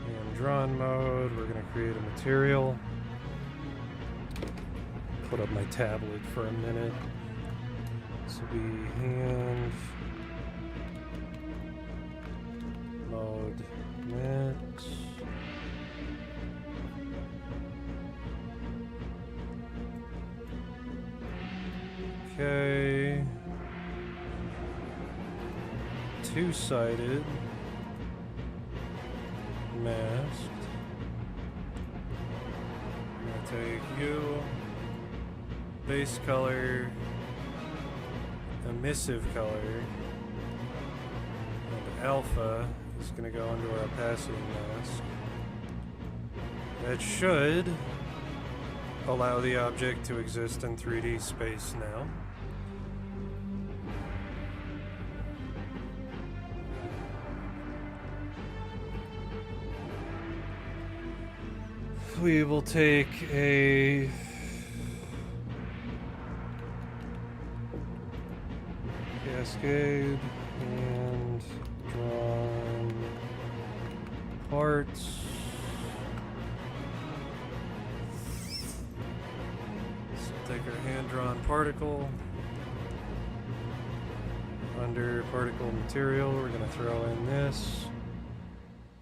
Hand-drawn mode, we're going to create a material. Put up my tablet for a minute. This will be hand mode net. Okay. Two-sided. Masked. I'm gonna take you. Base color. Emissive color. And alpha is gonna go into our opacity mask. That should allow the object to exist in 3D space now. We will take a cascade and drawn parts. Take make our hand-drawn particle. Under particle material, we're going to throw in this.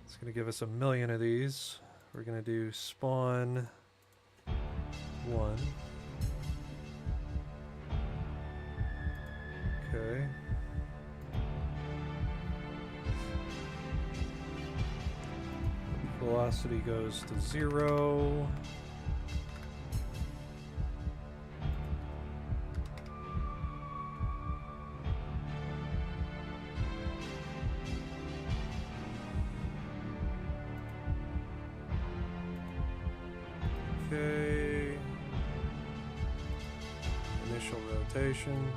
It's going to give us 1,000,000 of these. We're going to do spawn 1. Okay. Velocity goes to 0. Okay. Initial rotation.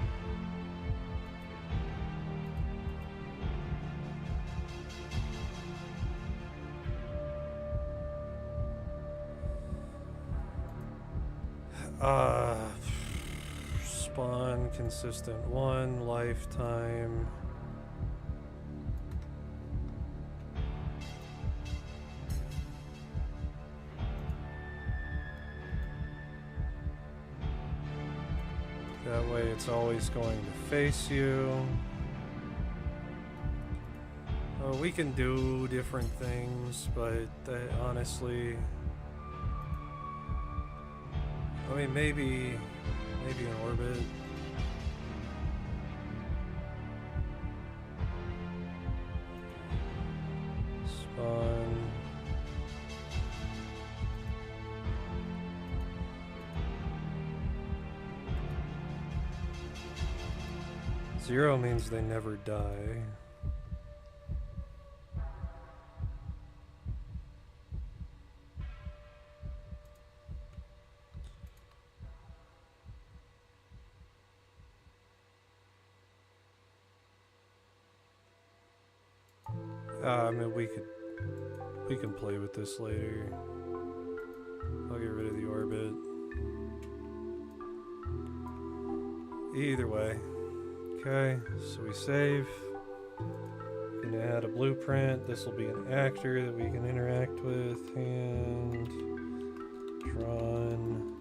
Spawn consistent 1 lifetime. That way it's always going to face you. We can do different things, but honestly, I mean, maybe an orbit. Spawn. Zero means they never die. I mean, we can play with this later. I'll get rid of the orbit. Either way. Okay, so we save. Gonna add a blueprint. This will be an actor that we can interact with. Hand drawn.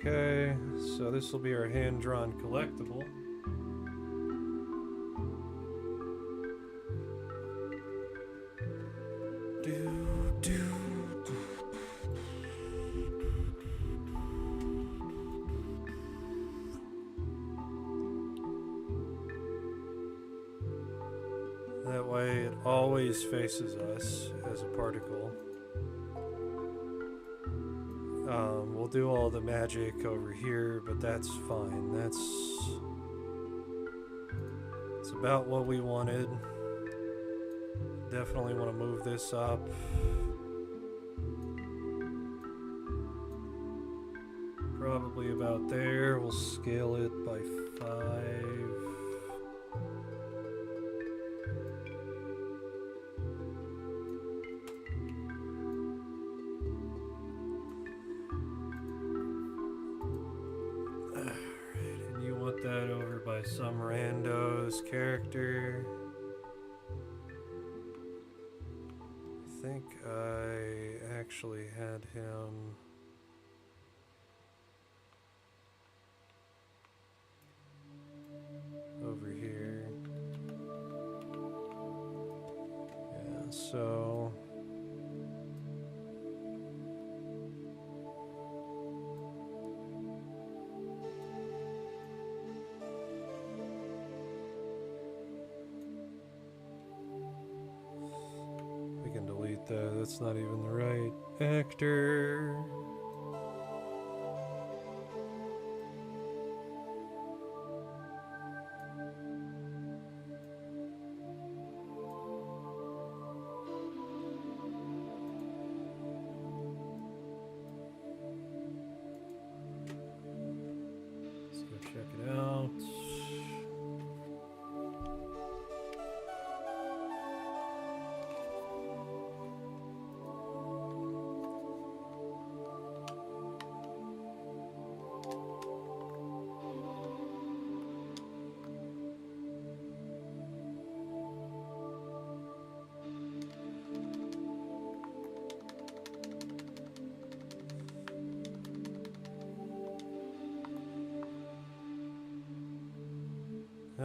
Okay, so this will be our hand-drawn collectible. That way it always faces us as a particle. We'll do all the magic over here, but that's fine. It's about what we wanted. Definitely want to move this up. Probably about there. We'll scale it by 5. That over by some rando's character. I think I actually had him. Over here. Yeah, so. That's not even the right actor. Let's go check it out.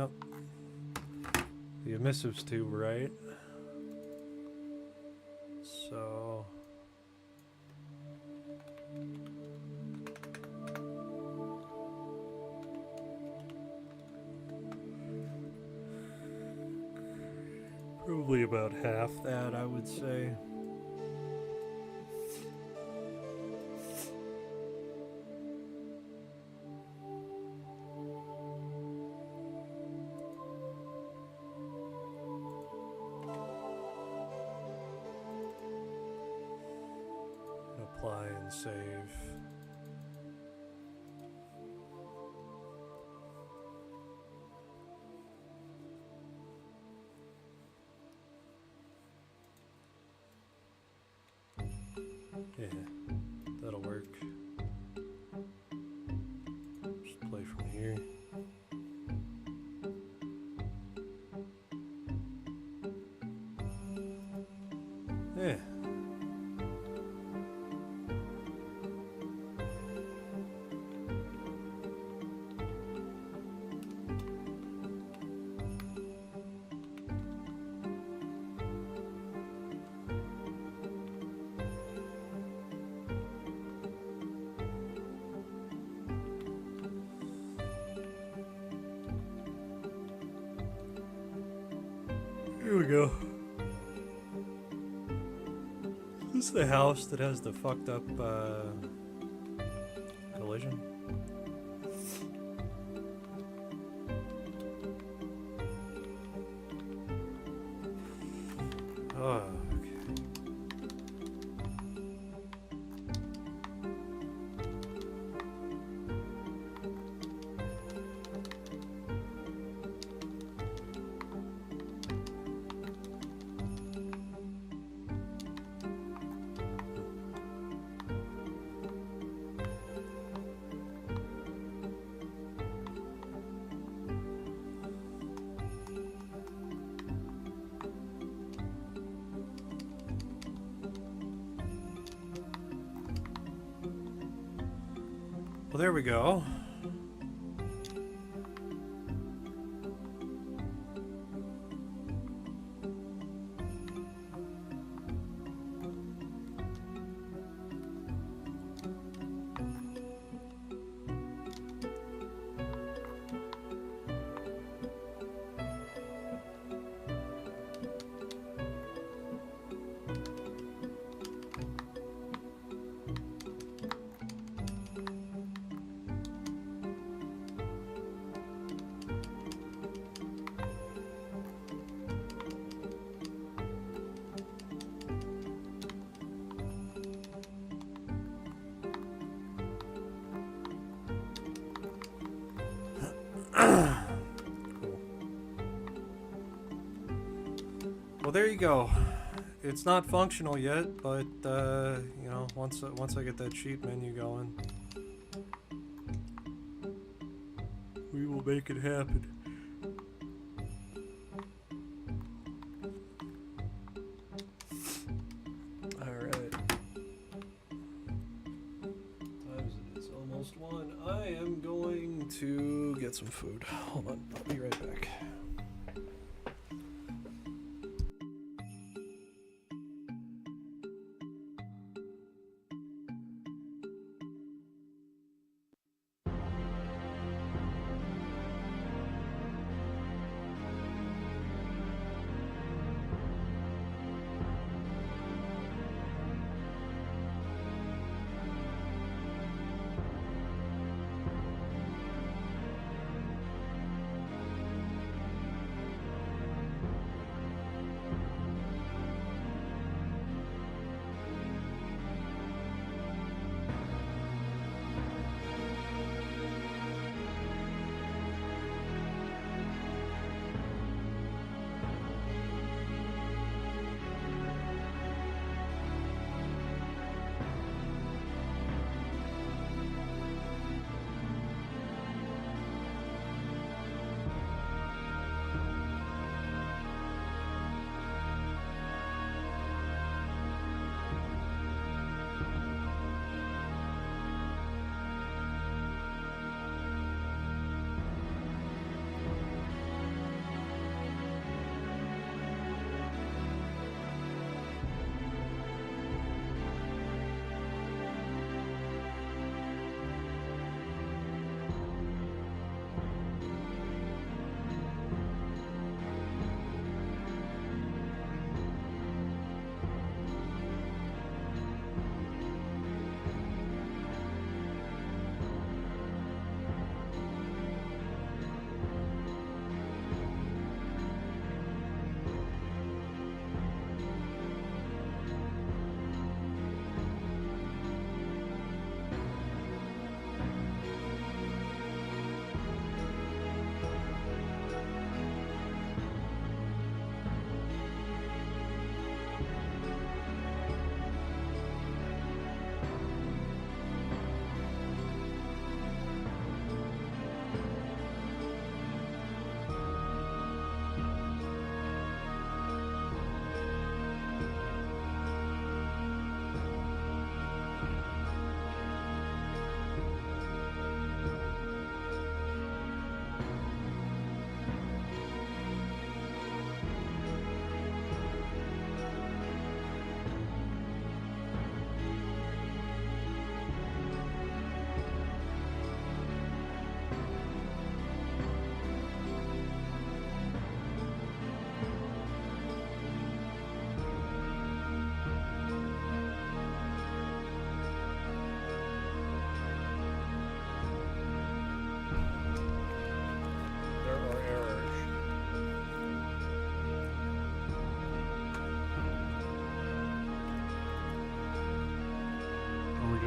Yep. The emissives tube, right? So... probably about half that, I would say. Apply and save. Yeah, that'll work. Just play from here. Yeah. Here we go. This is the house that has the fucked up collision. Oh, okay. Well, there we go. Well, there you go. It's not functional yet, but you know, once I get that sheet menu going, we will make it happen. All right. Time is it? It's almost 1. I am going to get some food. Hold on, I'll be right back.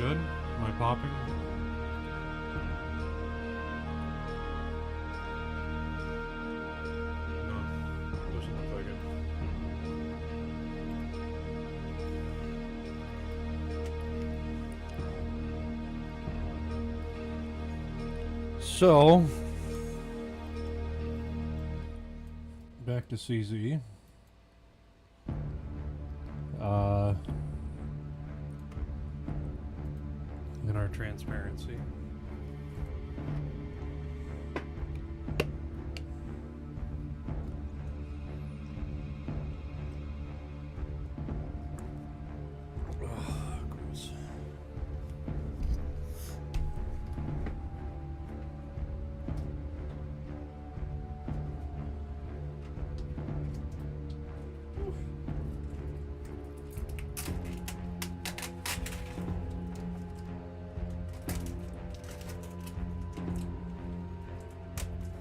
good? Am I popping? No, doesn't look like it. So, back to CZ. In our transparency. Ugh, gross.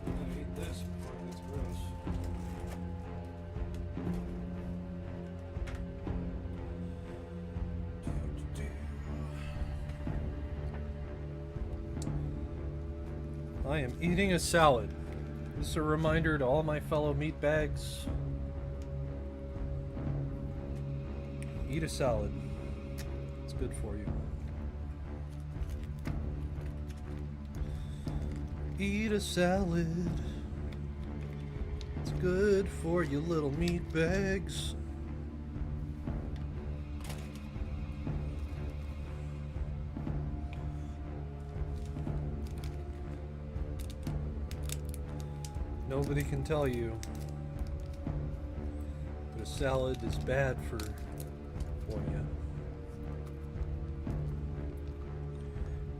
I hate this. Fuck, that's gross. I am eating a salad. This is a reminder to all my fellow meat bags. Eat a salad. It's good for you. Eat a salad. It's good for you little meat bags. Nobody can tell you that a salad is bad for you.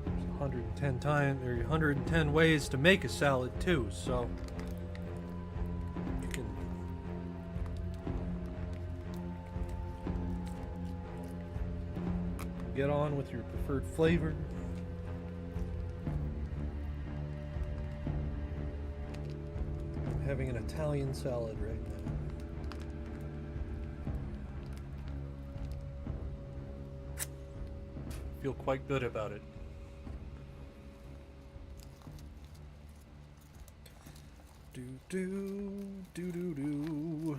There's 110 times or 110 ways to make a salad too, so you can get on with your preferred flavor. I'm having an Italian salad right now. Feel quite good about it. Do do do do do.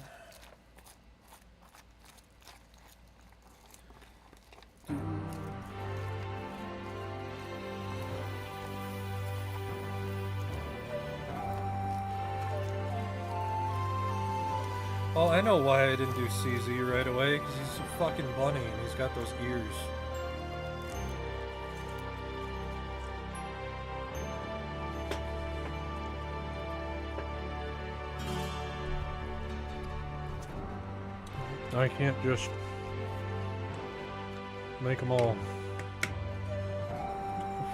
Oh, I know why I didn't do CZ right away, because he's a fucking bunny and he's got those ears. I can't just make them all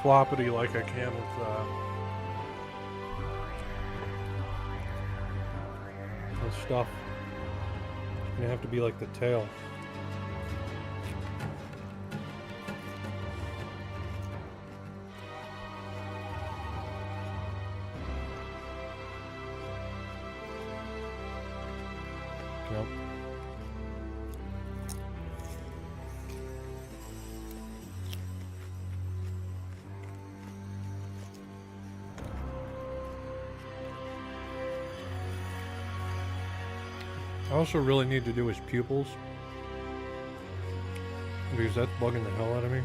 floppity like I can with stuff. It's gonna have to be like the tail. Yep. I also really need to do his pupils, because that's bugging the hell out of me.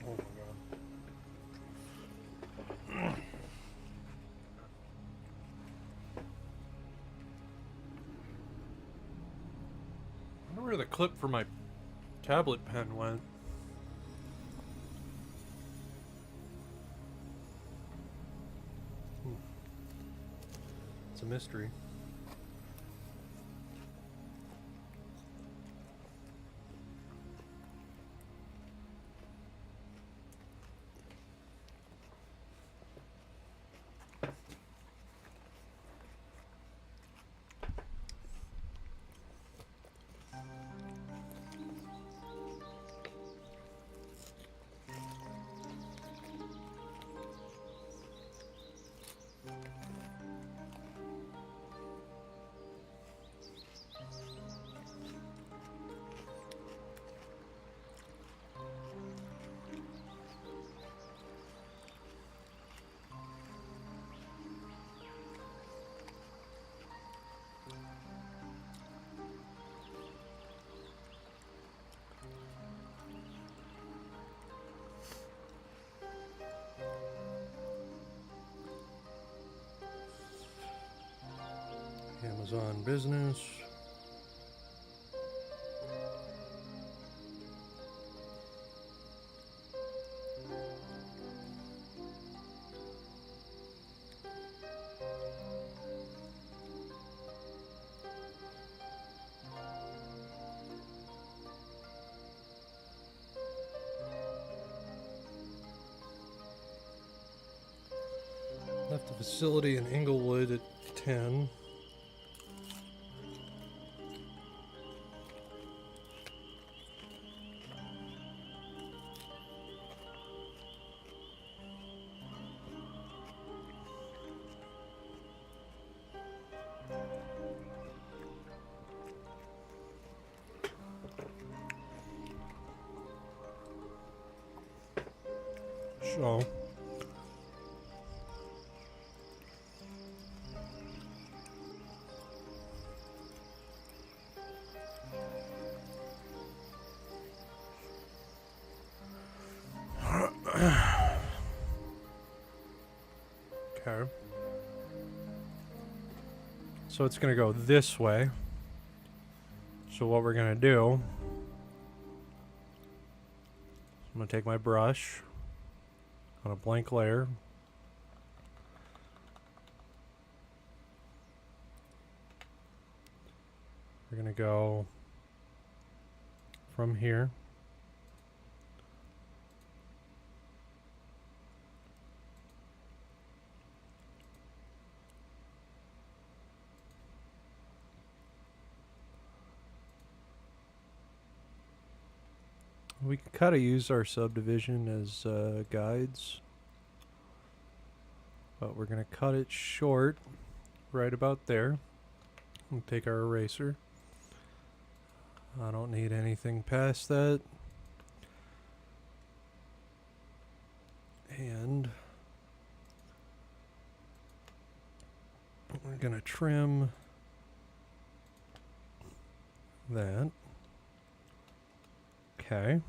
Oh my god. I wonder where the clip for my tablet pen went. It's a mystery. Amazon Business. Left the facility in Inglewood at 10. So, okay. So it's going to go this way. So what we're going to do, I'm going to take my brush on a blank layer. We're going to go from here. We can kind of use our subdivision as guides, but we're going to cut it short right about there. We'll take our eraser. I don't need anything past that. And we're going to trim that. Okay.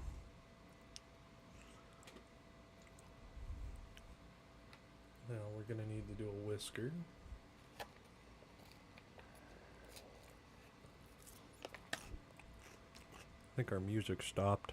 Now we're going to need to do a whisker. I think our music stopped.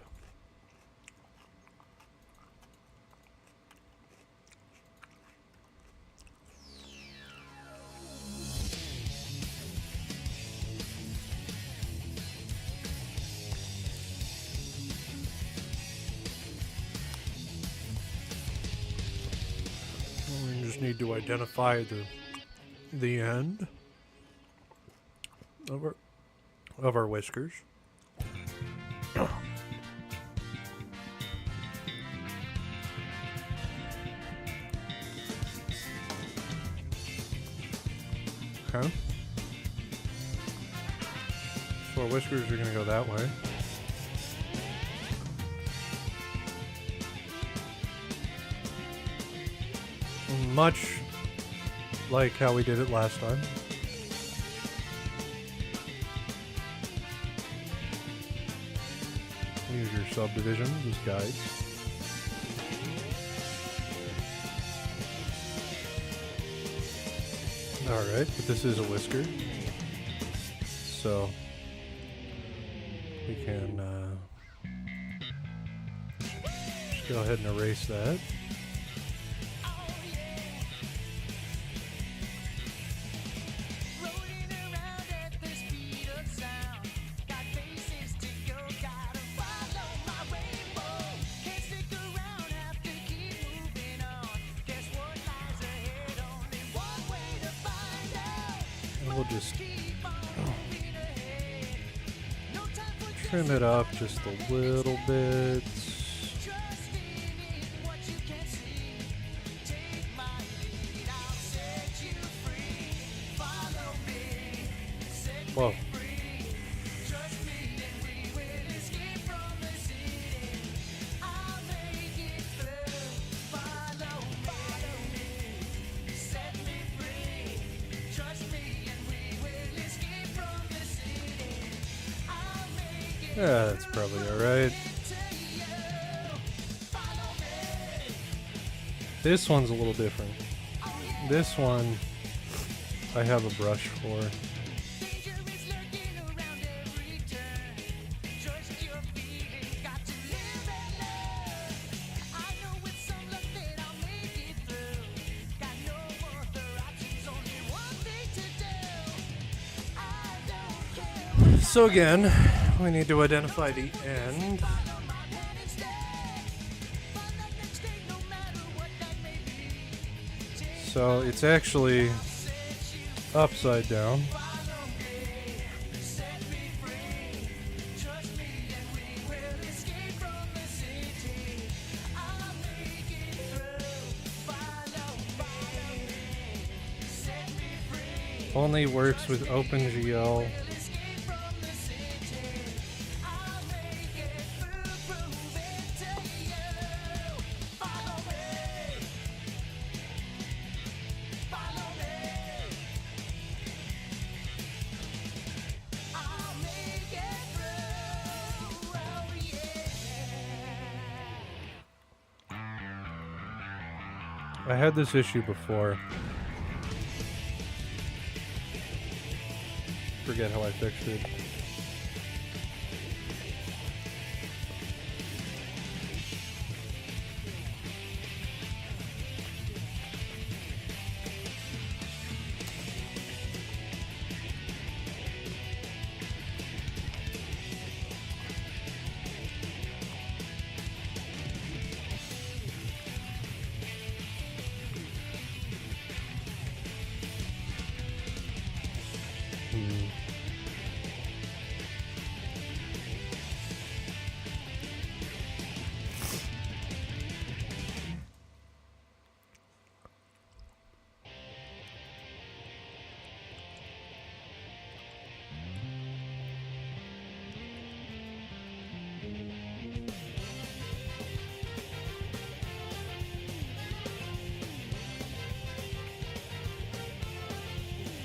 We just need to identify the end of our whiskers. Okay. So our whiskers are going to go that way. Much like how we did it last time. Use your subdivisions as guides. Alright, but this is a whisker. So we can just go ahead and erase that. We'll just trim it up just a little bit. Whoa. Yeah, that's probably alright. This one's a little different. This one, I have a brush for. So again, we need to identify the end. So it's actually upside down. Only works with OpenGL. I had this issue before. Forget how I fixed it.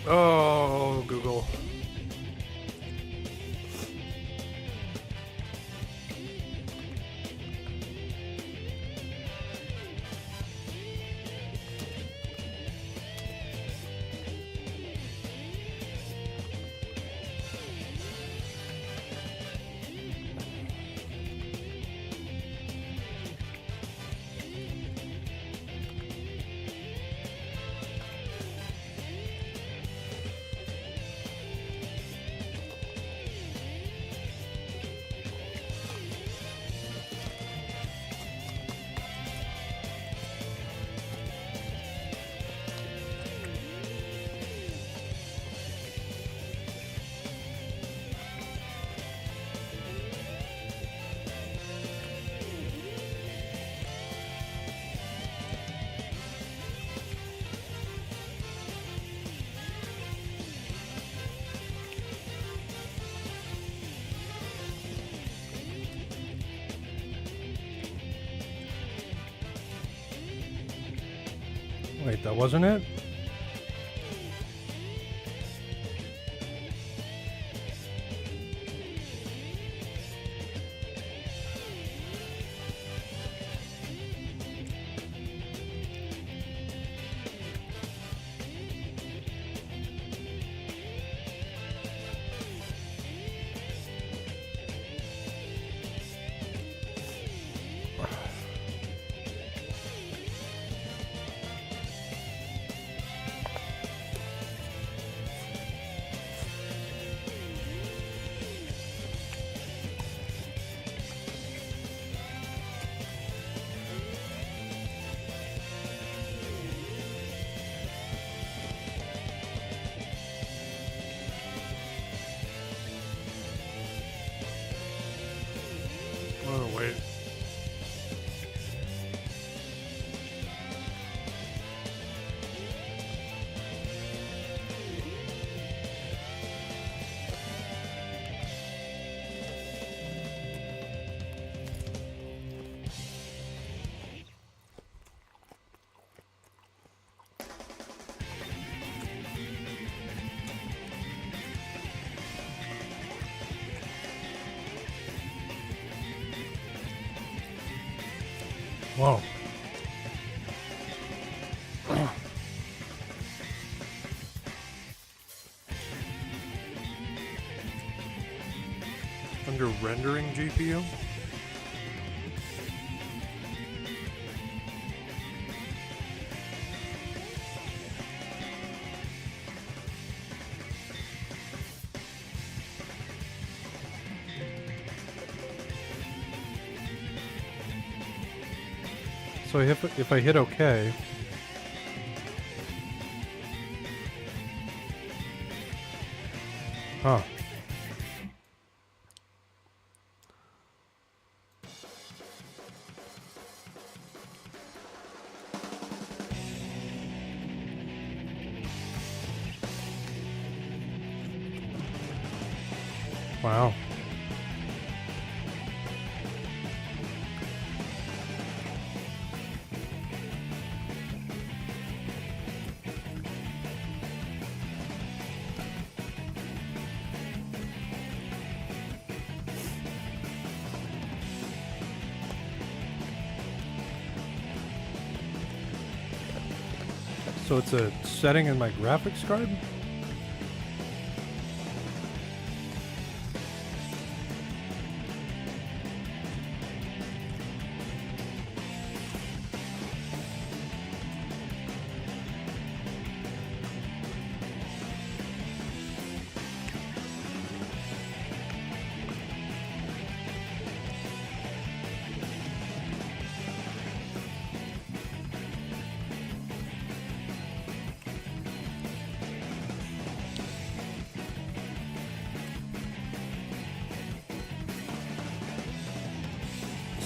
Oh, Google. Wait, that wasn't it? Whoa. Under rendering GPU? So if I hit OK, huh? Wow. So it's a setting in my graphics card?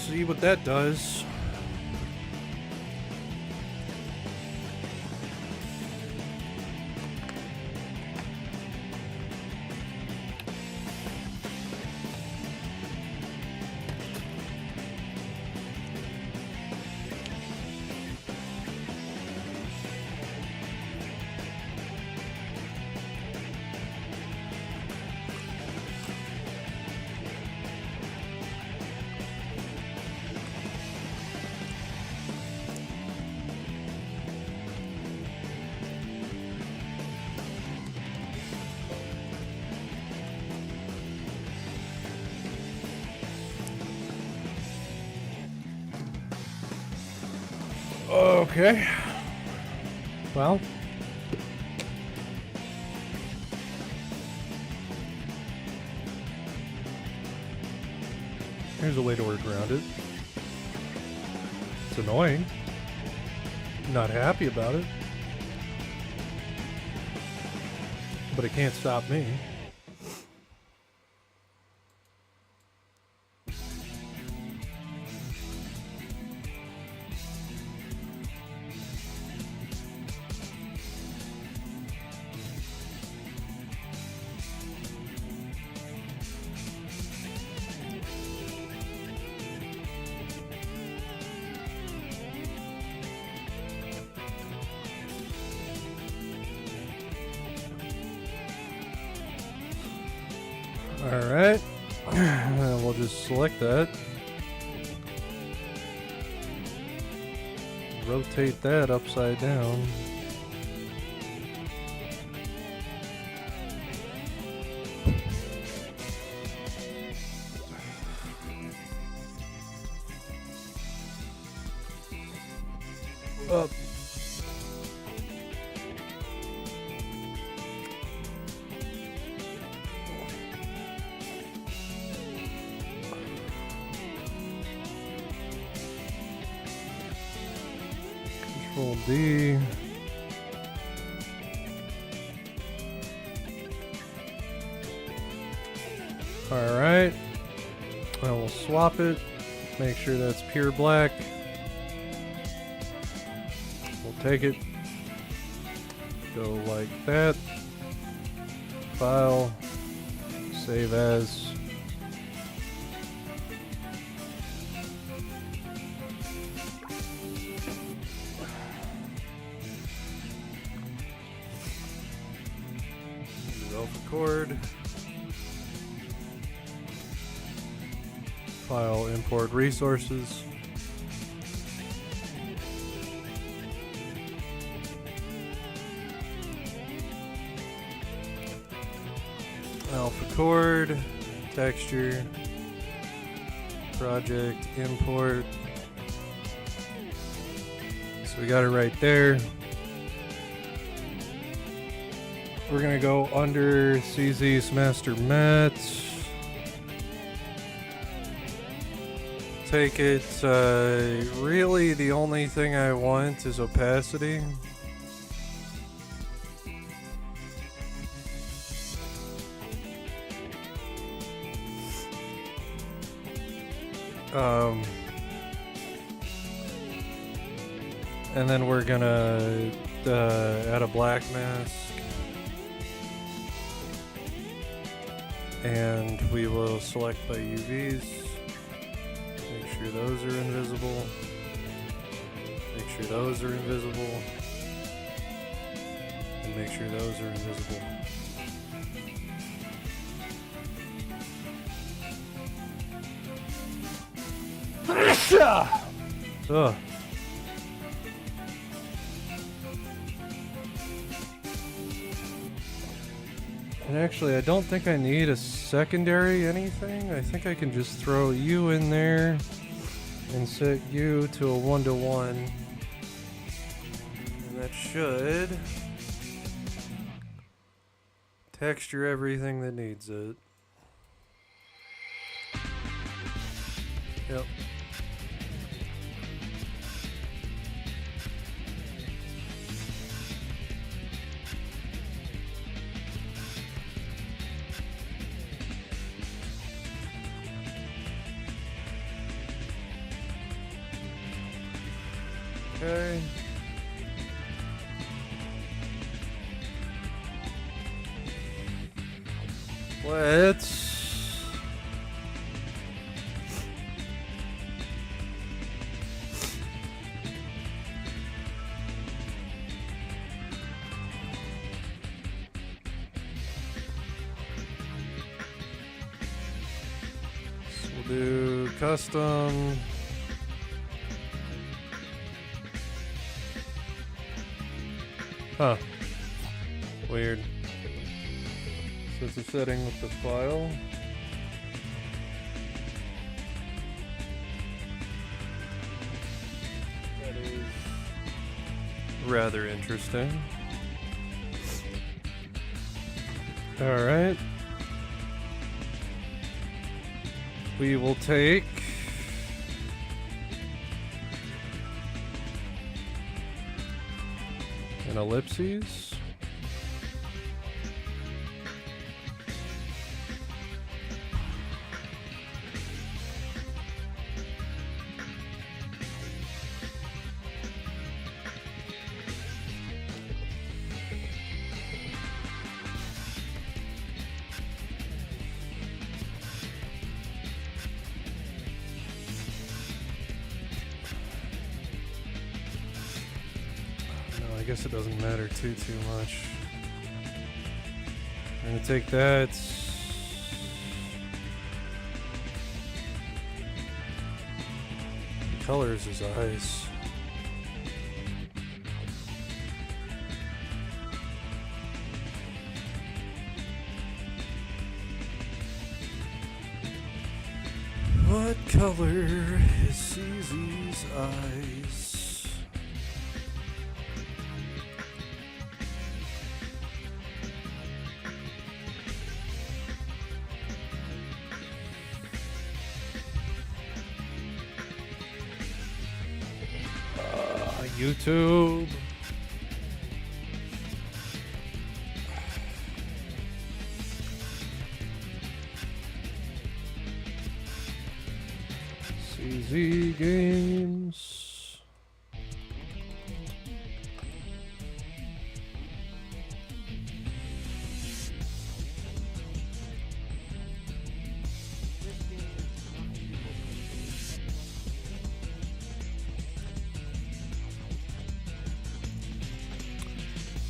See what that does. Okay. Well. Here's a way to work around it. It's annoying. Not happy about it. But it can't stop me. Alright, we'll just select that. Rotate that upside down. Up. Control D. Alright. I will swap it. Make sure that's pure black. We'll take it. Go like that. File. Save as. Self-record. File import resources. Alpha chord, texture, project, import. So we got it right there. We're gonna go under CZ's master mats. Take it, really the only thing I want is opacity. And then we're gonna add a black mask. And we will select by UVs. Make sure those are invisible. Make sure those are invisible. And make sure those are invisible. Ugh. And actually, I don't think I need a secondary anything. I think I can just throw you in there and set you to a 1-to-1. And that should texture everything that needs it. Yep. Okay. Let's we'll do custom. Huh. Weird. So it's a setting with the file. That is rather interesting. Alright. We will take an ellipses. I guess it doesn't matter too much. I'm gonna take that. The colors is ice. What color is CZ's eyes? YouTube. CZ Games.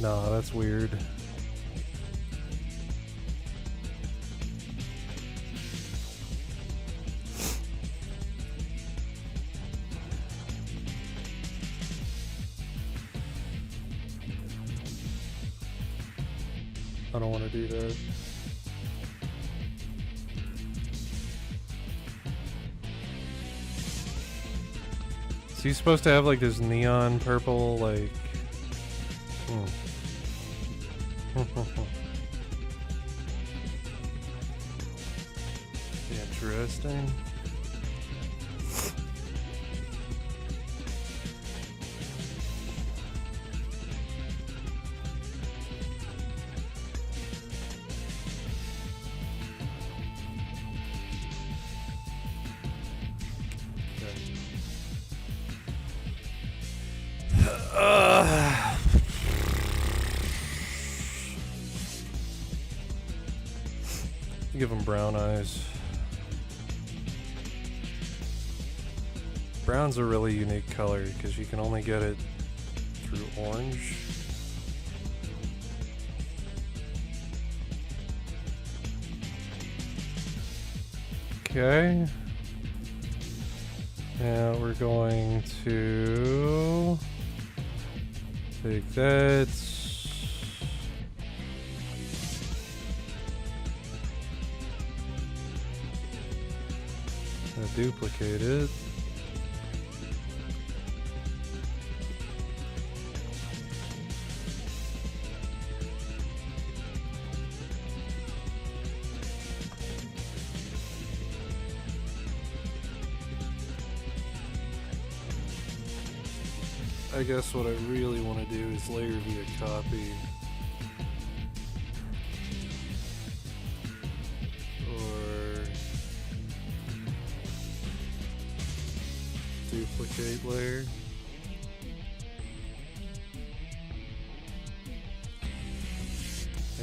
No, that's weird. I don't want to do that. Is he supposed to have like this neon purple, like... Interesting. Give him brown eyes. Brown's a really unique color because you can only get it through orange. Okay. Now we're going to take that. Duplicate it. I guess what I really want to do is layer via copy. Duplicate layer.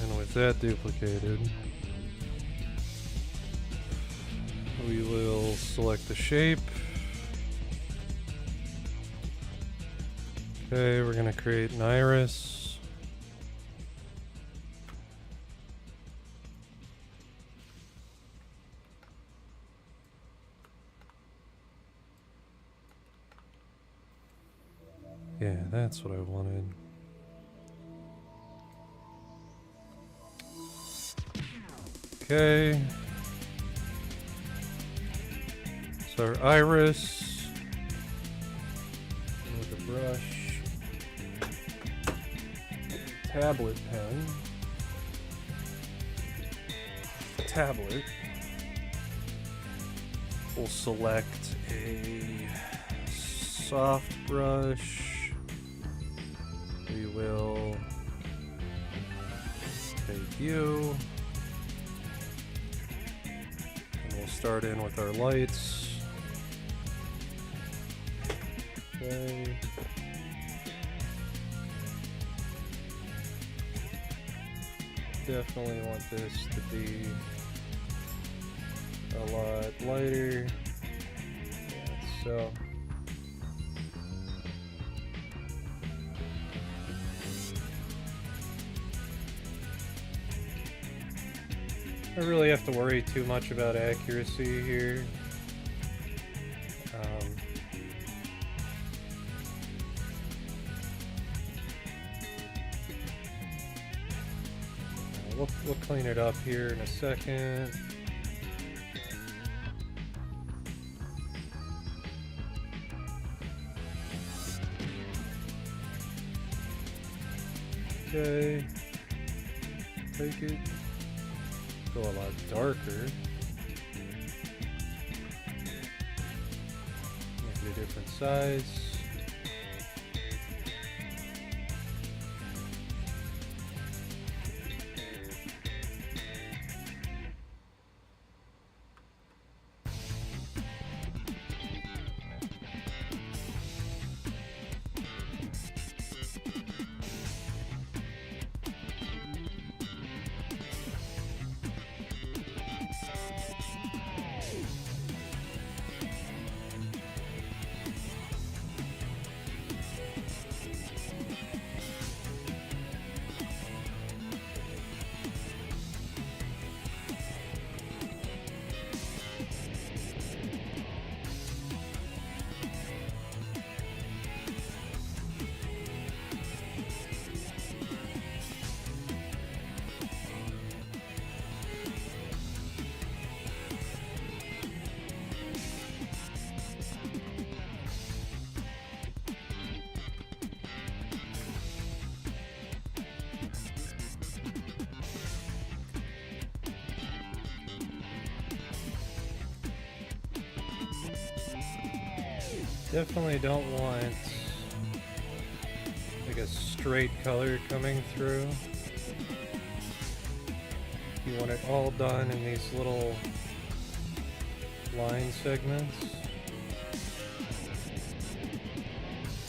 And with that duplicated, we will select the shape. Okay, we're going to create an iris. Yeah, that's what I wanted. Okay. So our iris with a brush, tablet pen, tablet. We'll select a soft brush. We will take you, and we'll start in with our lights. Okay. Definitely want this to be a lot lighter. Yeah, so. I don't really have to worry too much about accuracy here. We'll clean it up here in a second. Okay, take it. Go a lot darker. Make it a different size. Definitely don't want like a straight color coming through. You want it all done in these little line segments.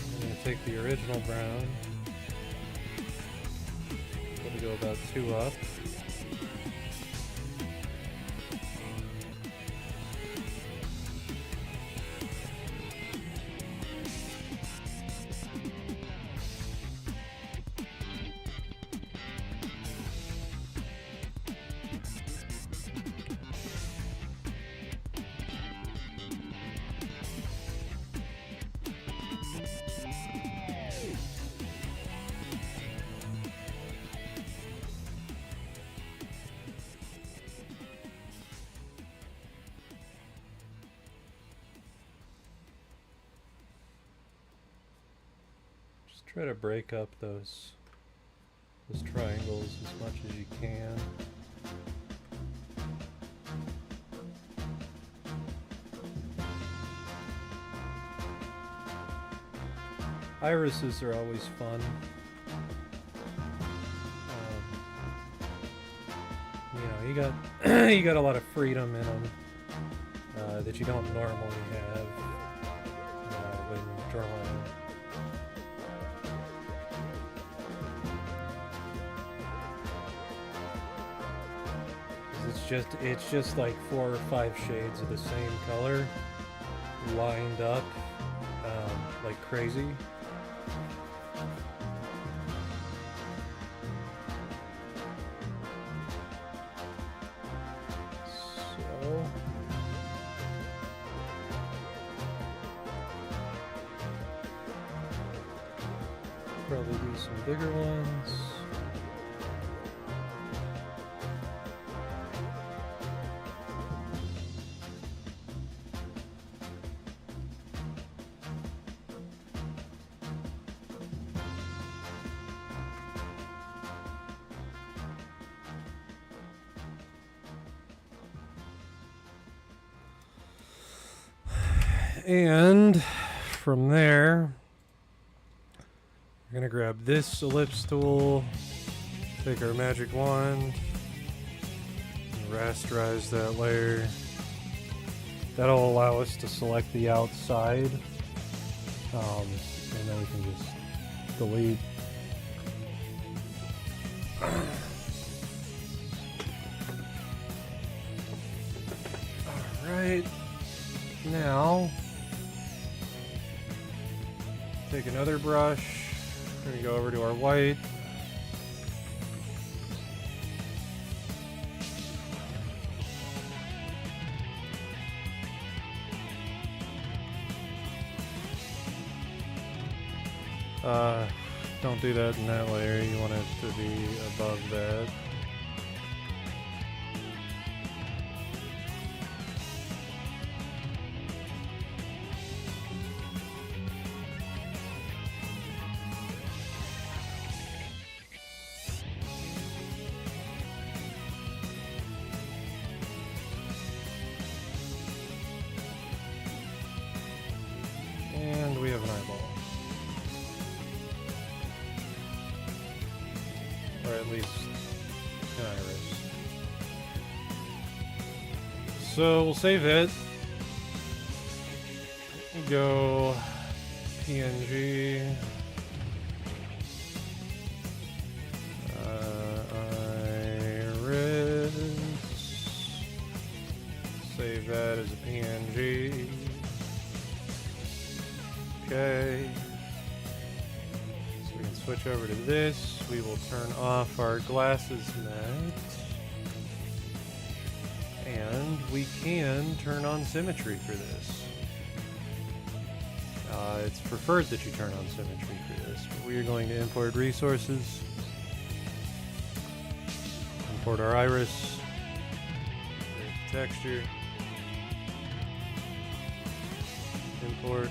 I'm going to take the original brown. It'll go about 2 up. Try to break up those triangles as much as you can. Irises are always fun. You got you got a lot of freedom in them that you don't normally have when drawing. It's just like 4 or 5 shades of the same color lined up like crazy. So probably do some bigger ones. And from there, we're going to grab this ellipse tool, take our magic wand, and rasterize that layer. That'll allow us to select the outside, and then we can just delete. Alright, now take another brush, we're going to go over to our white. Don't do that in that layer, you want it to be above that. And we have an eyeball. Or at least an iris. So we'll save it. Go PNG. Iris. Save that as a PNG. Okay. So we can switch over to this. We will turn off our glasses matte. And we can turn on symmetry for this. It's preferred that you turn on symmetry for this. But we are going to import resources. Import our iris. Texture. Import.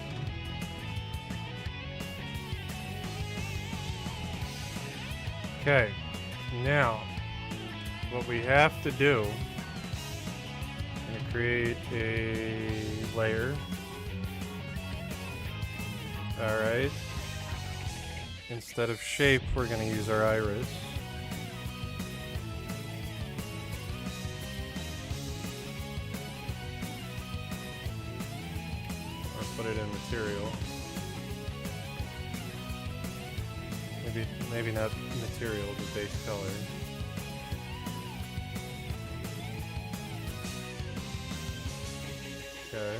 Okay, now what we have to do, I'm going to create a layer, Alright. Instead of shape, we're going to use our iris. Or put it in material. Maybe not material, but base color. Okay.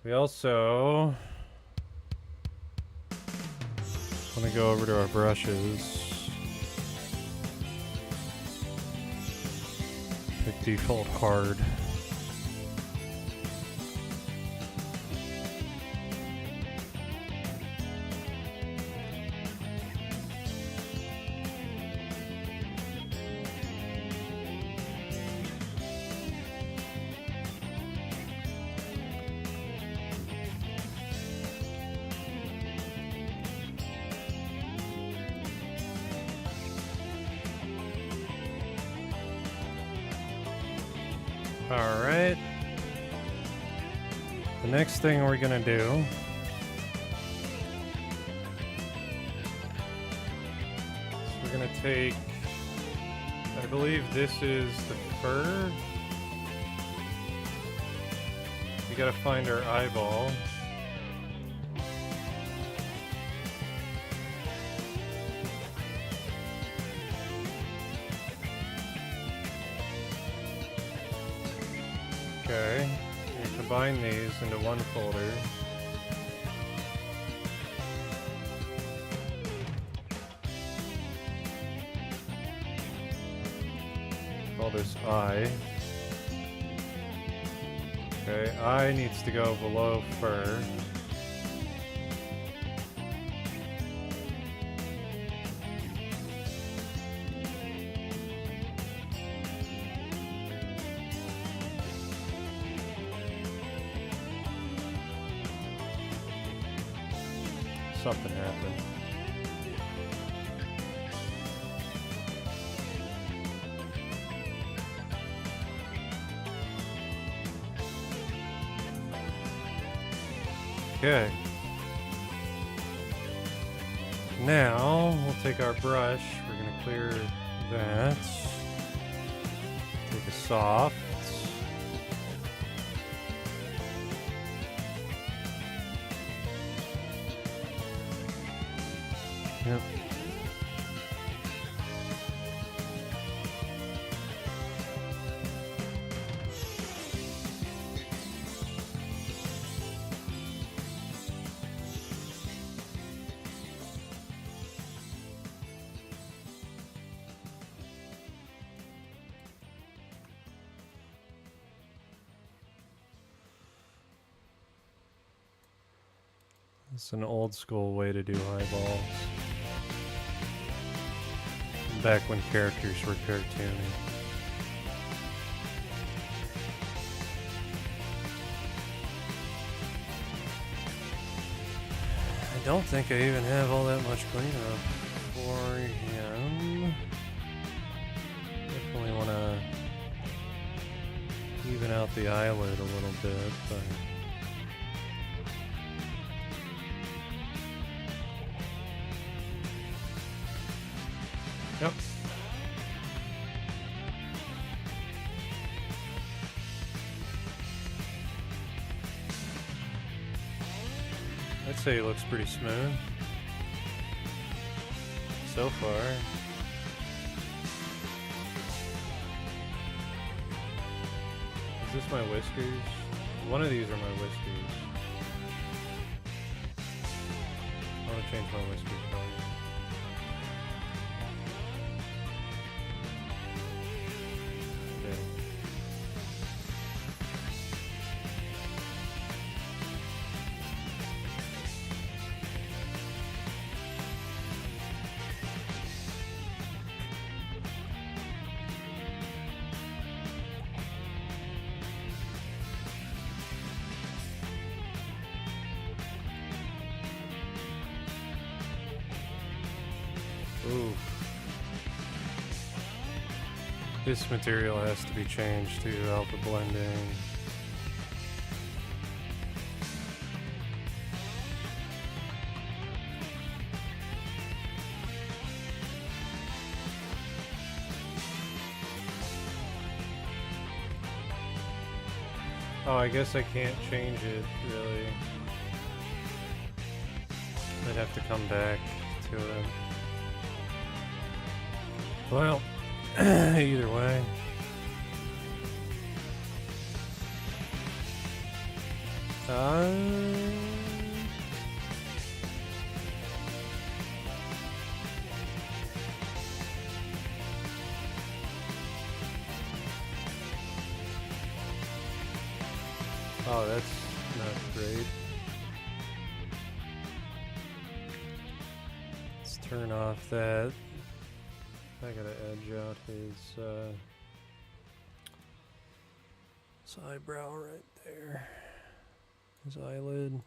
We also want to go over to our brushes. Pick default hard. Alright. The next thing we're gonna do is we're gonna take, I believe this is the fur. We gotta find our eyeball. Okay, you combine these into one folder. Call this eye. Okay, eye needs to go below fur. Something happened. Okay. Now we'll take our brush. We're gonna clear that. Take a soft. Yep. It's an old school way to do eyeballs. Back when characters were cartoony. I don't think I even have all that much cleanup for him. Definitely want to even out the eyelid a little bit, but yep. I'd say it looks pretty smooth so far. Is this my whiskers? One of these are my whiskers. I want to change my whiskers color. This material has to be changed to alpha blending. Oh, I guess I can't change it, really. I'd have to come back to it. Well, either way. Oh, that's not great. Let's turn off that. I gotta edge out his eyebrow right there. His eyelid.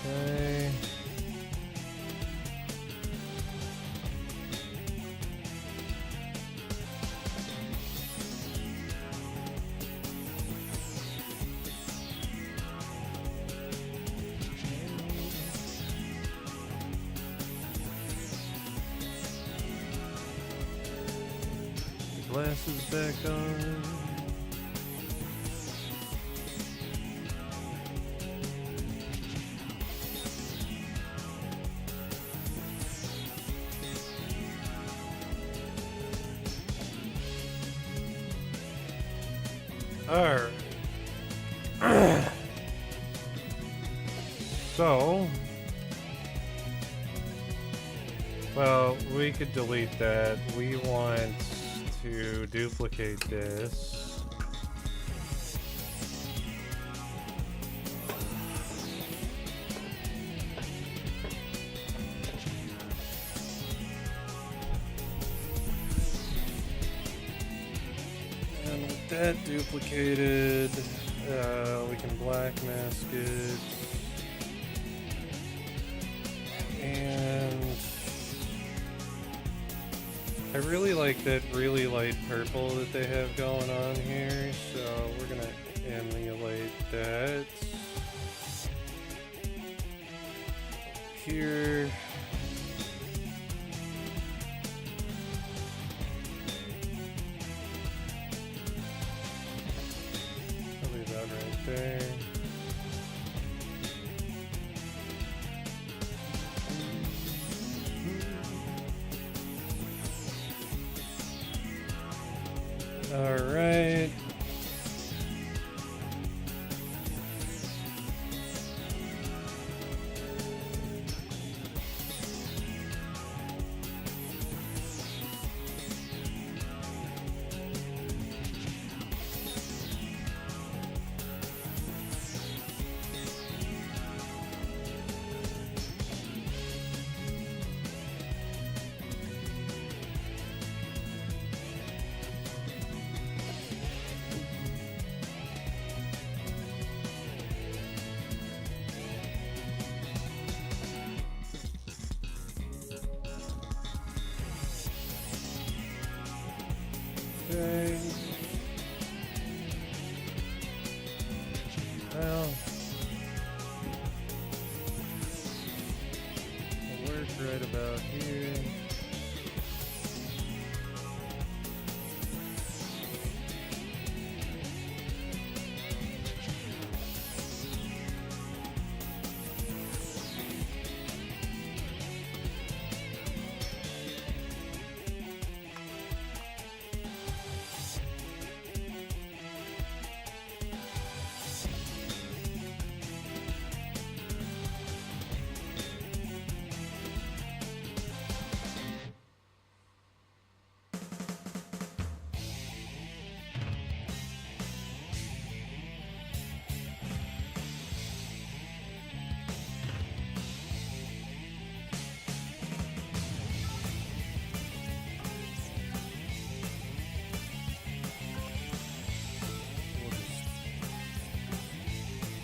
Okay. Glasses back on. Alright. So, well, we could delete that. We want to duplicate this. And with that duplicated, we can black mask it. And I really like that really light purple that they have going on here, so we're gonna emulate that. Here. Probably about right there. All right. Okay. Well, it'll work right about here.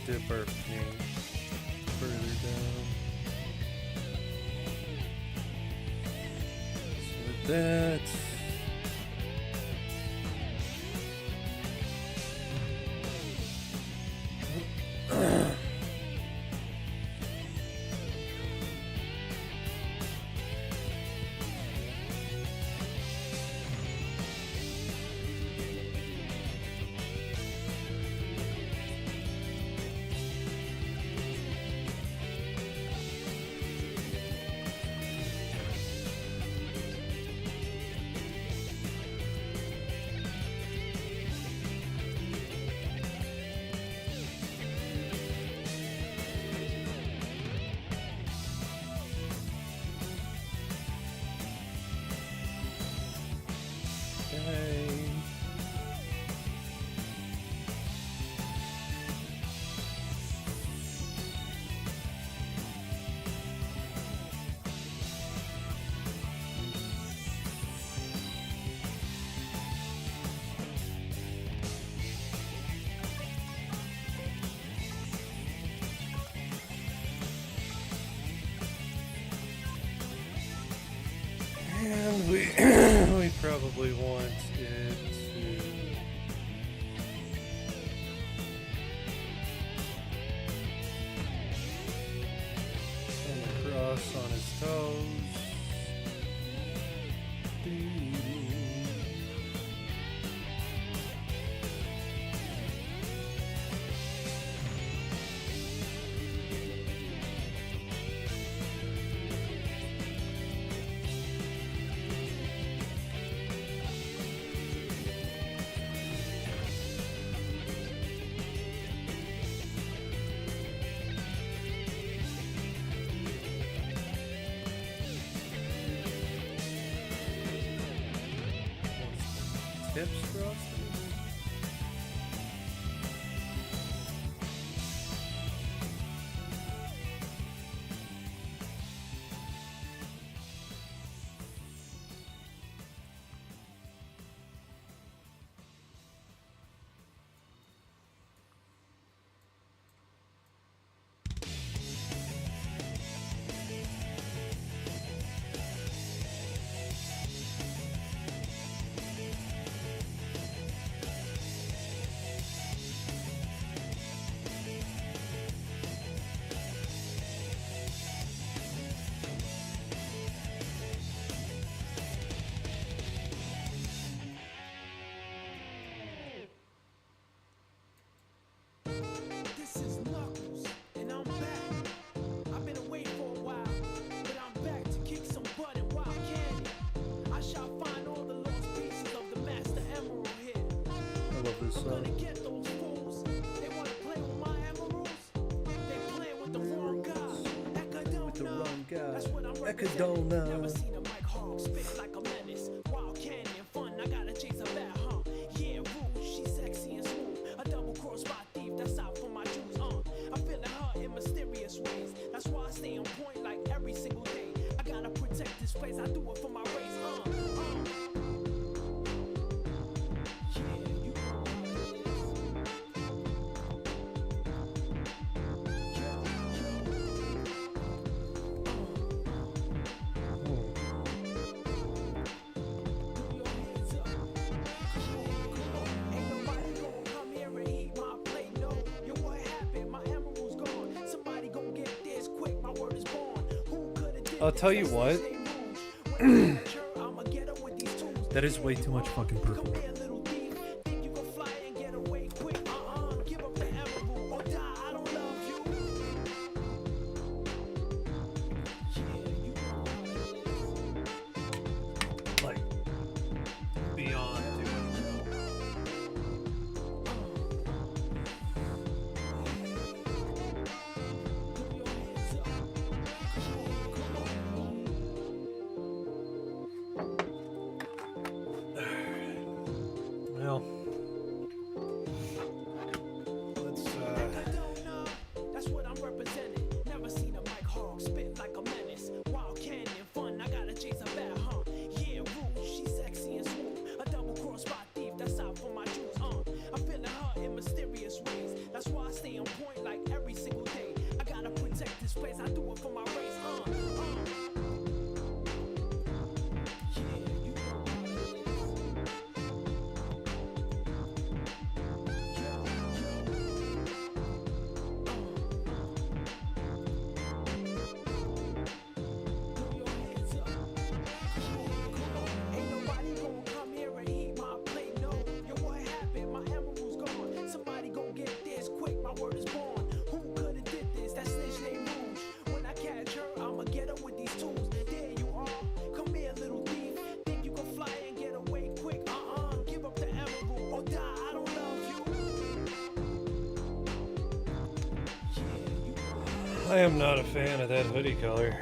dip our paint further down. So with that, okay. And we we probably want it to come across on its toes. Tips for us? This is Knuckles, and I'm back. I've been away for a while, but I'm back to kick some butt in Wild Canyon. I shall find all the lost pieces of the Master Emerald here. I love this I'm song. gonna get those fools. They wanna play with my emeralds. They playing with the wrong guy. Echidona. That's what I'm representing. Never seen a Mike Hogg spit like a menace. Wild Canyon fun. I gotta chase a bat, huh? Yeah, Rouge, she's sexy and smooth. A double cross by thief. That's out for my Jews. I'm feeling her in mysterious ways. That's why I stay on point like every single day. I gotta protect this place. I do it for my race. Yeah, you know how it is. I'll tell you what. That is way too much fucking purple. Like, beyond too much. I am not a fan of that hoodie color.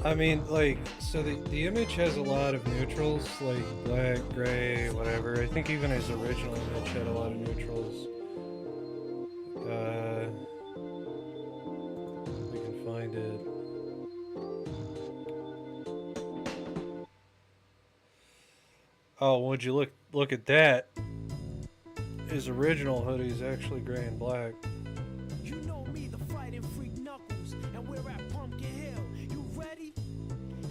I mean, like, so the image has a lot of neutrals, like black, gray, whatever. I think even his original image had a lot of neutrals. We can find it. Oh, would you look at that? His original hoodie is actually gray and black. You know me, the fighting freak Knuckles, and we're at Pumpkin Hill. You ready?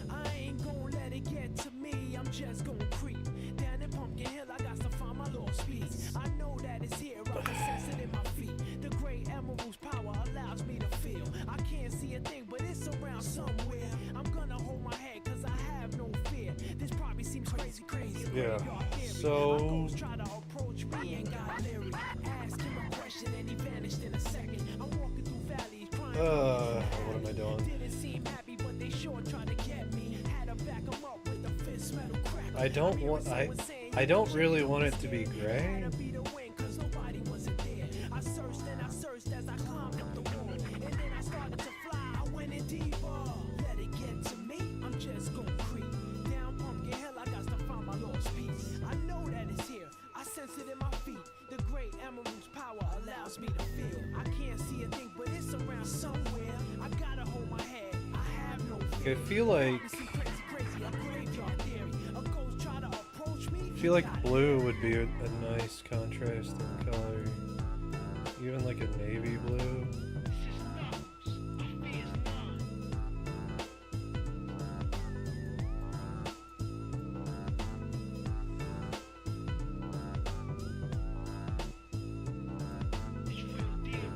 I ain't gonna let it get to me. I'm just gonna creep down in Pumpkin Hill. I got to find my lost piece. I know that it's here. I can sense it in my feet. The great emerald's power allows me to feel. I can't see a thing, but it's around somewhere. I'm gonna hold my head, cause I have no fear. This probably seems crazy. Yeah. So Try to approach me and got Larry. Ask him a question and he vanished in a second. I'm walking through valleys crying. what am I doing? Didn't seem happy, but they sure tried to get me. Had to back 'em up with a fist metal crack. I don't really want it to be gray. Had to be the win, 'cause nobody wasn't there. I searched and I searched as I climbed up the wall. And then I started to fly. I went in deeper. Let it get to me. I'm just gonna creep down Pumpkin Hill. I got to find my lost piece. I know that it's here. I sense it in my feet. The great emerald's power allows me to feel. I can't see a thing, but it's around somewhere. I gotta hold my head. I have no I fear. feel like A graveyard theory. A ghost try to approach me. I feel like blue would be a nice contrasting color. Even like a navy blue.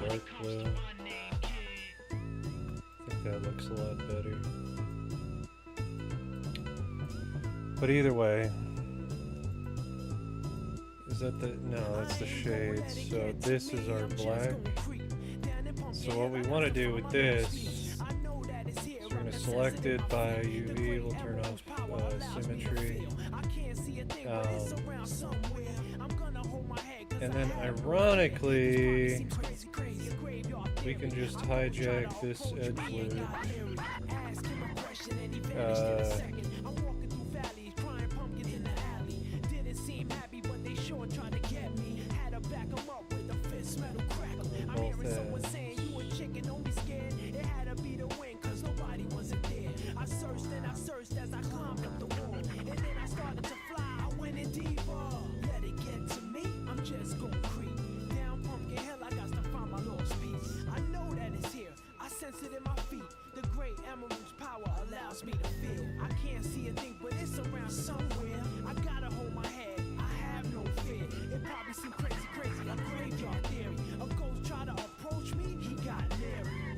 Dark blue. I think that looks a lot better. But either way, is that the, no, that's the shades. So this is our black. So what we want to do with this is we're going to select it by UV. We'll turn off symmetry. And then ironically, we can just hijack this edge loop. Both ends. I searched and I searched as I climbed up the wall. And then I started to fly. I went in deeper. Let it get to me. I'm just gonna creep down Pumpkin Hill. I got to find my lost piece. I know that it's here. I sense it in my feet. The great emerald's power allows me to feel. I can't see a thing, but it's around somewhere. I gotta hold my head. I have no fear. It probably seems crazy. A graveyard theory. A ghost try to approach me. He got Larry.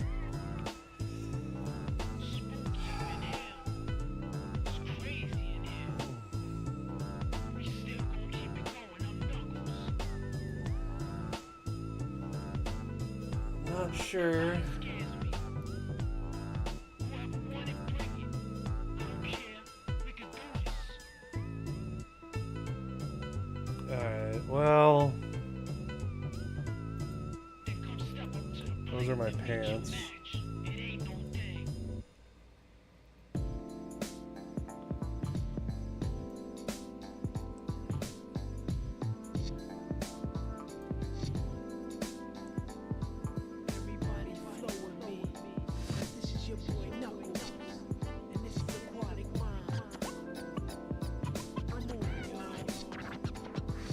Not sure. Alright, well, those are my pants. Everybody flow with me. This is your boy Knuckles, and this is Aquatic Mind. I'm on it, y'all.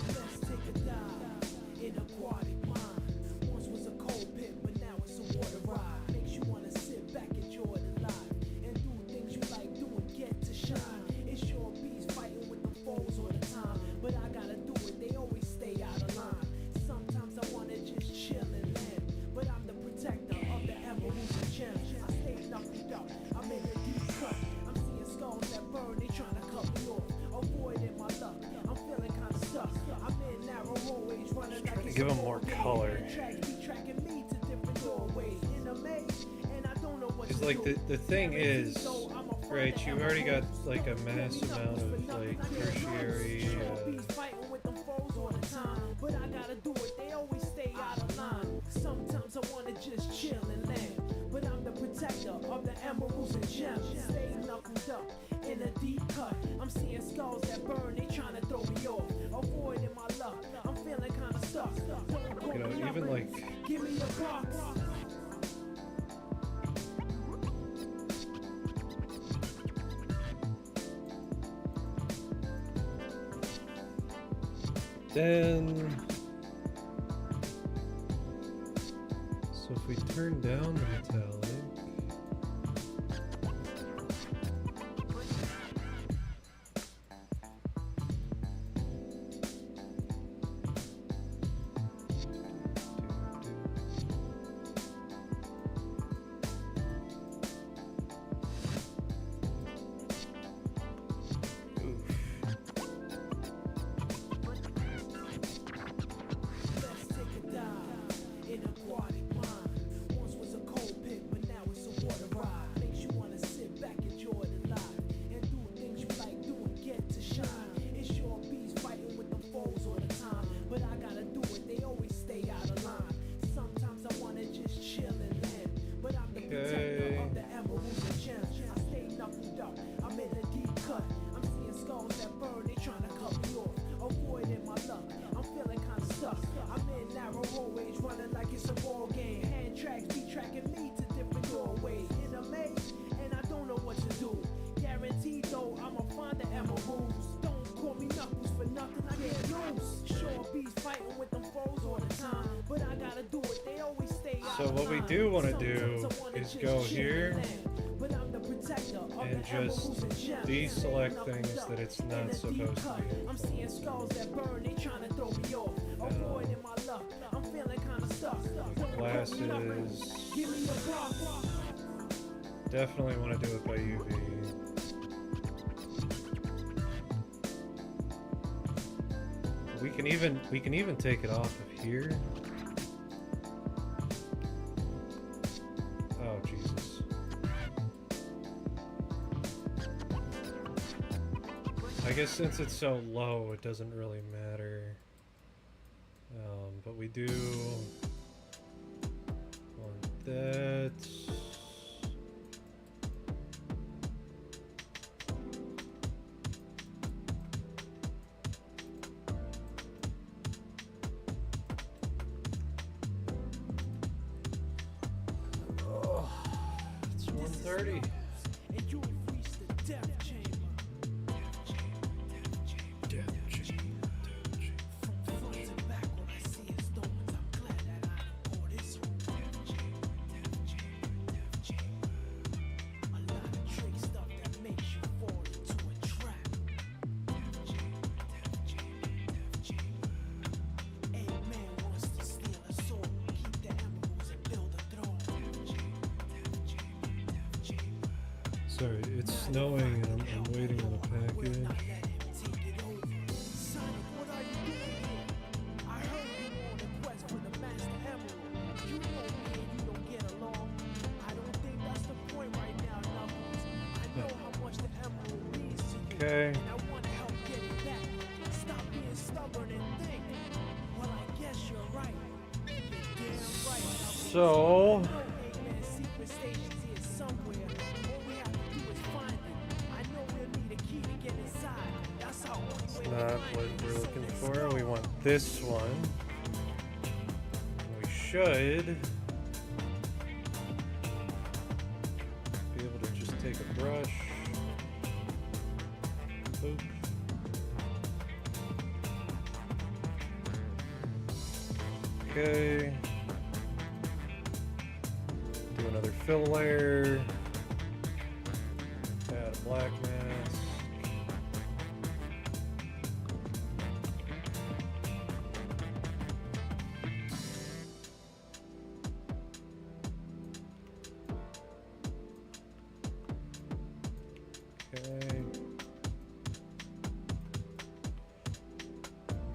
Let's take a dive in Aquatic Mind. Once was a cold pit, but now it's a water ride. Makes you wanna sit back, enjoy the life, and do things you like doing, get to shine. It's your bees fighting with the foes all the time, but I gotta do it. They always stay out of line. Sometimes I wanna just chill and land, but I'm the protector of the emeralds and gems. I stay knuckled up, I'm in a deep cut. I'm seeing skulls that burn, they tryna cut me off. Avoiding my luck, I'm feeling kinda stuck. I'm in narrow hallways, running like it's give 'em a more ball game. color. Tracks be tracking me to different doorways. In a maze, and I don't know what It's to like do. the thing is, right, you've already got like a mass amount of like tertiary foes all the time, but I gotta do it, they always stay out of line. Sometimes I wanna just chill and land, but I'm the protector of the emeralds and gems. Stay knuckled up in a deep cut. I'm seeing skulls that burn, they tryna throw me off. Avoiding my luck, I'm feeling kinda stuck. Don't call You know, me even up, like give me a box. then. So if we turn down the metallic. Let's take a dive in aquatic mind. Once was a cold pit, but now it's a water ride. Makes you wanna sit back, enjoy the life, and do things you like doing, get to shine. It's your bees fighting with them foes all the time, but I gotta do it, they always stay out of line. Sometimes I wanna just chill and land, but I'm the protector of the emeralds and gems. I stay knuckled up, I'm in a deep cut. I'm seeing skulls that burn, they tryna cut me off. Avoiding my luck, I'm feeling kinda stuck. I'm in narrow hallways, running like it's a ball game. Hand tracks be tracking me to different doorways. In a maze, and I don't know what to do. Guaranteed though, I'ma find the emeralds. Don't call me Knuckles for nothing, I get loose. Sure bees fighting with them foes all the time, but I gotta do it, they always stay out So of what we line. do wanna do Sometimes I wanna is just go chill here and land, but I'm the protector of and the just emeralds and gems. deselect Knuckled things up that it's in not a deep supposed to cut. be. I'm seeing skulls that burn, they tryna throw me off. Avoiding my luck, I'm feeling kinda stuck. Don't call me Classes. nothing, give me a box. Definitely want to do it by UV. We can even take it off of here. Oh Jesus. I guess since it's so low, it doesn't really matter. But we do want that. It's 1:30. And you have reached the death chamber. From front to back, all I see is stones. I'm glad that I didn't pour this home. A lot of trick stuff that makes you fall into a trap. Eggman wants to steal a soul, keep the emeralds and build a throne. Sorry, it's snowing and I'm waiting on a package. Let him take it over. Sonic, what are you doing here? I heard you on a quest for the Master Emerald. You know me and you don't get along. I don't think that's the point right now, Knuckles. I know how much the Emerald means to you. Okay. And I want to help get it back. Stop being stubborn and think. Well, I guess you're right. You're damn right, Knuckles. So, I know Eggman's secret station's here somewhere. All we have to do is find it. I know we'll need a key to get inside. That's our only way to not find what it. we're So looking let's for. go. We want this one. We should be able to just take a brush. Boop. Okay. Do another fill layer. Add a black mask. Okay.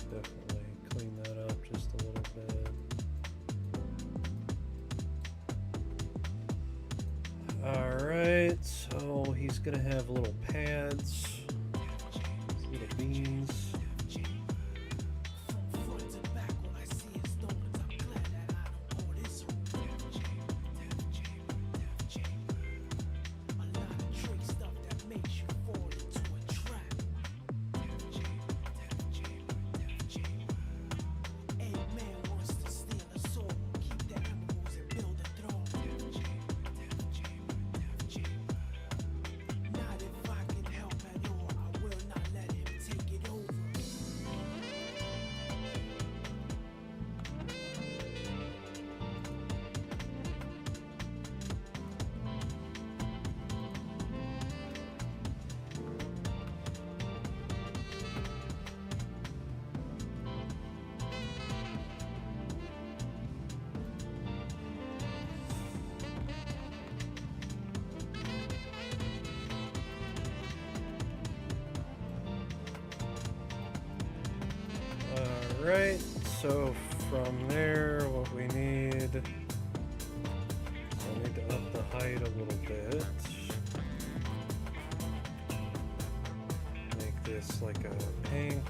Definitely clean that up just a little bit. Alright, so he's gonna have little pads, little beans. Alright, so from there, what we need... I need to up the height a little bit. Make this like a pink.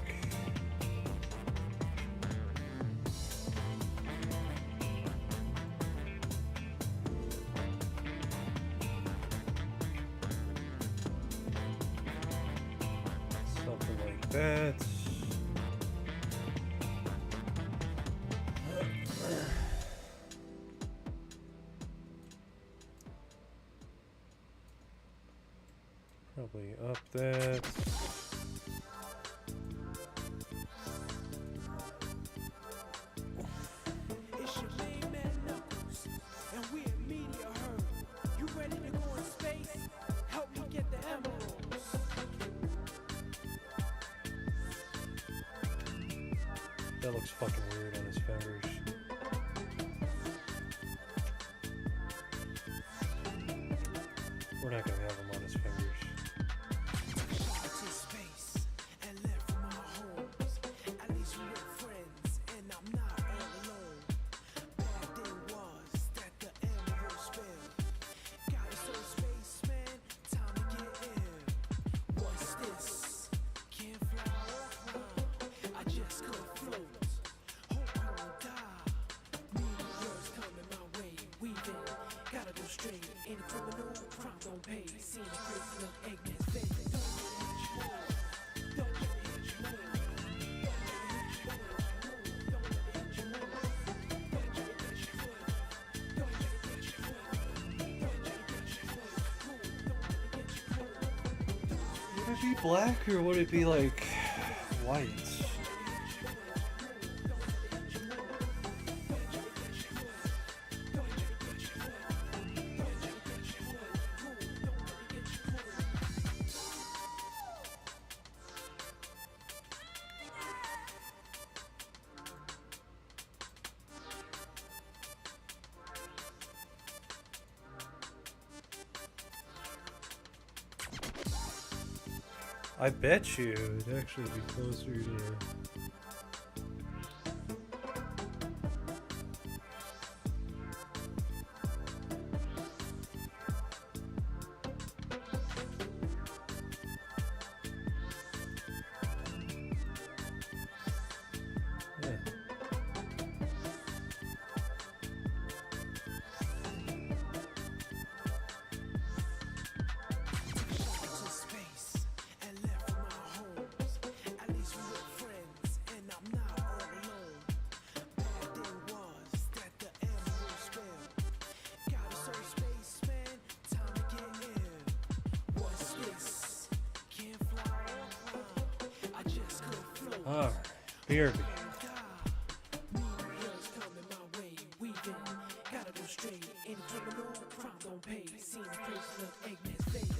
Something like that. Probably up that. It's your main man Knuckles, and we're Meteor Herd. You ready to go in space? Help me get the emeralds. That looks fucking weird on his fingers. We're not gonna have him on his fingers. To space and left from our homes. At least we were friends, and I'm not all alone. Bad thing was that the emerald spilled. Got us on spaceman, time to get in. What's this? Can't fly off now. I just could float. Hope I won't die. Meteors coming my way, weaving. Gotta go straight. Any criminal, crime don't pay. Seeing a crazy little Eggman's face. Would it be black or would it be like white? I bet you it'd actually be closer to... Yeah. To space and left from our homes. At least we were friends, and I'm not all alone. Bad thing was that the emerald spilled. Got us on spaceman, time to get in. What's this? Can't fly off now. I just could float. Alright, BRB. Meteors coming my way, weaving. Gotta go straight. Any criminal, crime don't pay. Seen a crazy little Eggman's face.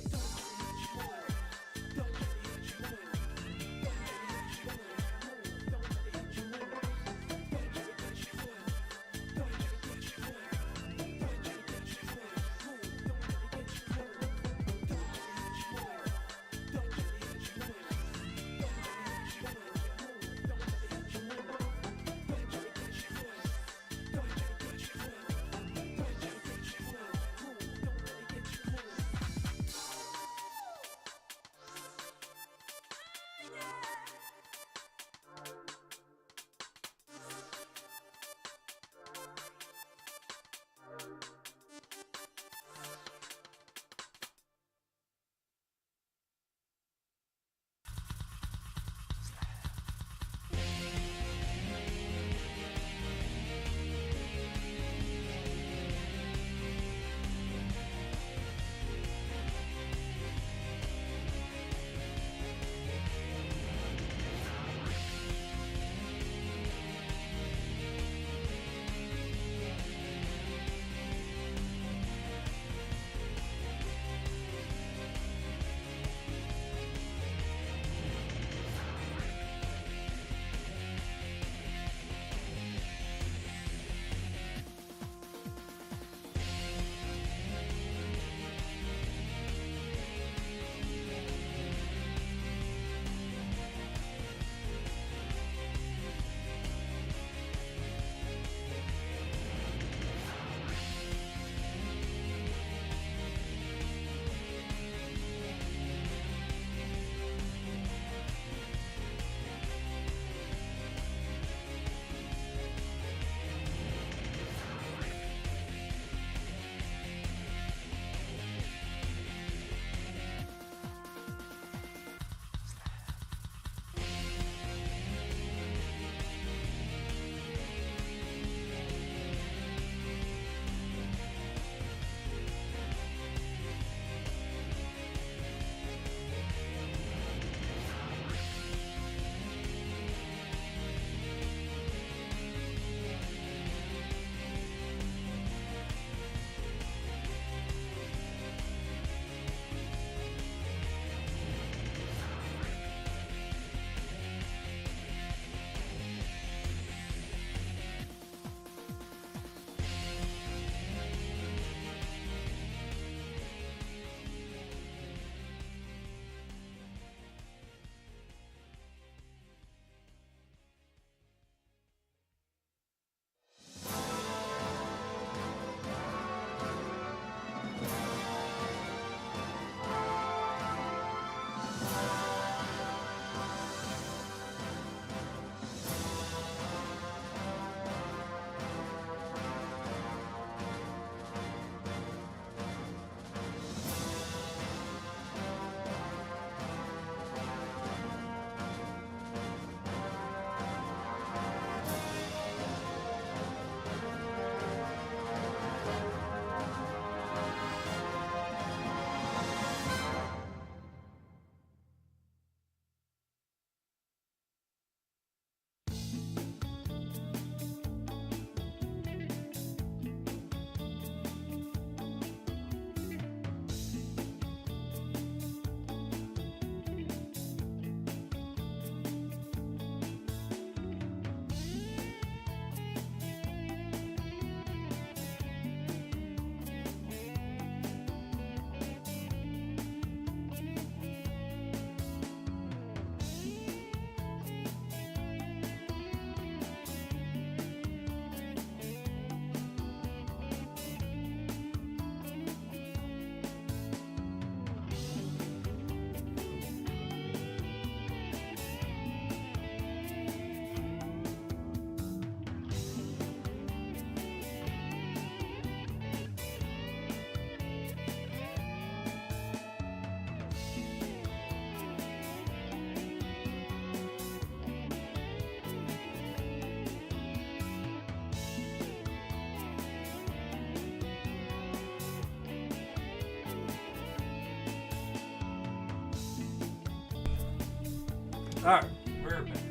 Alright, we're back.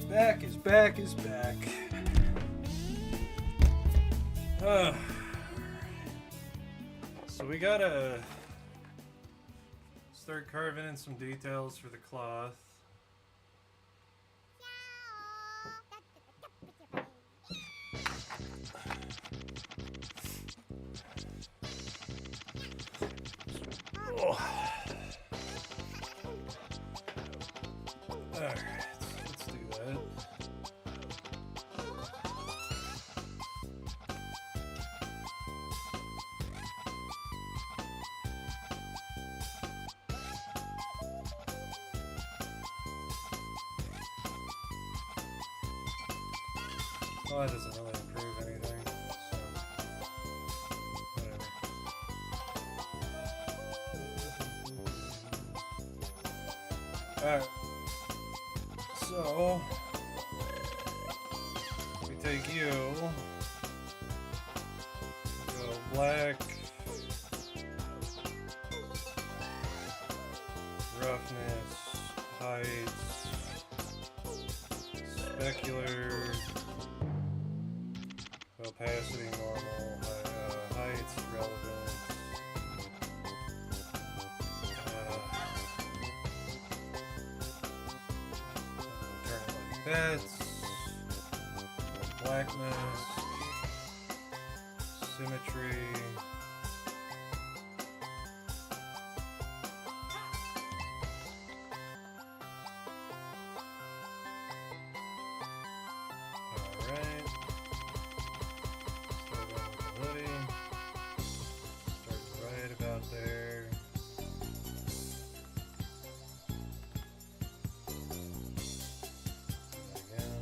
Back is back is back. So we gotta start carving in some details for the cloth. Alright, let's do that. Well, that doesn't really improve anything, so whatever. Alright. So we take you, go black, roughness, heights, specular, opacity normal, heights relevant, turn it like bits, blackness, symmetry, alright, start on with the hoodie, start right about there. Again.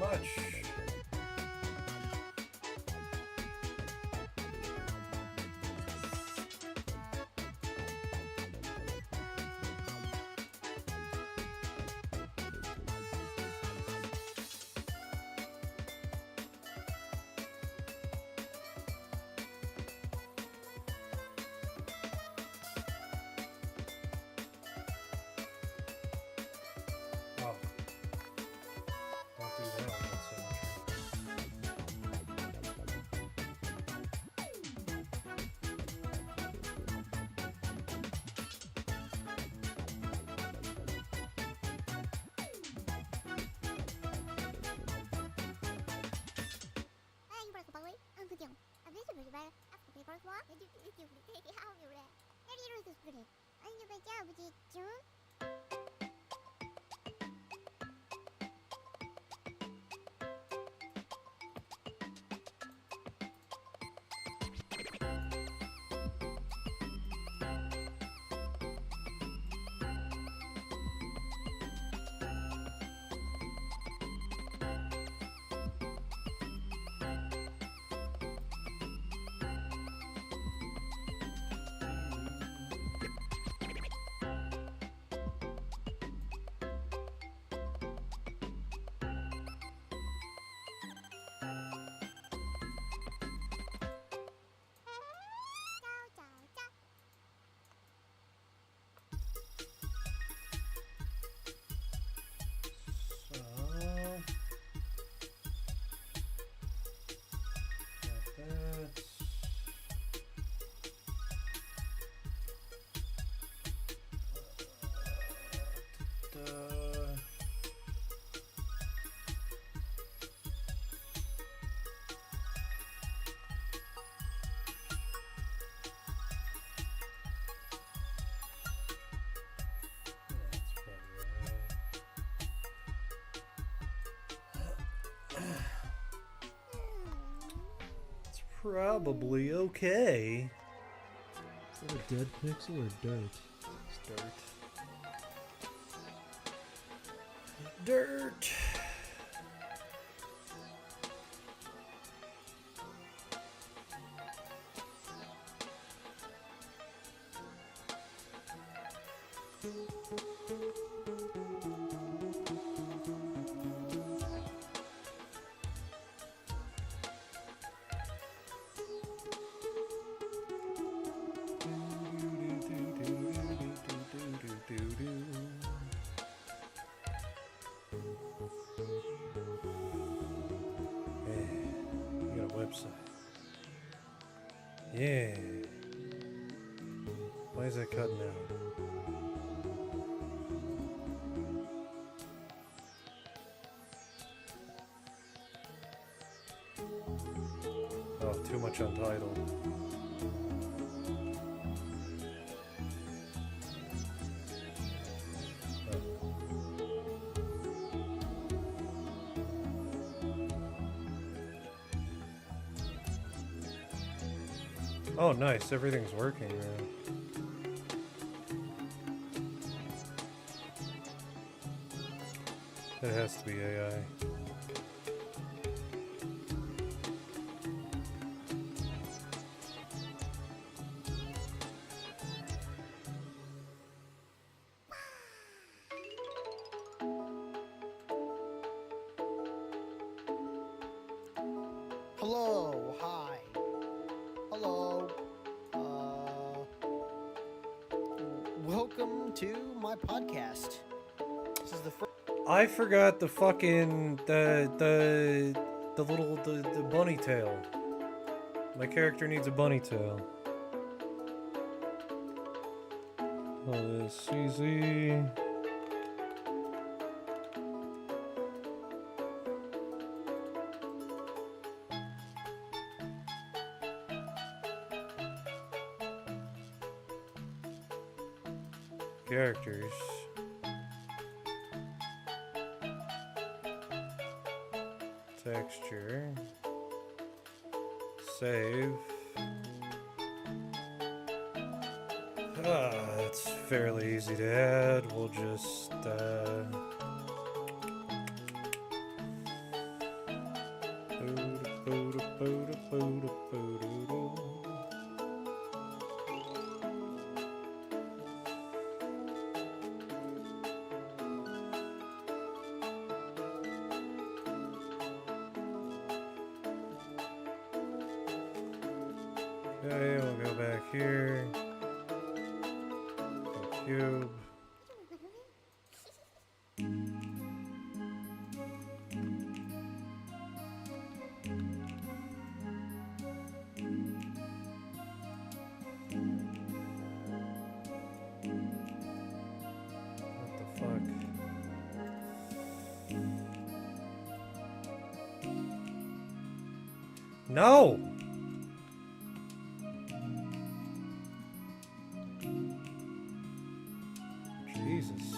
much. Oh. Don't do that with symmetry. It's probably okay. Is that a dead pixel or dirt? It's dirt. Dirt. You got a website. Yeah. Why is that cutting out? Oh, too much untitled. Oh, nice. Everything's working now. It has to be AI. Hello, hi. Hello. Welcome to my podcast. This is the first. I forgot the fucking the bunny tail. My character needs a bunny tail. Oh, this CZ. Characters. Texture. Save. It's fairly easy to add. We'll just Okay, we'll go back here. The cube. What the fuck? No! Jesus.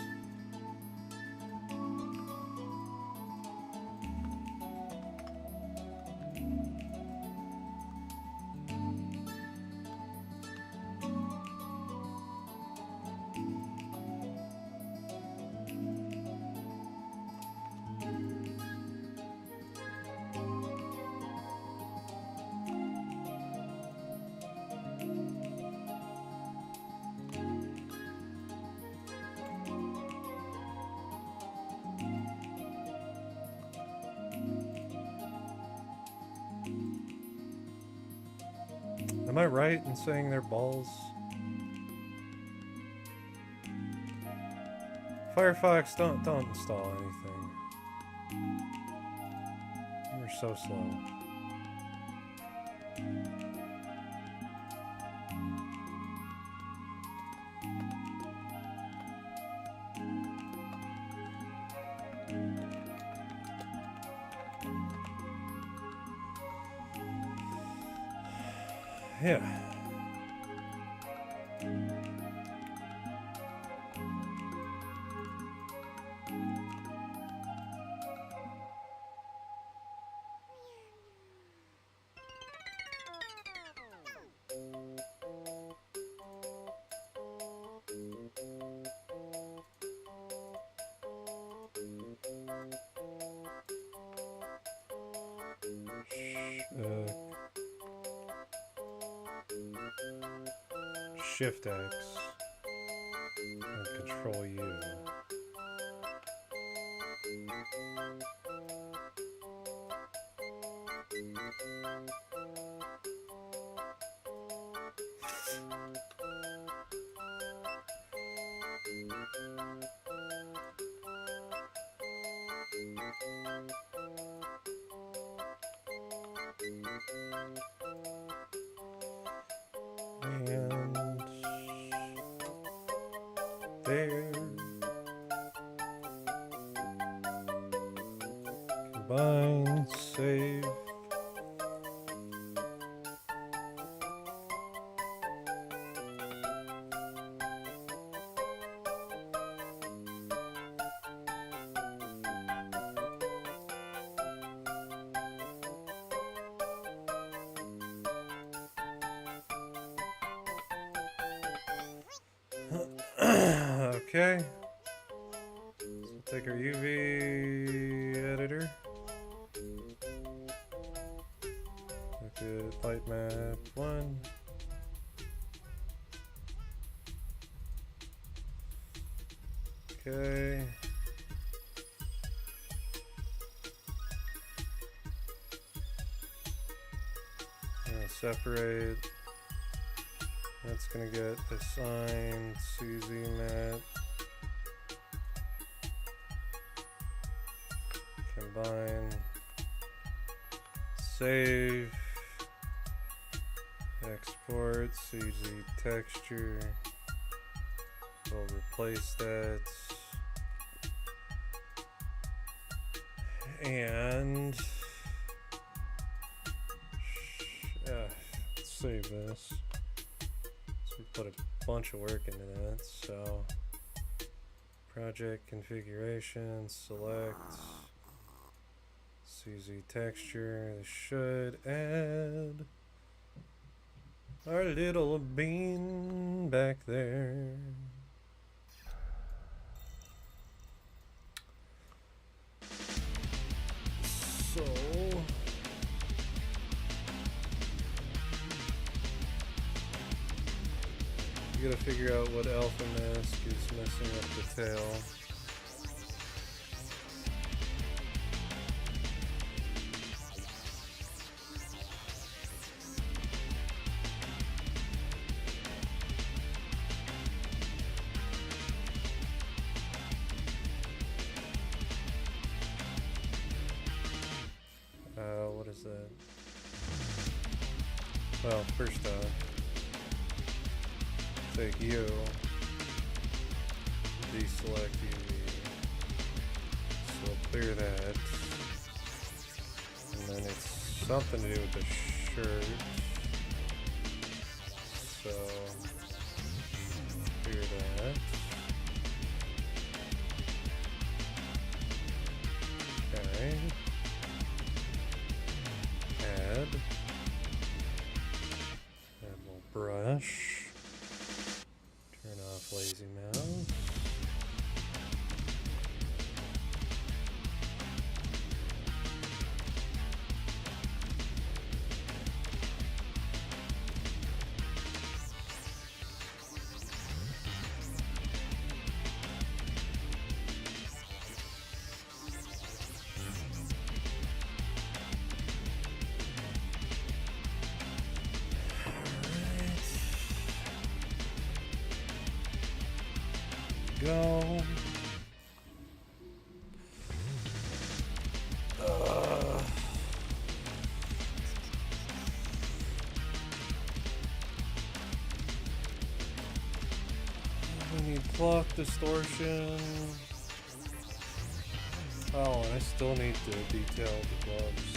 Am I right in saying they're balls? Firefox, don't install anything. We're so slow. Yeah. Shift X and Control U. And there. Combine, save. Okay. So we'll take our UV editor. Look at light map 1. Okay. Separate. That's gonna get assigned CZ mat. Combine. Save. Export CZ texture. We'll replace that. And save this. So we put a bunch of work into that. So project configuration, select CZ texture. This should add our little bean back there. So We gotta figure out what alpha mask is messing up the tail. What is that? Well, first off, take you, deselect UV, so clear that, and then it's something to do with the shirt, so clear that. Okay. Add a little brush. Turn off lazy mouse. Go. We need clock distortion. Oh, and I still need to detail the gloves.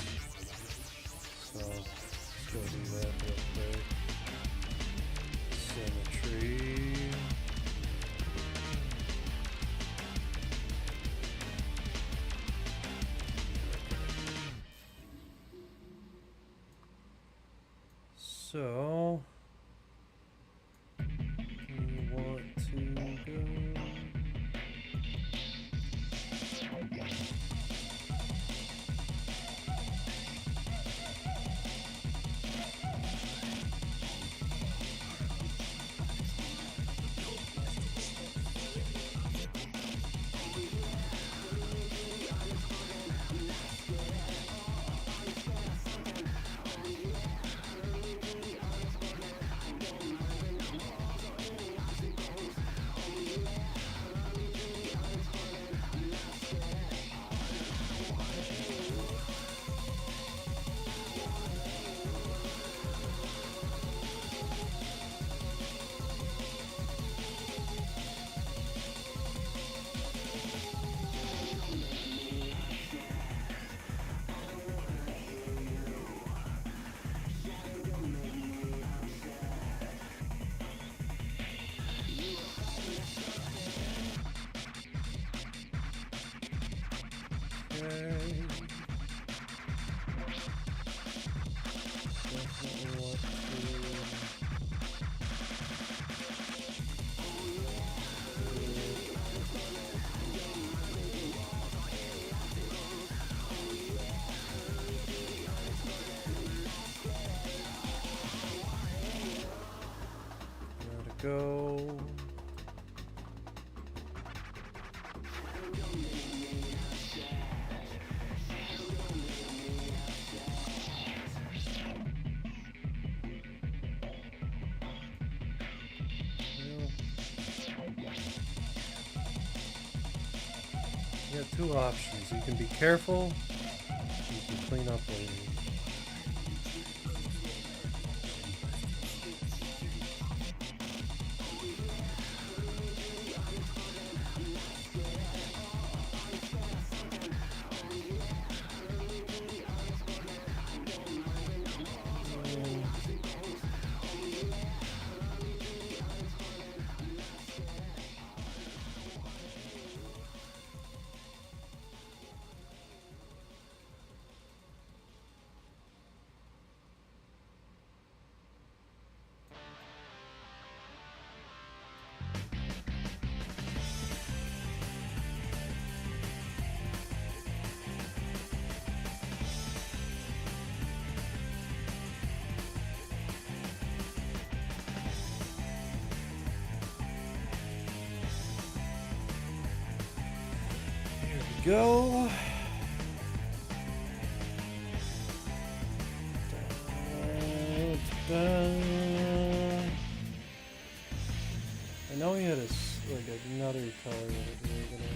So let's go do that real quick. Symmetry. So, we want to go. Go. You got two options. You can be careful, you can clean up later. go. I know he had like another color that we were gonna have.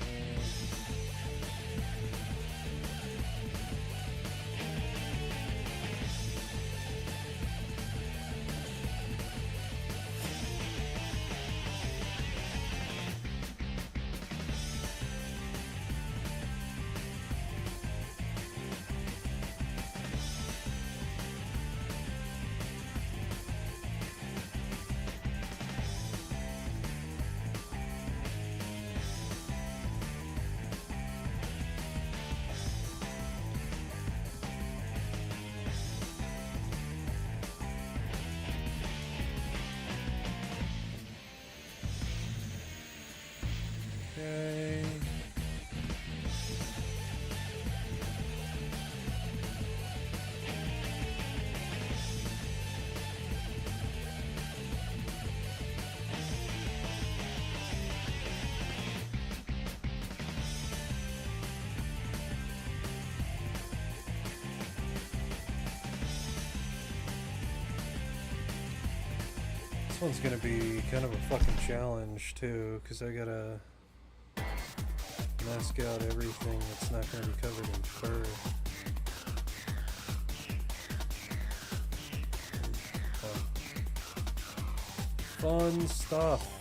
Okay. This one's gonna be kind of a fucking challenge too, because I gotta mask out everything that's not going to be covered in fur. Fun stuff.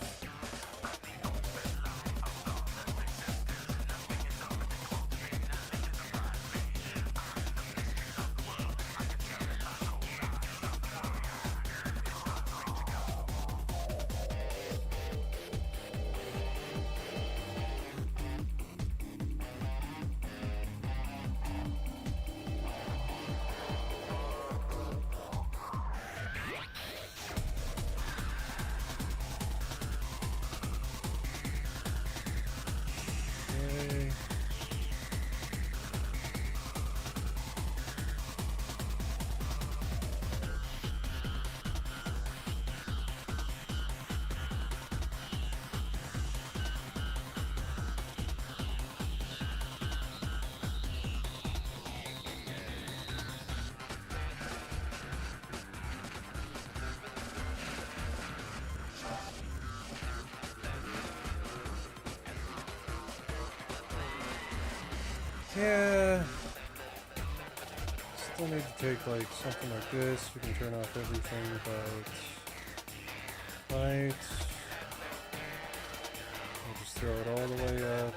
Yeah. Still need to take like something like this. We can turn off everything but light. I'll just throw it all the way up.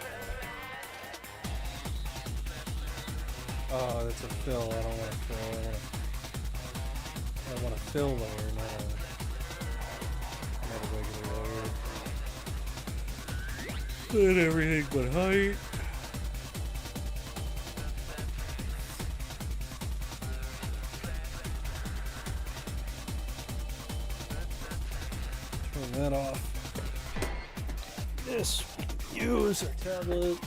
Oh, that's a fill. I don't want to fill. I want a fill layer, not a regular layer. And everything but height. That off. This use our tablet.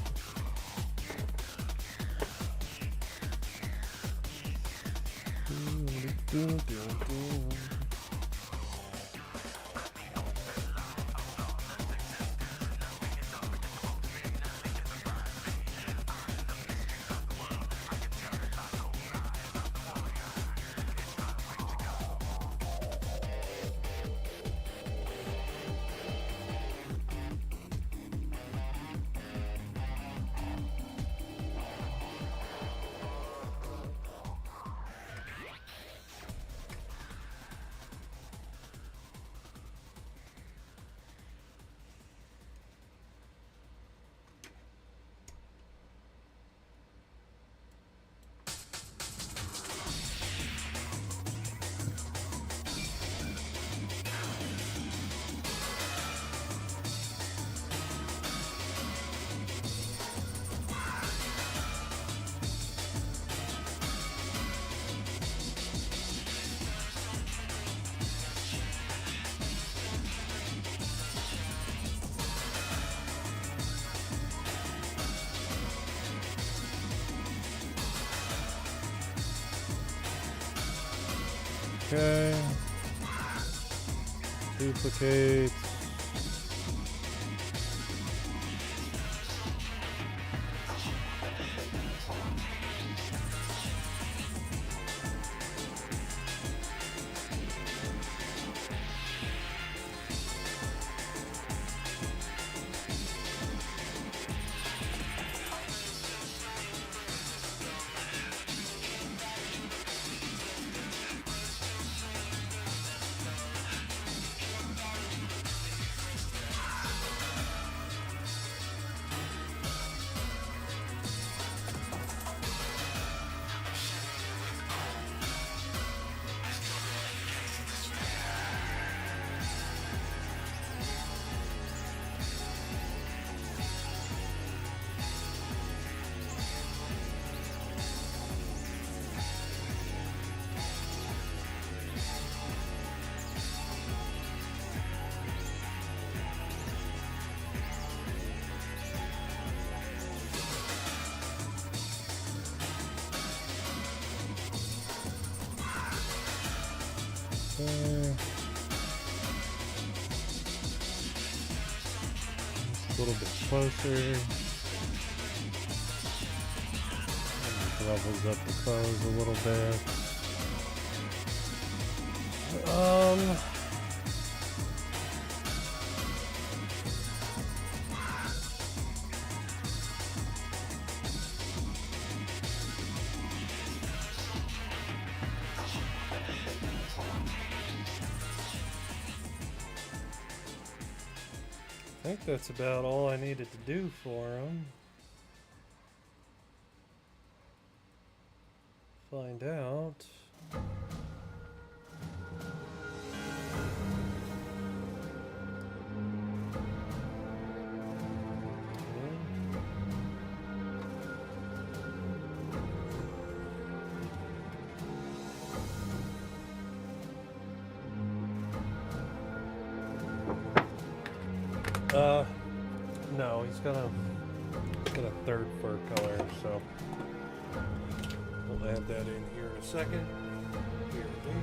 Okay. Duplicate. there. A little bit closer. Levels up the foes a little bit. I think that's about all I needed to do for him. Find out. No, he's got a third fur color, so we'll add that in here in a second. Here it is.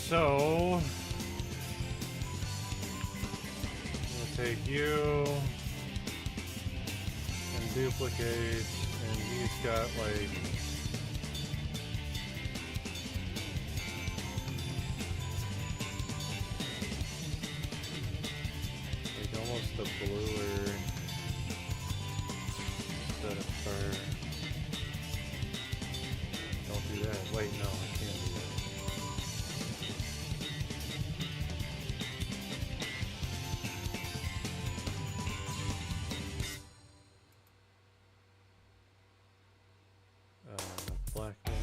So, I'm gonna take you and duplicate, and he's got like almost a bluer set of fur. Don't do that. Wait, no, I can't do that. Blackness.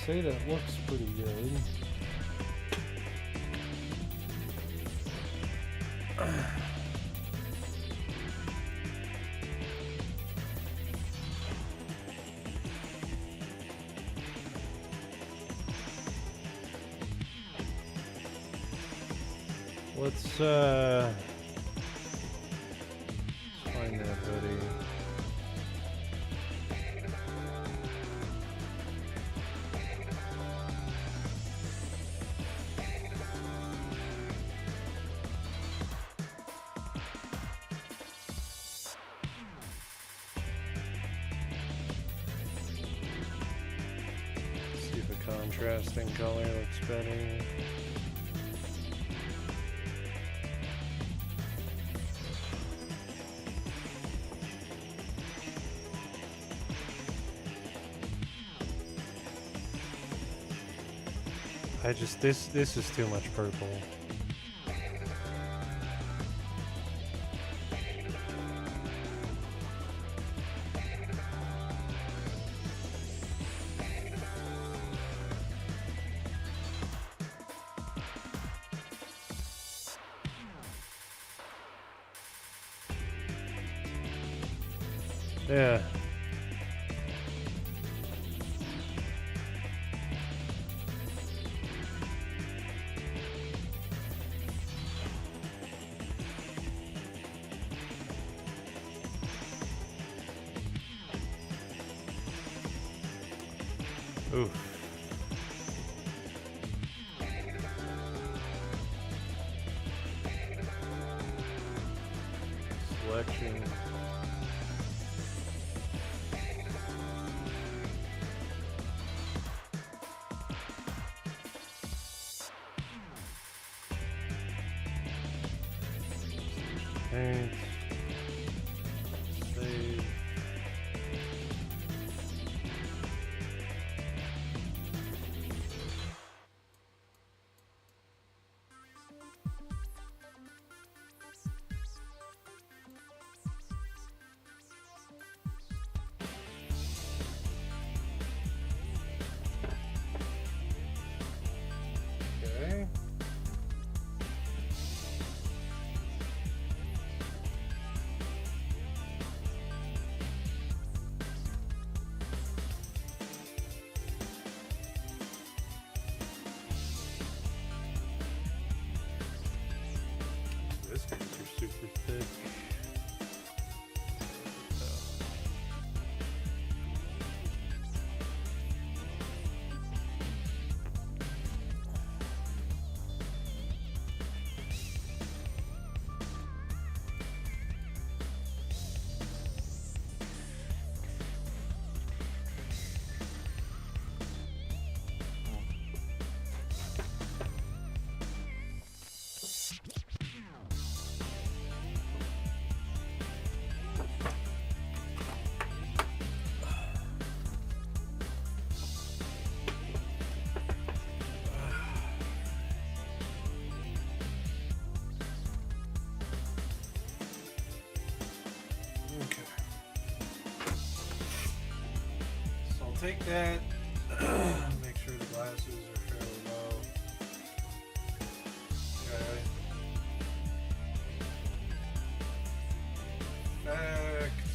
Say that looks pretty good. Let's find that hoodie. See if a contrasting color looks better. This is too much purple. Yeah. Oof. Selection. Paint. Save. Okay. This picture super thick. Okay. So I'll take that. Make sure the glasses are fairly low. Okay. Effects.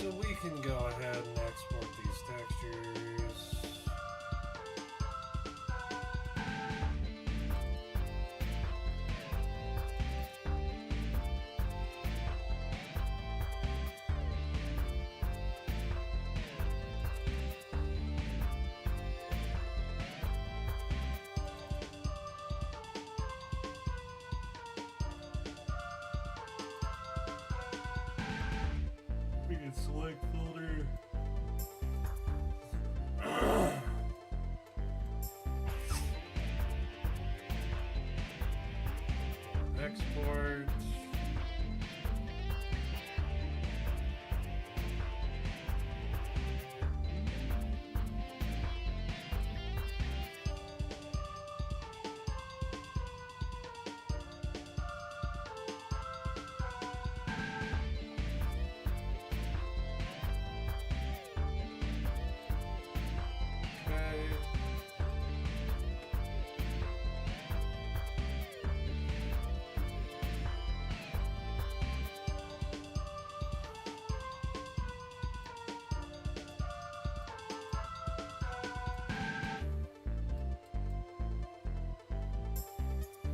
So we can go ahead and export these textures. We can select folder. Export. Okay.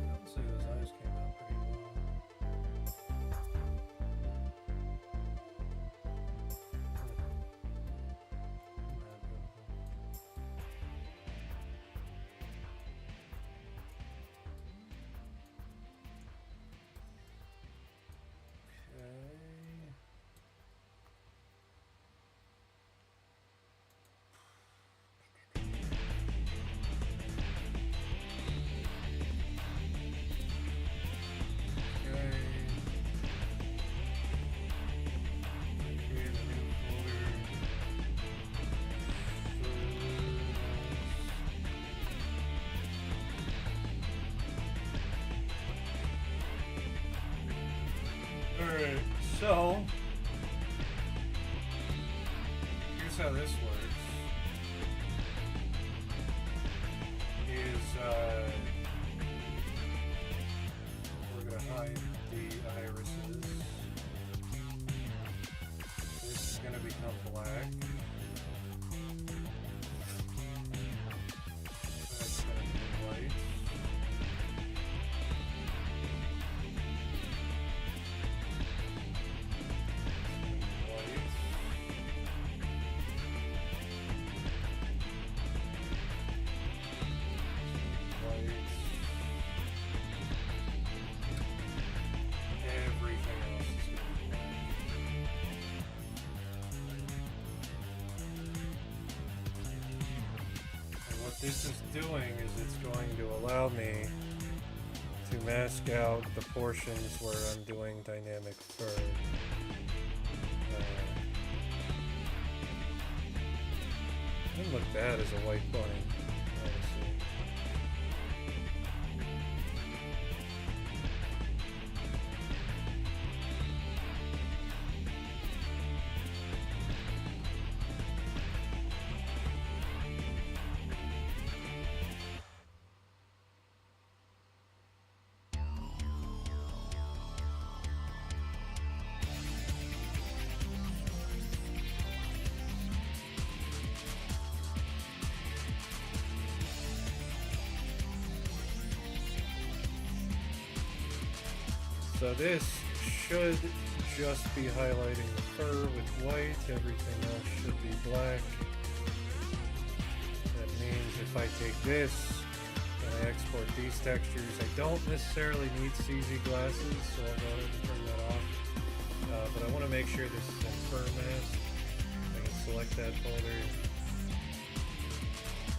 I'd say those eyes came out pretty well. Okay. Okay. Create a new folder. Alright, so here's how this works. We're gonna hide the irises. This is gonna become black. That's gonna be white. Everything else is going to be white. And what this is doing is it's going to allow me to mask out the portions where I'm doing dynamic fur. It doesn't look bad as a white bunny, honestly. So this should just be highlighting the fur with white, everything else should be black. That means if I take this and I export these textures, I don't necessarily need CZ glasses, so I'll go ahead and turn that off. But I want to make sure this is in fur mask. I can select that folder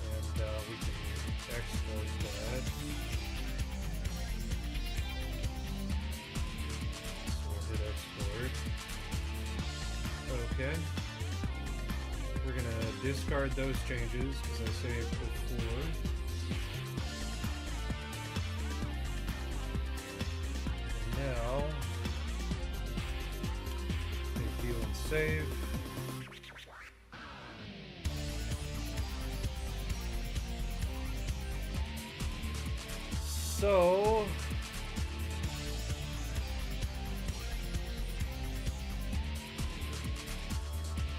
and we can export that. Export. Okay. We're gonna discard those changes because I saved before. And now, view and save. So.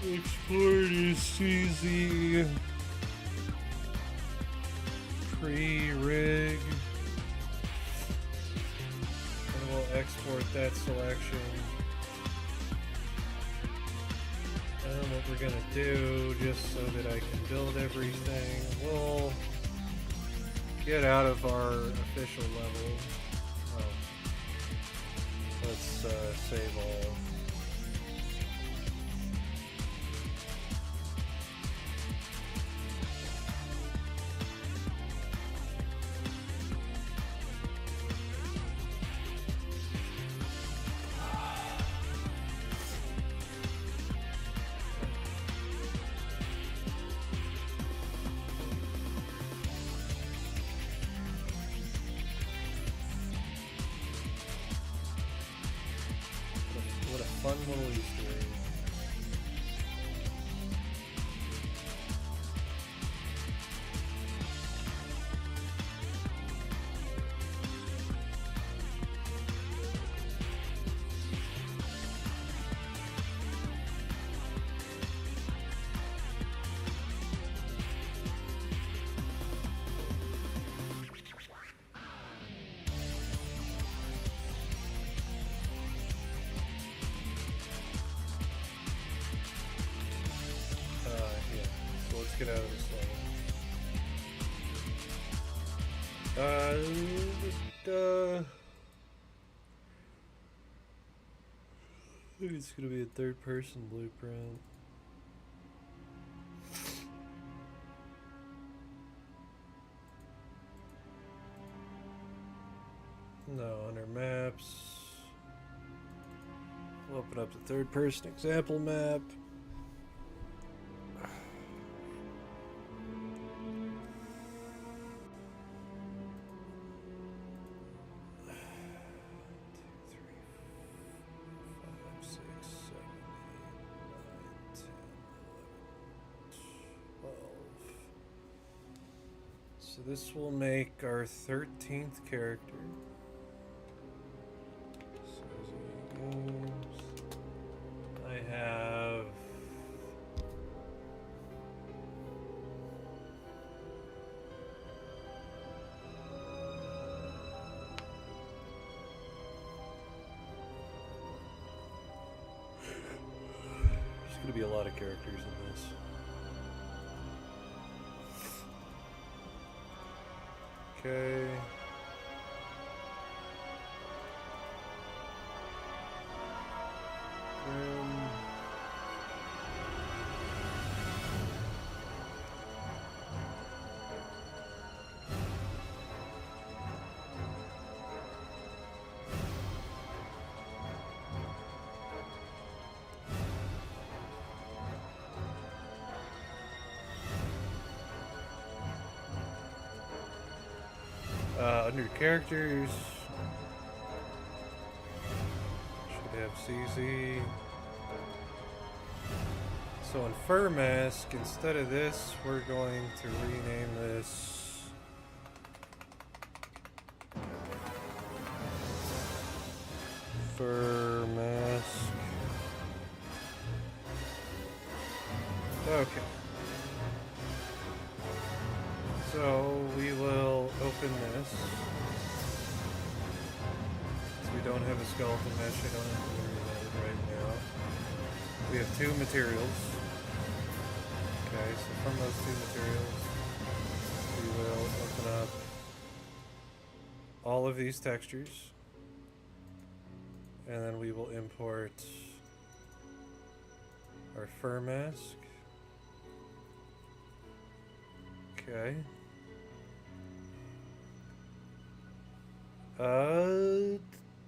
Export is CZ pre-rig. And we'll export that selection. And what we're gonna do, just so that I can build everything, we'll get out of our official level. Oh. Let's save all. What a fun little Easter egg. Yeah. So let's get out of this level. I think it's gonna be a third-person blueprint. No, under maps. We'll open up the third-person example map. So this will make our 13th character. I have there's going to be a lot of characters in this. Okay. Under characters, should have CZ. So in Fur Mask, instead of this, we're going to rename this Fur Mask. Okay. So we will open this. So we don't have a skeleton mesh, I don't have to worry about it right now. We have two materials. Okay, so from those two materials, we will open up all of these textures. And then we will import our fur mask. Okay.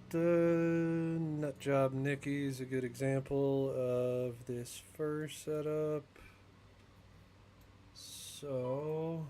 The Nutjob Nikki is a good example of this fur setup. So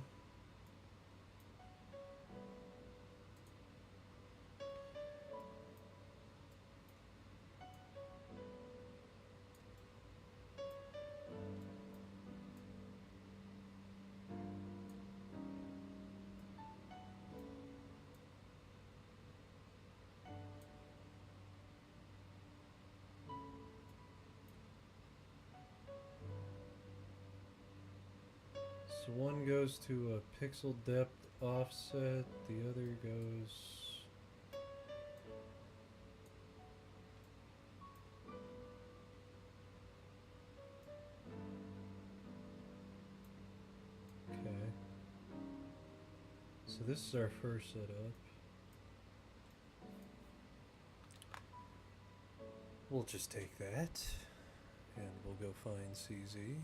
So one goes to a pixel depth offset, the other goes. Okay. So this is our first setup. We'll just take that and we'll go find CZ.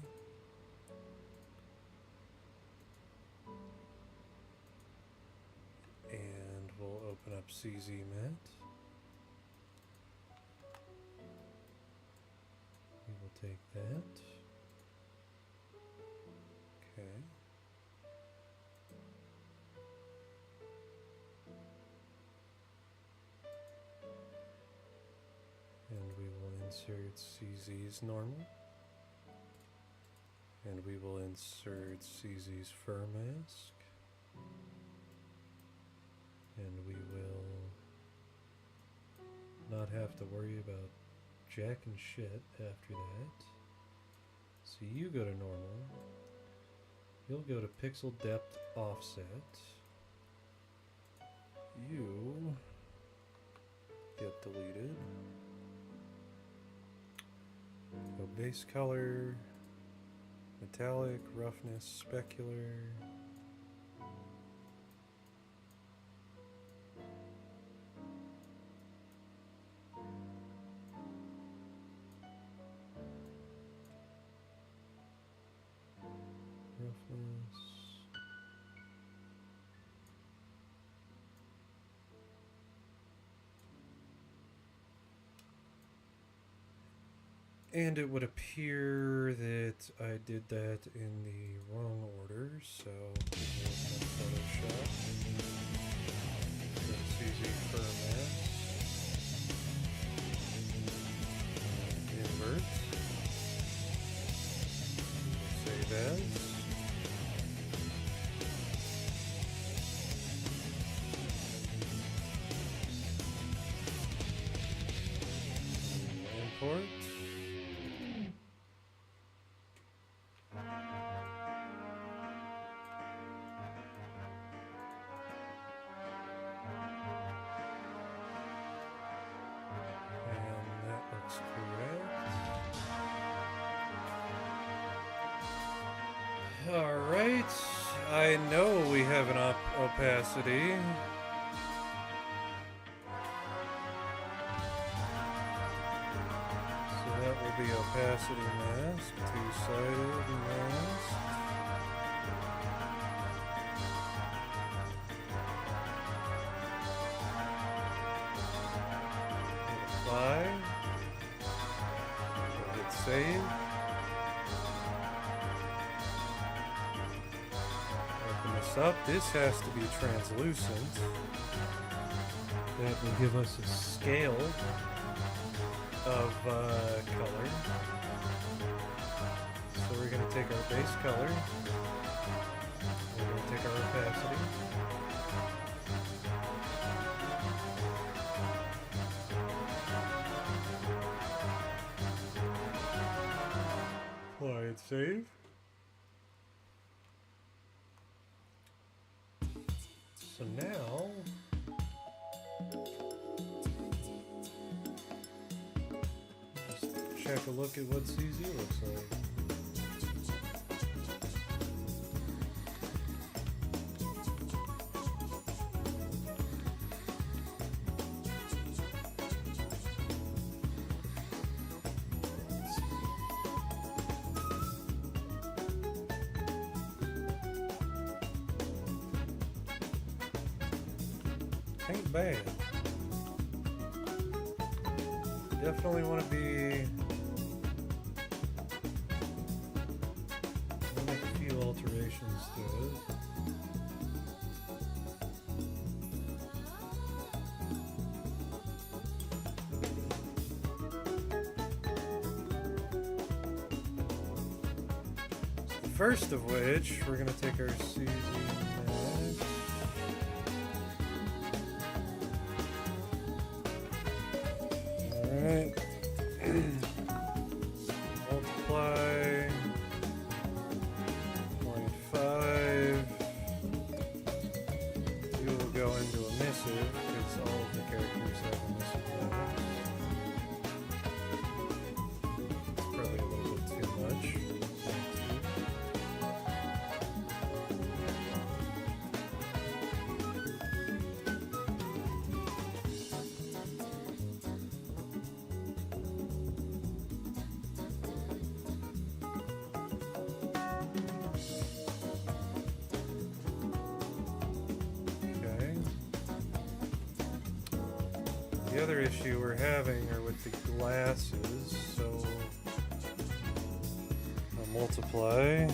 And we'll open up CZMet. We will take that. Okay. And we will insert CZ's normal. And we will insert CZ's fur mask. And we will not have to worry about jack and shit after that. So you go to normal. You'll go to pixel depth offset. You get deleted. Go base color, metallic, roughness, specular. Roughness. And it would appear that I did that in the wrong order, so Photoshop. Let's use a format. Invert. Save as. Import. Alright, I know we have an opacity. So that will be opacity mask, two-sided mask. Apply. Hit save. Up. This has to be translucent. That will give us a scale of color. So we're going to take our base color. We're going to take our opacity. Apply and save. So now, just check a look at what CZ looks like. Ain't bad. Definitely want to be. I'll make a few alterations to it. First of which, we're going to take our CZ mask. Alright. Multiply 0.5. inclusive because all of the characters have mission levels. It's probably a little bit too much. Okay. The other issue we're having are with the glasses, so I'll multiply.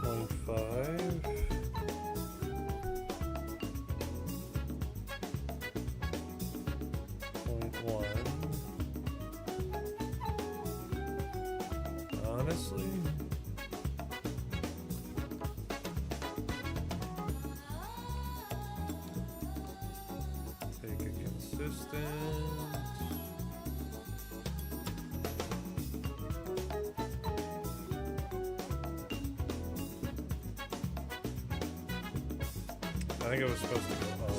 Point 5. Point 1. Honestly, take a consistent. I think it was supposed to go up.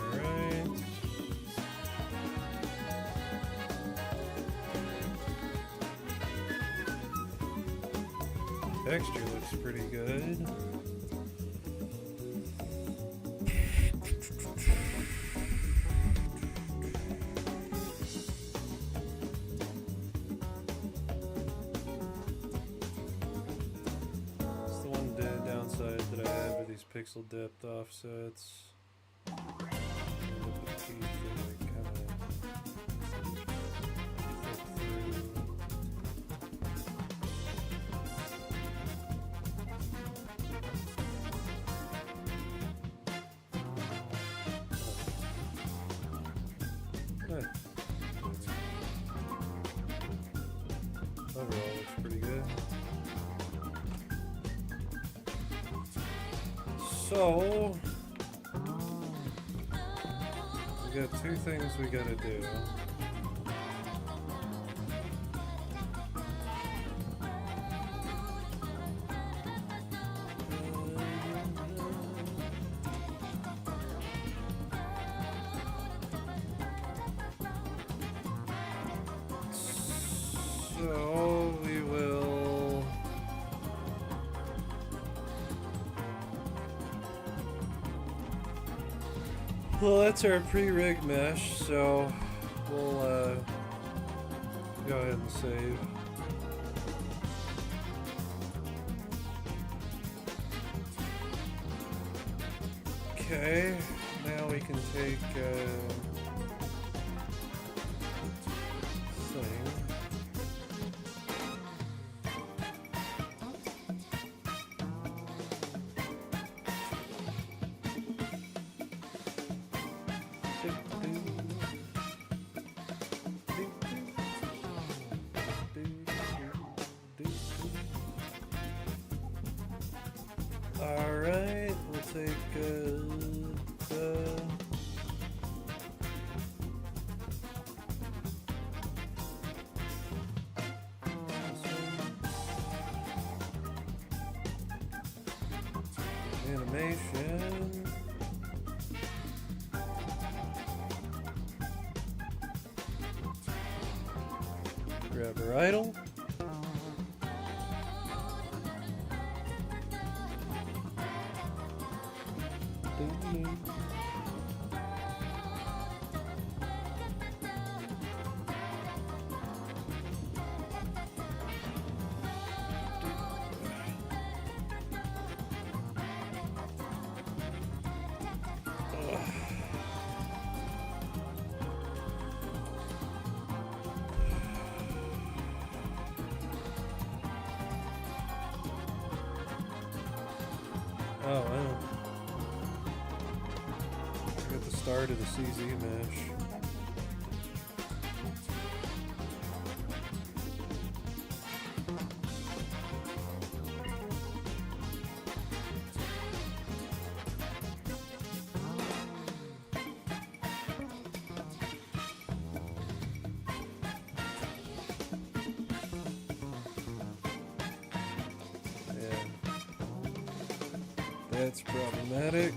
Alright. Texture looks pretty good. It's the one downside that I have with these pixel depth offsets. The petite they kinda flip through. Eh. Overall, looks pretty good. So, we got two things we gotta do. So we will well, that's our pre-rig mesh, so we'll go ahead and save. Okay, now we can take thing. Alright, we'll take animation. Grab our idle. Oh, wow. I got the start of the CZ mesh. Yeah. That's problematic.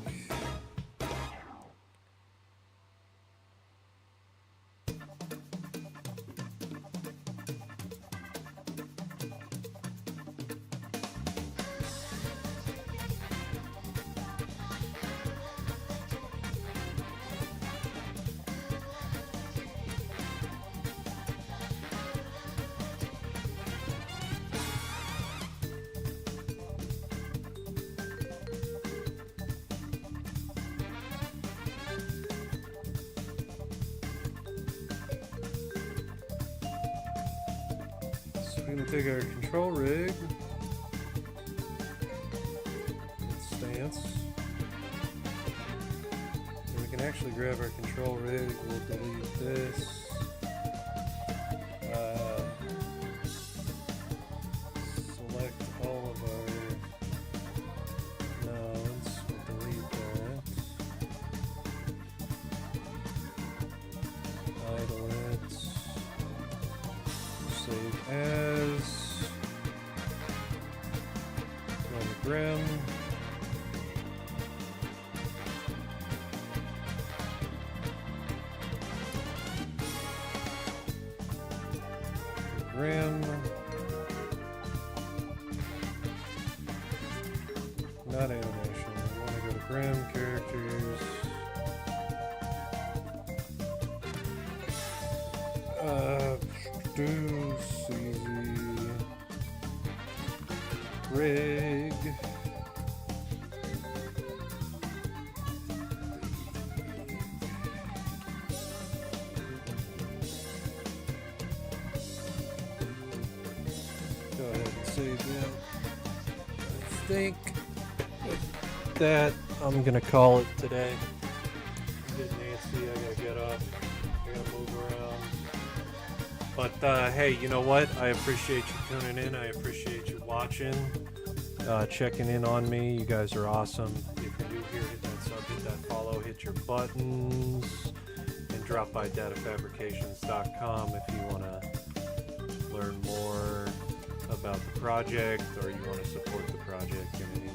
So we're gonna take our control rig, its stance, and we can actually grab our control rig. We'll delete this. Select all of our nodes. We'll delete that. Idle it. Save as. Run the Grim. Grim. Not animation. I want to go to Grim characters. Do CZ rig. Go ahead and save that. I think with that I'm gonna call it today. Get Nancy, I gotta get up. I gotta move around. But hey, you know what? I appreciate you tuning in. I appreciate you watching, checking in on me. You guys are awesome. If you're new here, hit that sub, hit that follow, hit your buttons, and drop by datafabrications.com if you want to learn more about the project or you want to support the project in any